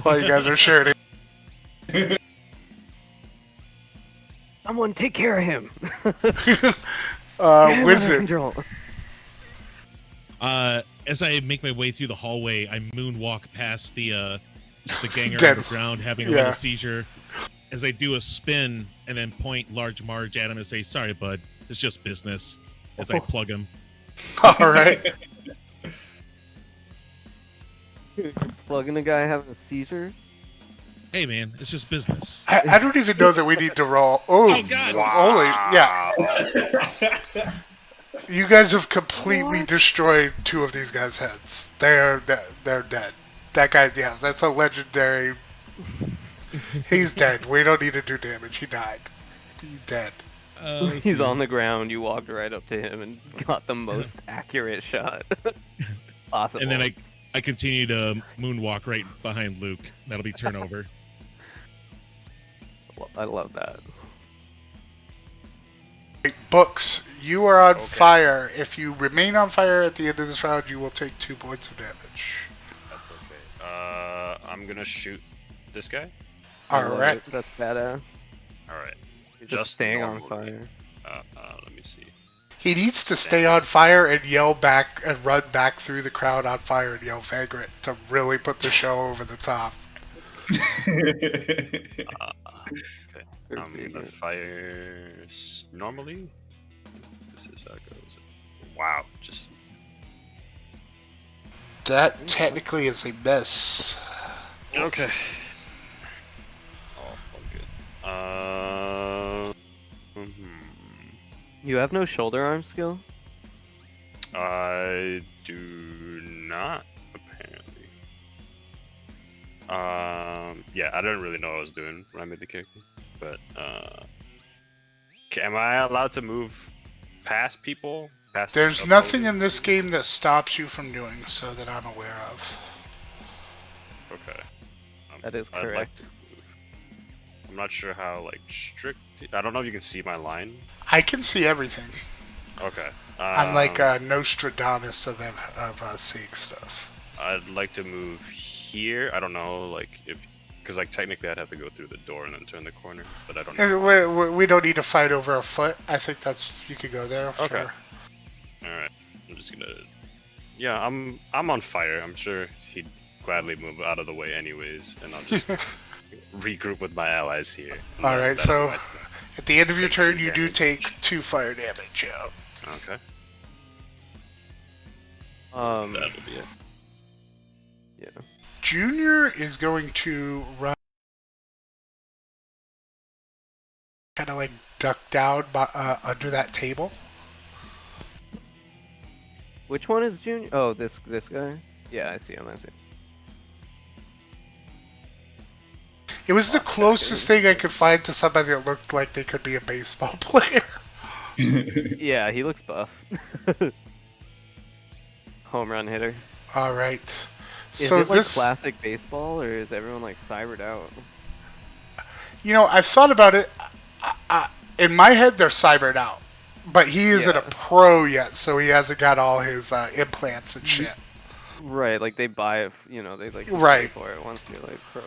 while you guys are shooting. Someone take care of him. Get him under Wizard. control. As I make my way through the hallway, I moonwalk past the ganger Dead. on the ground having a Yeah. little seizure. As I do a spin and then point Large Marge at him and say, "Sorry, bud, it's just business." As I plug him. All right. Plugging a guy having a seizure. Hey, man, it's just business. I don't even know that we need to roll. Oh, God. holy, yeah. You guys have completely destroyed two of these guys' heads. They're dead. That guy, yeah, that's a legendary. He's dead. We don't need to do damage. He died. He's dead. He's on the ground. You walked right up to him and got the most accurate shot possible. And then I continue to moonwalk right behind Luke. That'll be turnover. I love that. Books, you are on Okay. fire. If you remain on fire at the end of this round, you will take 2 points of damage. That's okay. I'm gonna shoot this guy. I All love right. it. That's badass. All right. You're just Just staying on normally. fire. Let me see. He needs to stay on fire and yell back and run back through the crowd on fire and yell "Vagrant" to really put the show over the top. Okay. They're I'm gonna favorite. fire normally. This is how it goes. Wow, just That technically is a miss. okay. Oh, good. You have no shoulder arm skill? I do not apparently. Yeah, I didn't really know what I was doing when I made the character, but am I allowed to move past people? Past There's opposing nothing in this people? game that stops you from doing so that I'm aware of. Okay. That is I'd like correct. to move. I'm not sure how like strict. I don't know if you can see my line. I can see everything. Okay. I'm like Nostradamus of seeing stuff. I'd like to move here. I don't know, like if because like technically I'd have to go through the door and then turn the corner, but I don't know. We don't need to fight over a foot. I think that's you could go there. Okay. Sure. All right. I'm just gonna. Yeah, I'm on fire. I'm sure he'd gladly move out of the way anyways, and I'll just regroup with my allies here. All right. That'll So be my- at the end of your Take turn, 2 you do damage. take 2 fire damage. Yeah. Okay. Um, That'll be it. yeah. Junior is going to run, kind of like duck down under that table. Which one is Junior? Oh, this guy? Yeah, I see him. It was the closest thing I could find to somebody that looked like they could be a baseball player. Yeah, he looks buff. Home run hitter. All right. Is So it like this, classic baseball, or is everyone like cybered out? you know, I thought about it. In my head, they're cybered out, but he isn't a Yeah. pro yet, so he hasn't got all his implants and shit. Right, like they buy it, they like pay Right. for it once you're like pro.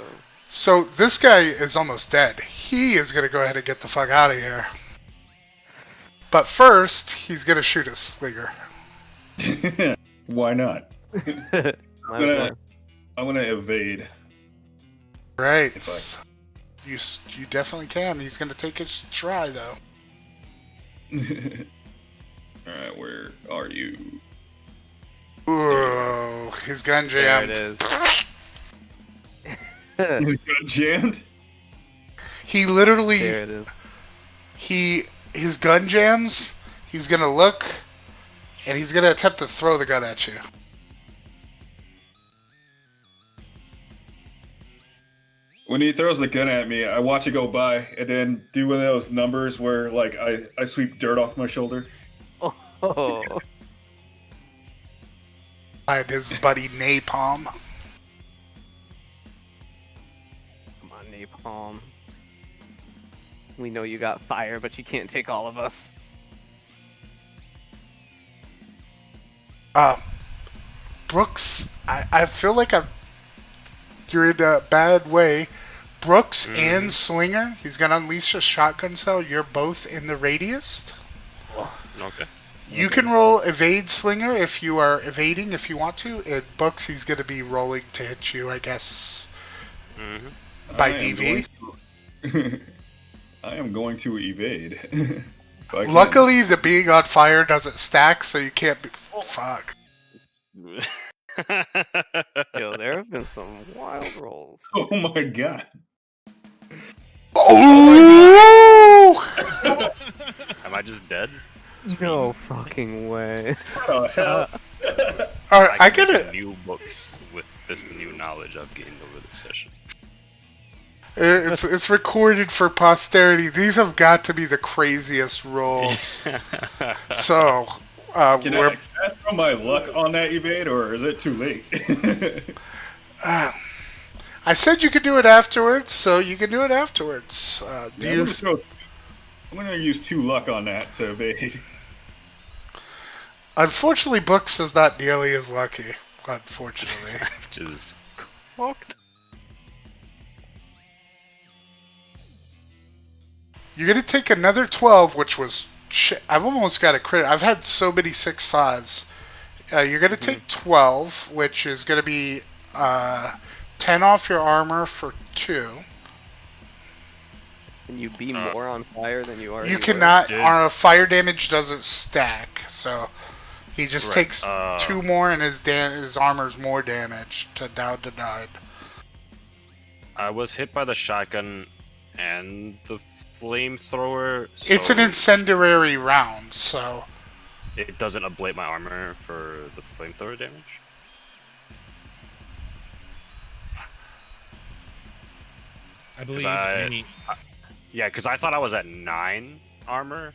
So this guy is almost dead. He is gonna go ahead and get the fuck out of here. But first, he's gonna shoot a slinger. Why not? Might I'm as gonna, well. I'm gonna evade. Right. If You definitely can. He's gonna take his try though. Alright, where are you? Ooh, his gun There it jammed. is. Is it got jammed? He literally There it is. his gun jams. He's gonna look, And he's gonna attempt to throw the gun at you. When he throws the gun at me, I watch it go by and then do one of those numbers where like I sweep dirt off my shoulder. Oh. By his buddy Napalm. Come on, Napalm. We know you got fire, but you can't take all of us. Brooks, I feel like you're in a bad way. Brooks and Slinger, he's gonna unleash a shotgun cell. You're both in the radius. Okay. You can roll evade Slinger if you are evading if you want to. And Brooks, he's gonna be rolling to hit you, I guess, by DV. I am going to evade. If I can. Luckily, the being on fire doesn't stack, so you can't be. Fuck. Yo, there have been some wild rolls. Oh my god. Oh! Am I just dead? No fucking way. Oh hell. All right, I can get make it. new books with this new knowledge I've gained over this session. It's recorded for posterity. These have got to be the craziest rolls. So, Can I throw my luck on that evade, or is it too late? I said you could do it afterwards, so you can do it afterwards. I'm gonna use 2 luck on that to evade. Unfortunately, Books is not nearly as lucky. Unfortunately. Which is fucked. You're going to take another 12, which was... Shit, I've almost got a crit. I've had so many 6/5s. You're going to take 12, which is going to be 10 off your armor for 2. Can you be more on fire than you are? You cannot... Dude. Our fire damage doesn't stack, so... He just Right, takes 2 more, and his armor's more damage to down to 9. I was hit by the shotgun and the flamethrower. It's an so incendiary round, so... It doesn't ablate my armor for the flamethrower damage? I believe Yeah, because I thought I was at 9 armor.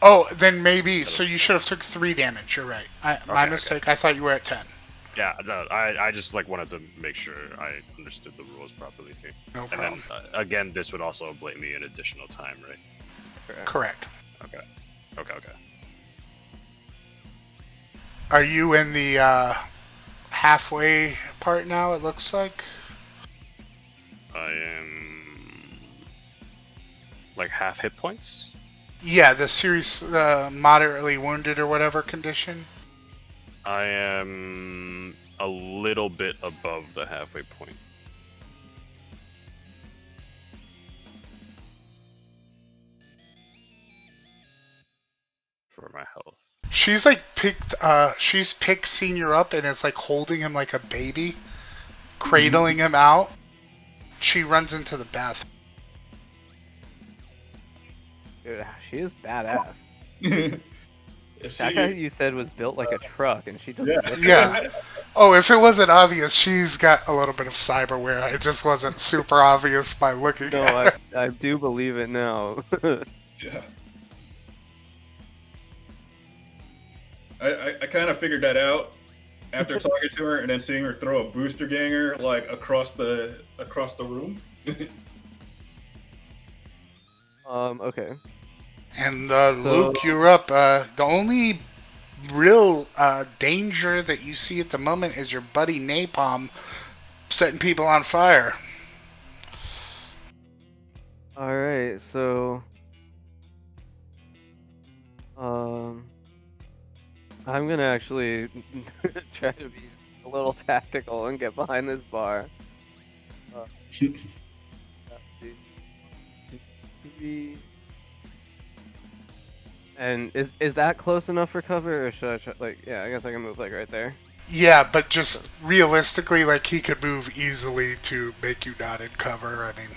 Oh, then maybe. So you should have took 3 damage. You're right. My mistake. I thought you were at 10. Yeah, no, I just like wanted to make sure I understood the rules properly here. No And problem. then again, this would also ablate me an additional time, right? Correct. Okay. Are you in the halfway part now, it looks like? I am like half hit points. Yeah, the serious moderately wounded or whatever condition. I am a little bit above the halfway point. For my health. She's like she's picked Senior up and is like holding him like a baby, cradling him out. She runs into the bathroom. Dude, she is badass. If That she- guy you said was built like a truck, and she doesn't. Yeah. look Yeah. Oh, if it wasn't obvious, she's got a little bit of cyberware. It just wasn't super obvious by looking No, at her. I do believe it now. Yeah. I kind of figured that out after talking to her and then seeing her throw a booster ganger like across the room. Okay. And Luke, you're up. The only real danger that you see at the moment is your buddy Napalm setting people on fire. Alright, so... I'm gonna actually try to be a little tactical and get behind this bar. And is that close enough for cover, or should I try, like, yeah, I guess I can move like right there. Yeah, but just realistically, like he could move easily to make you not in cover. I mean,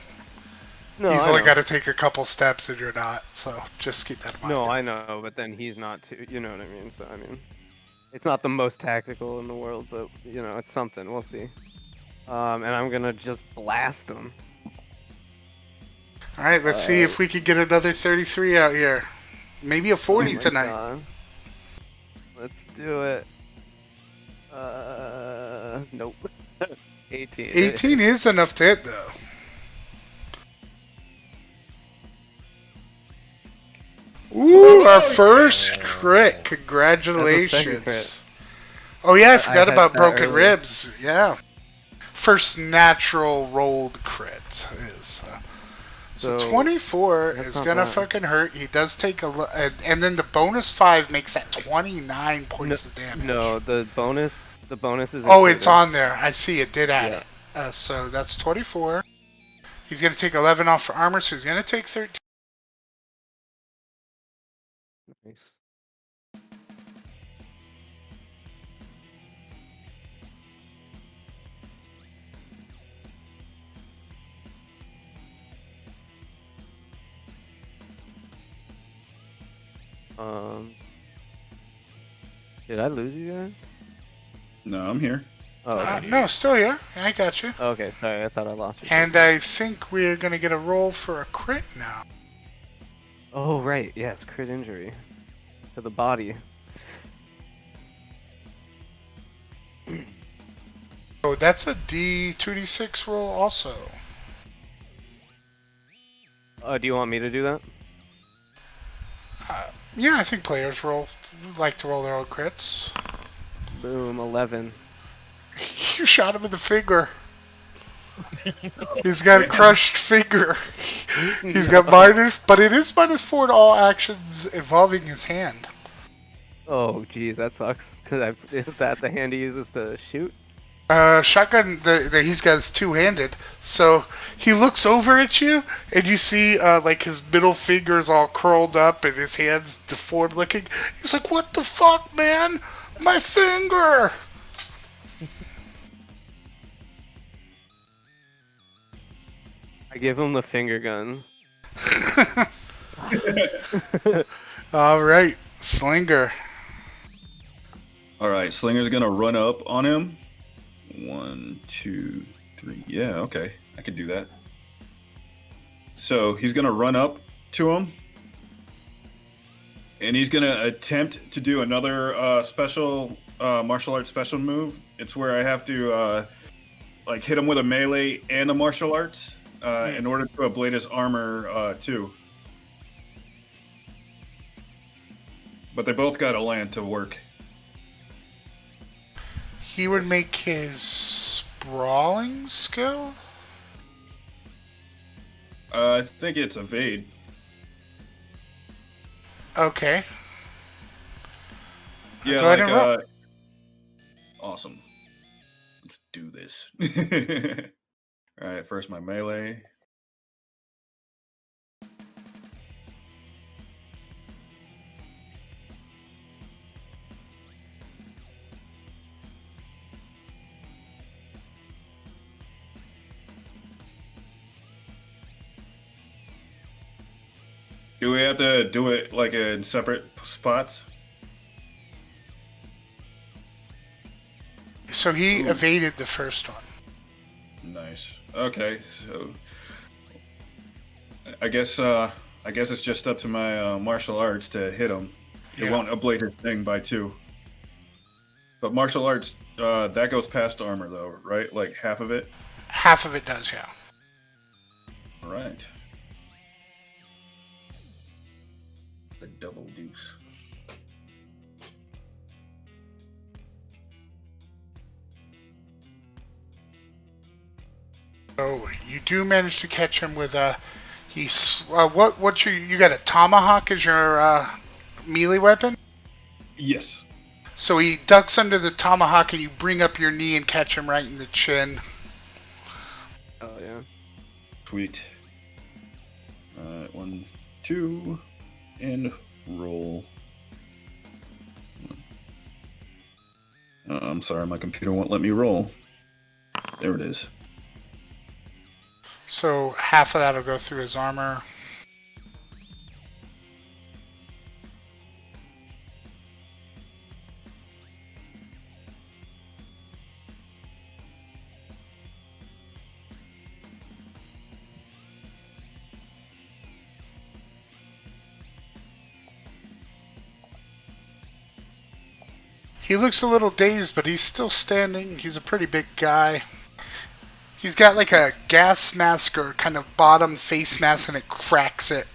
No, he's I only know. got to take a couple steps and you're not. So just keep that in mind. No, I know, but then he's not too. You know what I mean? So I mean, It's not the most tactical in the world, but you know, it's something. We'll see. And I'm gonna just blast him. All right, let's see if we can get another 33 out here. Maybe a 40 my tonight. God. Let's do it. Nope. 18. 18 is enough to hit, though. Ooh, our first crit. That's a second Congratulations. crit. Oh, yeah, I I forgot had about that broken earlier. ribs. Yeah. First natural rolled crit is. So 24 that's is not gonna bad. fucking hurt. He does take and then the bonus 5 makes that 29 points of damage. No, the bonus is Oh, it's included. on there. I see it did add Yeah. it. So that's 24. He's gonna take 11 off for armor, so he's gonna take 13. Nice. Did I lose you guys? No, I'm here. Oh, okay. No, still here. I got you. Okay, sorry, I thought I lost you. And I think we're gonna get a roll for a crit now. Oh, right, yes, crit injury to the body. Oh, that's a D2D6 roll also. Do you want me to do that? Yeah, I think players like to roll their own crits. Boom, 11. You shot him in the finger. He's got a crushed finger. He's got minus, but it is -4 to all actions involving his hand. Oh, geez, that sucks. Cause is that the hand he uses to shoot? Shotgun that he's got is two-handed, so he looks over at you, and you see like his middle finger is all curled up and his hand's deformed looking. He's like, "What the fuck, man? My finger!" I give him the finger gun. All right, Slinger. All right, Slinger's gonna run up on him. 1, 2, 3. Yeah, okay, I could do that. So he's gonna run up to him, and he's gonna attempt to do another special martial arts special move. It's where I have to like hit him with a melee and a martial arts in order to ablate his armor too. But they both got to land to work. He would make his brawling skill. I think it's evade. Okay. Yeah, Go ahead and roll. awesome. Let's do this. All right, first my melee. Do we have to do it like in separate spots? So he Ooh. evaded the first one. Nice. Okay, so I guess it's just up to my martial arts to hit him. It Yeah. won't ablate his thing by 2. But martial arts that goes past armor though, right? Like half of it. Half of it does, yeah. All right. The double deuce. So you do manage to catch him with a. What's you got a tomahawk as your melee weapon? Yes. So he ducks under the tomahawk and you bring up your knee and catch him right in the chin. Oh, yeah. Sweet. All right, 1, 2, and roll. I'm sorry, my computer won't let me roll. There it is. So half of that will go through his armor. He looks a little dazed, but he's still standing. He's a pretty big guy. He's got like a gas mask or kind of bottom face mask, and it cracks it.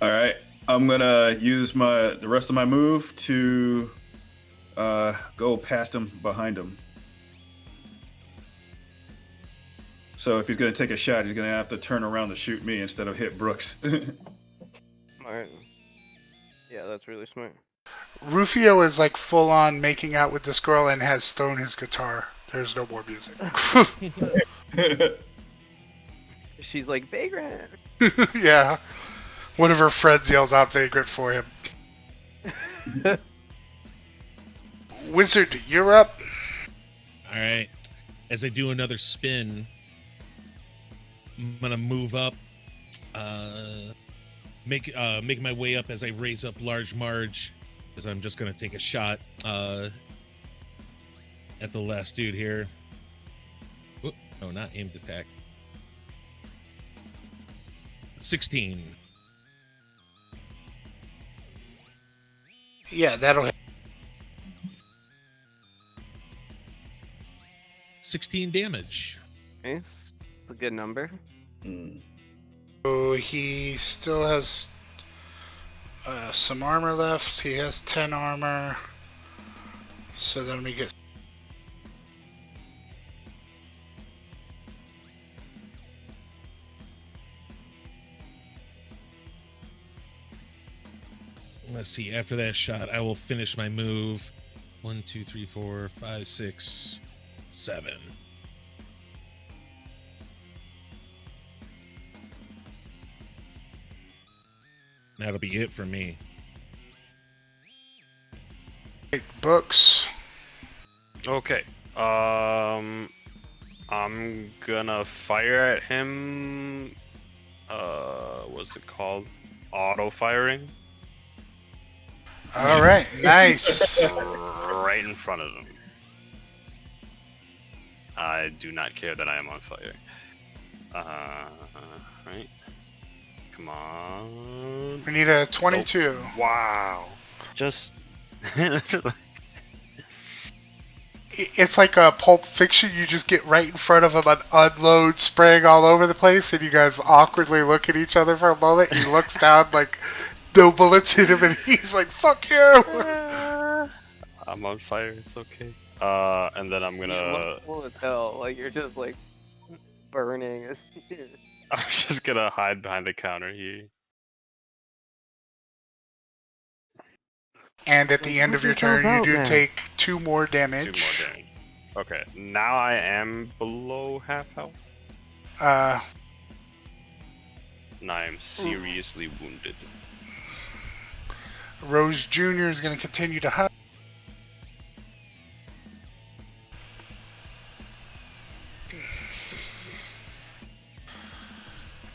All right, I'm gonna use the rest of my move to go past him, behind him. So if he's gonna take a shot, he's gonna have to turn around to shoot me instead of hit Brooks. Smart. Yeah, that's really smart. Rufio is like full on making out with this girl and has thrown his guitar. There's no more music. She's like, Vagrant! Yeah. One of her friends yells out Vagrant for him. Wizard, you're up. All right. As I do another spin, I'm gonna move up, make my way up as I raise up Large Marge, because I'm just gonna take a shot at the last dude here. Whoop, no, not aimed attack. 16. Yeah, that'll hit. 16 damage. Nice. It's a good number. So he still has some armor left. He has 10 armor. So then we get... Let's see. After that shot, I will finish my move. 1, 2, 3, 4, 5, 6, 7. That'll be it for me. Books. Okay. I'm gonna fire at him. What's it called? Auto firing. All right, nice. Right in front of him. I do not care that I am on fire. Right. Come on. We need a 22. Oh, wow. Just. It's like a Pulp Fiction. You just get right in front of him and unload, spraying all over the place, and you guys awkwardly look at each other for a moment. He looks down like no bullets hit him, and he's like, "Fuck you!" I'm on fire. It's okay. And then I'm You gonna. look cool as hell. Like, you're just, like, burning. I'm just gonna hide behind the counter here. And at the end of your turn, you do take 2 more damage. 2 more damage. Okay, now I am below half health. Uh, And I am seriously wounded. Rose Jr. is going to continue to hide.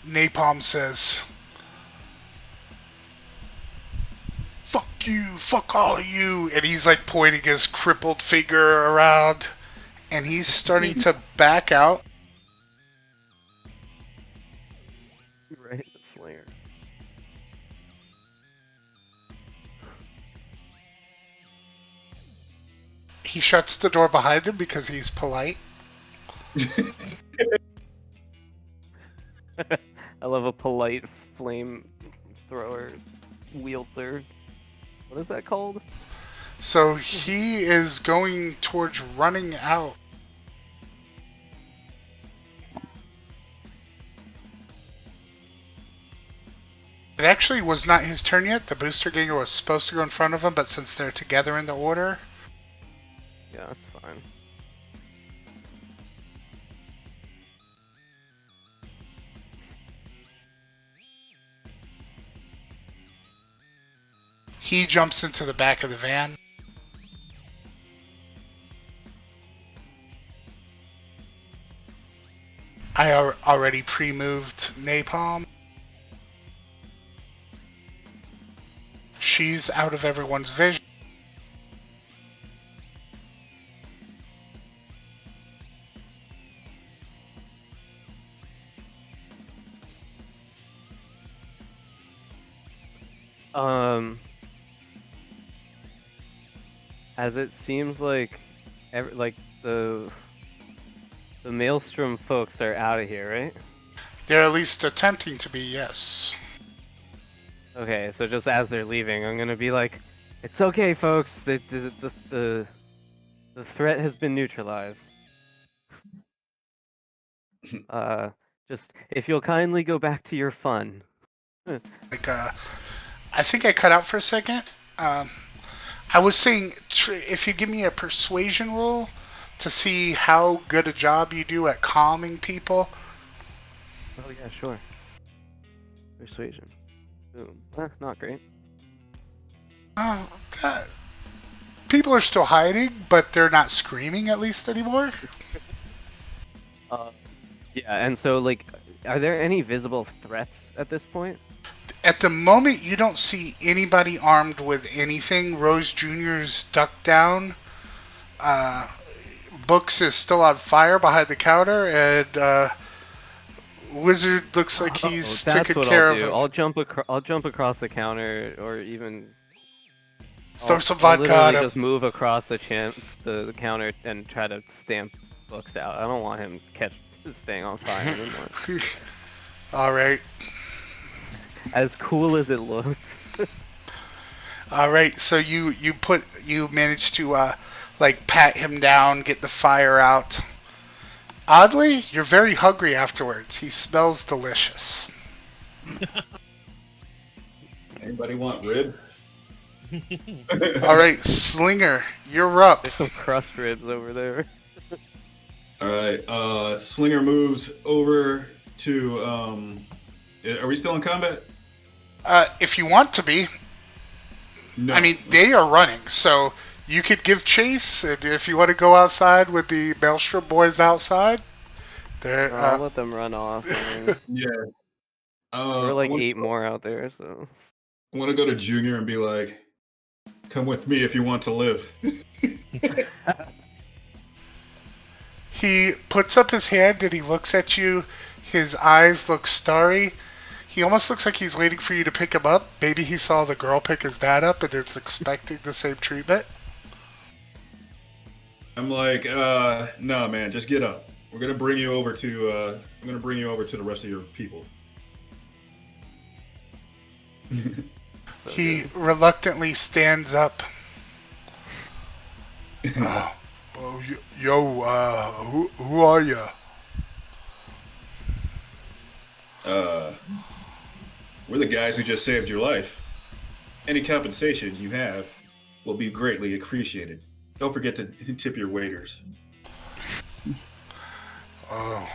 Napalm says, "Fuck you, fuck all of you," and he's like pointing his crippled finger around, and he's starting to back out. Right, the Slayer. He shuts the door behind him because he's polite. I love a polite flame thrower wielder. What is that called? So he is going towards running out. It actually was not his turn yet. The booster ganger was supposed to go in front of him, but since they're together in the order, Yeah, that's fine. he jumps into the back of the van. I already pre-moved Napalm. She's out of everyone's vision. as it seems like, the Maelstrom folks are out of here, right? They're at least attempting to be, yes. Okay, so just as they're leaving, I'm gonna be like, "It's okay, folks. The threat has been neutralized. Uh, just if you'll kindly go back to your fun." Like, I think I cut out for a second. I was saying, if you give me a persuasion roll to see how good a job you do at calming people. Oh yeah, sure. Persuasion. Boom. Not great. Uh, that, people are still hiding, but they're not screaming at least anymore. Yeah, and so like, are there any visible threats at this point? At the moment, you don't see anybody armed with anything. Rose Jr.'s ducked down. Books is still on fire behind the counter, and Wizard looks like he's taken care of him. I'll jump across the counter, or even Throw some I'll vodka at literally him. just move across the counter and try to stamp Books out. I don't want him staying on fire anymore. All right. As cool as it looks. All right. So you managed to like pat him down, get the fire out. Oddly, you're very hungry afterwards. He smells delicious. Anybody want rib? All right, Slinger, you're up. There's some crushed ribs over there. All right. Slinger moves over to. Are we still in combat? If you want to be. No. I mean, they are running, so you could give chase, and if you want to go outside with the Maelstrom boys outside, they're. I'll let them run off. I mean, Yeah. there are like 8 more out there, so. I want to go to Junior and be like, "Come with me if you want to live." He puts up his hand and he looks at you. His eyes look starry. He almost looks like he's waiting for you to pick him up. Maybe he saw the girl pick his dad up and is expecting the same treatment. I'm like, no, man, just get up. We're gonna bring you over to. I'm gonna bring you over to the rest of your people. He reluctantly stands up. Who are you? We're the guys who just saved your life. Any compensation you have will be greatly appreciated. Don't forget to tip your waiters. Oh.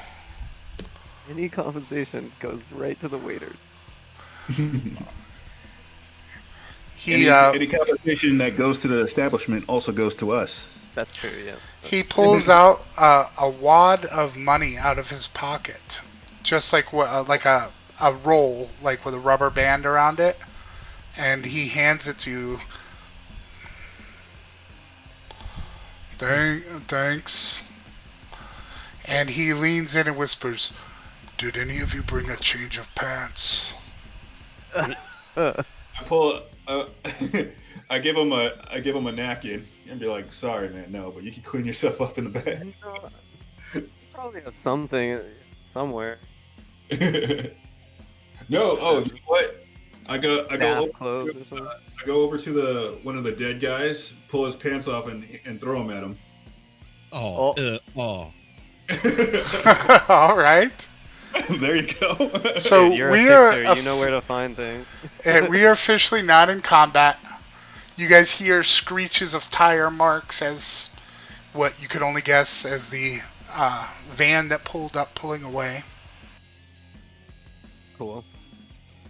Any compensation goes right to the waiters. Any compensation that goes to the establishment also goes to us. That's true, yeah. He pulls out a wad of money out of his pocket, just like a roll, like with a rubber band around it, and he hands it to you. Thanks. And he leans in and whispers, "Did any of you bring a change of pants?" I pull. I give him a napkin and be like, "Sorry, man, no, but you can clean yourself up in the bag." You probably have something somewhere. No, oh, you know what? I go over to one of the dead guys, pull his pants off, and throw him at him. Oh. All right. There you go. So Dude, you're we a are. fixer. You know where to find things. We are officially not in combat. You guys hear screeches of tire marks as what you could only guess as the van that pulled up pulling away. Cool.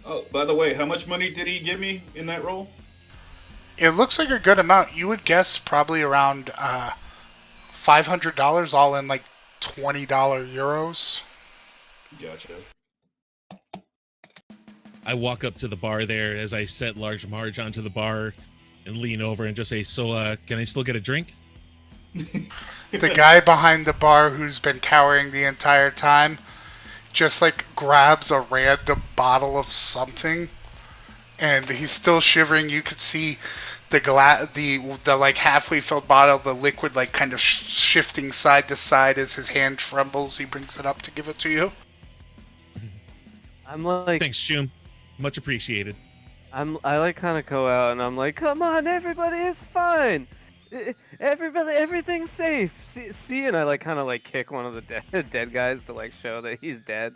Oh, by the way, how much money did he give me in that roll? It looks like a good amount. You would guess probably around $500, all in like $20 euros. Gotcha. I walk up to the bar there as I set Large Marge onto the bar and lean over and just say, "So, can I still get a drink?" The guy behind the bar who's been cowering the entire time just like grabs a random bottle of something, and he's still shivering. You could see the like halfway filled bottle, the liquid like kind of shifting side to side as his hand trembles. He brings it up to give it to you. I'm like, Thanks, Jim. Much appreciated. I like kind of go out and I'm like, come on, everybody, it's fine. Everybody, everything's safe. See, and I like kind of like kick one of the dead guys to like show that he's dead.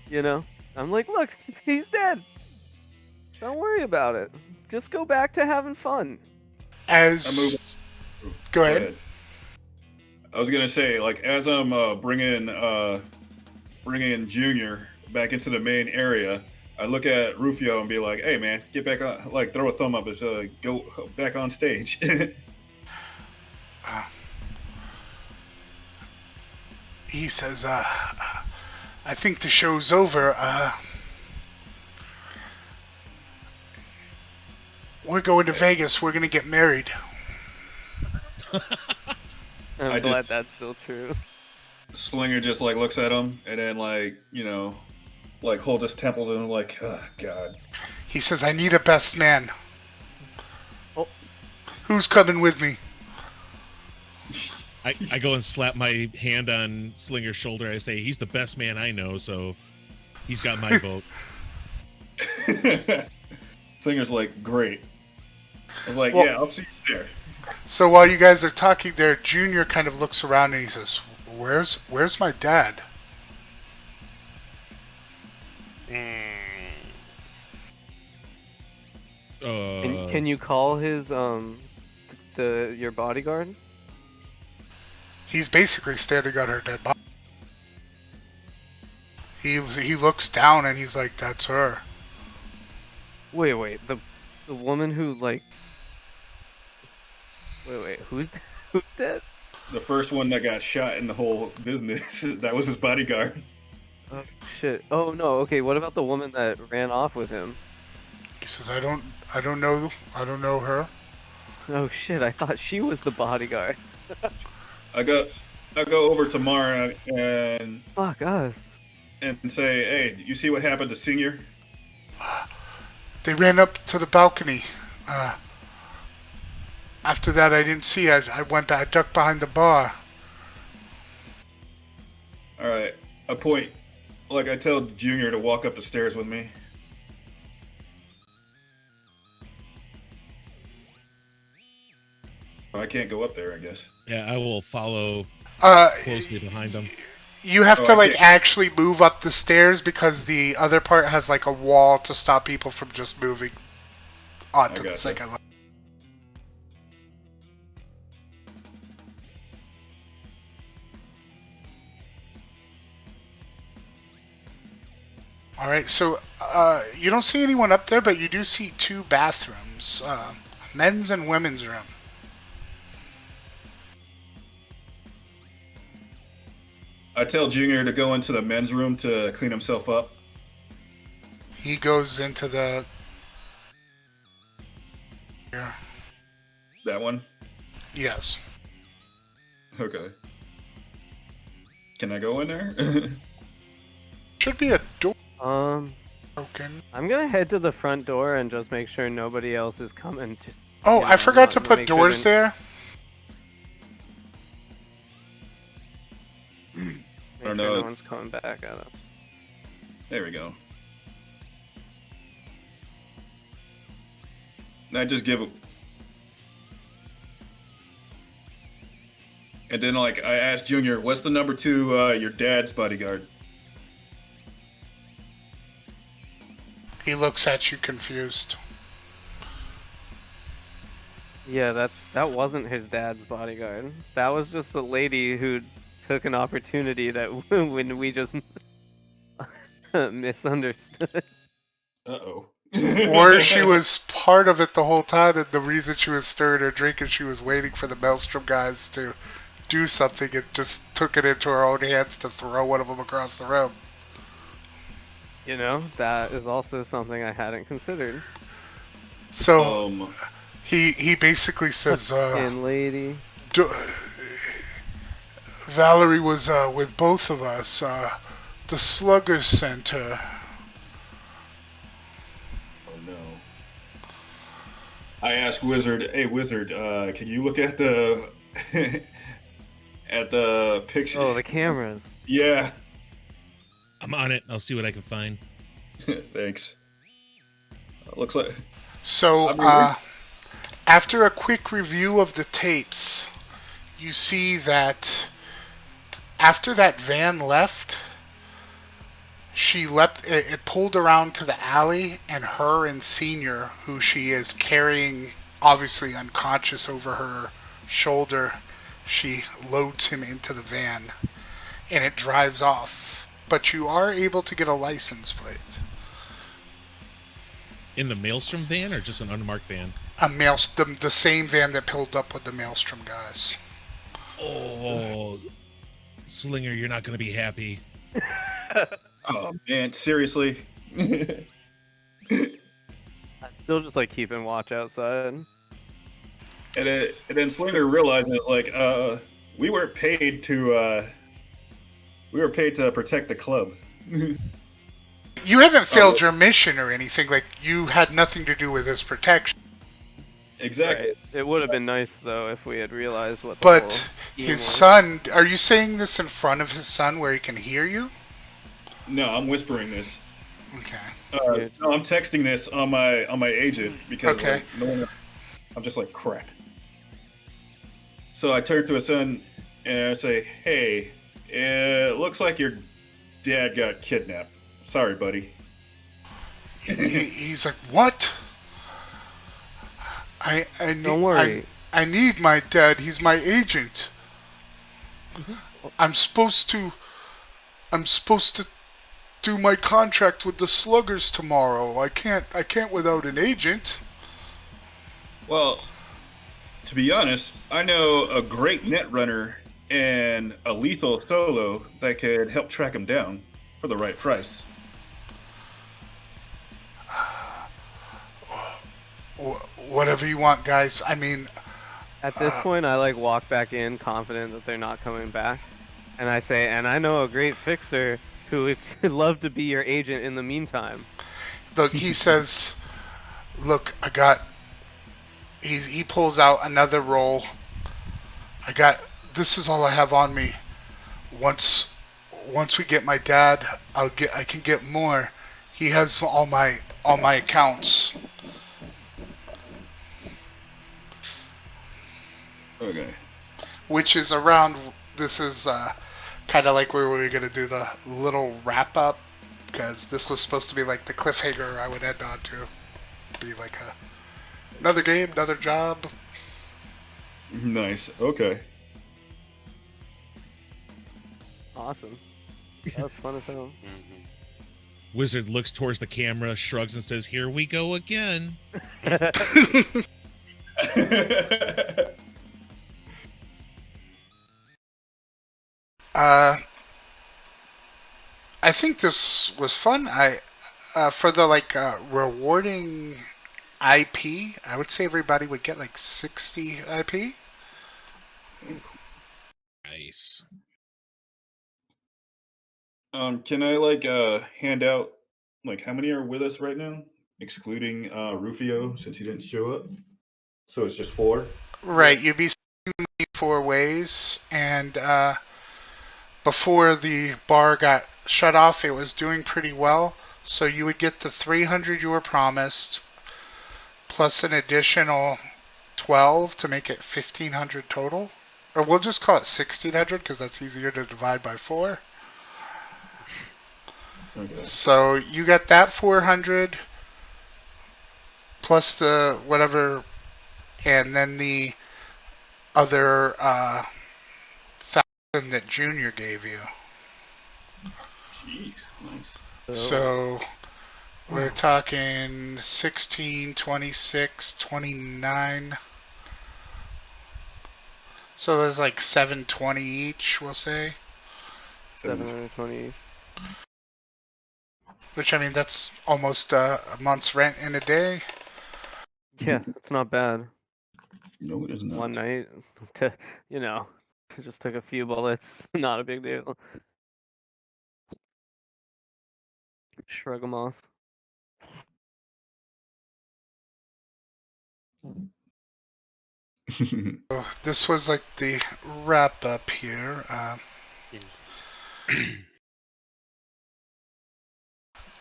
You know, I'm like, look, he's dead. Don't worry about it. Just go back to having fun. As go ahead. I was gonna say, like, as I'm bringing Junior back into the main area, I look at Rufio and be like, "Hey, man, get back on!" Like, throw a thumb up as go back on stage. He says, "I think the show's over. We're going to Vegas. We're gonna get married." I'm glad that's still true. Slinger just like looks at him and then like like holds his temples and like, oh, God. He says, "I need a best man. Oh. Who's coming with me?" I go and slap my hand on Slinger's shoulder. I say, he's the best man I know, so he's got my vote. Slinger's like, great. I was like, yeah, I'll see you there. So while you guys are talking there, Junior kind of looks around and he says, Where's my dad? Can you call his your bodyguard? He's basically standing on her dead body. He looks down and he's like, "That's her." Wait, the woman who like. Wait, who's dead? The first one that got shot in the whole business. That was his bodyguard. Oh shit! Oh no. Okay, what about the woman that ran off with him? He says, I don't know her." Oh shit! I thought she was the bodyguard. I go over to Mara and fuck us and say, "Hey, you see what happened to Senior?" They ran up to the balcony. After that, I didn't see. I went back, ducked behind the bar. All right, I point. Like I tell Junior to walk up the stairs with me. I can't go up there, I guess. Yeah, I will follow closely behind them. You have to like actually move up the stairs because the other part has like a wall to stop people from just moving onto the second level. All right, so you don't see anyone up there, but you do see two bathrooms, men's and women's room. I tell Junior to go into the men's room to clean himself up. He goes into the... That one? Yes. Okay. Can I go in there? Should be a door. Broken. I'm gonna head to the front door and just make sure nobody else is coming. Just, I forgot to put doors there. I don't know. No one's coming back at us. There we go. I just give. And then, like, I asked Junior, "What's the number to your dad's bodyguard?" He looks at you confused. Yeah, that wasn't his dad's bodyguard. That was just the lady who took an opportunity that when we just misunderstood. Uh-oh. Or she was part of it the whole time, and the reason she was stirring her drink is she was waiting for the Maelstrom guys to do something and just took it into her own hands to throw one of them across the room. You know, that is also something I hadn't considered. So, he basically says, lady. Valerie was with both of us. The Sluggers sent her. Oh I asked Wizard, "Hey Wizard, can you look at the at the picture?" Oh, the cameras. Yeah, I'm on it. I'll see what I can find. thanks. Looks like. So, I mean, after a quick review of the tapes, you see that after that van left, she left. It pulled around to the alley, and her and Senior, who she is carrying, obviously unconscious over her shoulder, she loads him into the van, and it drives off. But you are able to get a license plate. In the Maelstrom van or just an unmarked van? The same van that pulled up with the Maelstrom guys. Oh, Slinger, you're not going to be happy. oh man, seriously. I still just like keeping watch outside. And then Slinger realized that we weren't paid to protect the club. You haven't failed your mission or anything. Like, you had nothing to do with his protection. Exactly. Right. It would have been nice though if we had realized what. But his son, are you saying this in front of his son where he can hear you? No, I'm whispering this. Okay. No, I'm texting this on my agent because Okay. I'm just like crap. So I turn to his son and I say, "Hey, it looks like your dad got kidnapped. Sorry, buddy." He's like, what? I need, Don't worry. I need my dad. He's my agent. I'm supposed to do my contract with the Sluggers tomorrow. I can't without an agent. Well, to be honest, I know a great net runner and a lethal solo that could help track him down for the right price. Whatever you want, guys. I mean, At this point, I like walk back in, confident that they're not coming back, and I say, "And I know a great fixer who would love to be your agent in the meantime." look, he says, look, he pulls out another roll. This is all I have on me. Once we get my dad, I can get more. He has all my accounts. Okay. Which is around, this is kind of like where we were going to do the little wrap up, because this was supposed to be like the cliffhanger I would end on to. Be like another game, another job. Nice. Okay. Awesome. That was fun as hell. Wizard looks towards the camera, shrugs, and says, "Here we go again." I think this was fun. For the rewarding IP, I would say everybody would get like 60 IP. Nice. Can I hand out how many are with us right now, excluding Rufio since he didn't show up? So it's just 4. Right, you'd be 4 ways, and before the bar got shut off, it was doing pretty well. So you would get the 300 you were promised, plus an additional 12 to make it 1,500 total. Or we'll just call it 1,600 because that's easier to divide by 4. Okay. So you got that 400 plus the whatever, and then the other 1,000 that Junior gave you. Jeez, nice. So we're talking 16, 26, 29. So there's like 720 each, we'll say. 720. Which, I mean, that's almost a month's rent in a day. Yeah, it's not bad. No, it is not. One night, just took a few bullets. Not a big deal. Shrug them off. So this was like the wrap up here.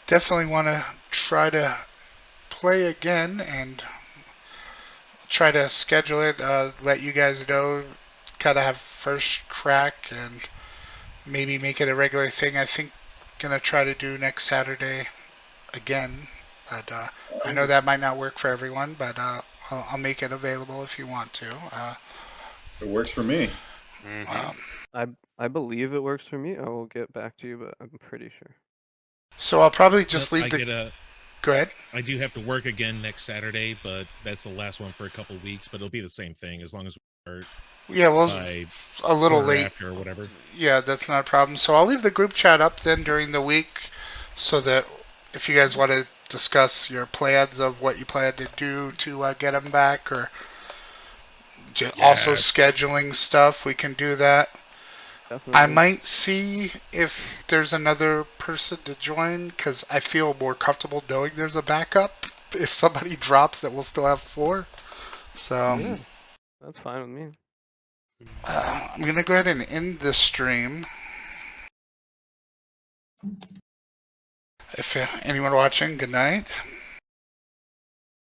Definitely want to try to play again and try to schedule it. Let you guys know. Kind of have first crack and maybe make it a regular thing. I think gonna try to do next Saturday again, but I know that might not work for everyone. But I'll make it available if you want to. It works for me. I believe it works for me. I will get back to you, but I'm pretty sure. So I'll probably just Yep, leave the. Go ahead. I do have to work again next Saturday, but that's the last one for a couple weeks. But it'll be the same thing as long as we start Yeah, well, by a little quarter late. after or whatever. Yeah, that's not a problem. So I'll leave the group chat up then during the week, so that if you guys want to discuss your plans of what you plan to do to get them back, or also Yes. scheduling stuff, we can do that. Definitely. I might see if there's another person to join, because I feel more comfortable knowing there's a backup. If somebody drops, that we'll still have 4. So Yeah, that's fine with me. I'm going to go ahead and end this stream. If anyone watching, good night.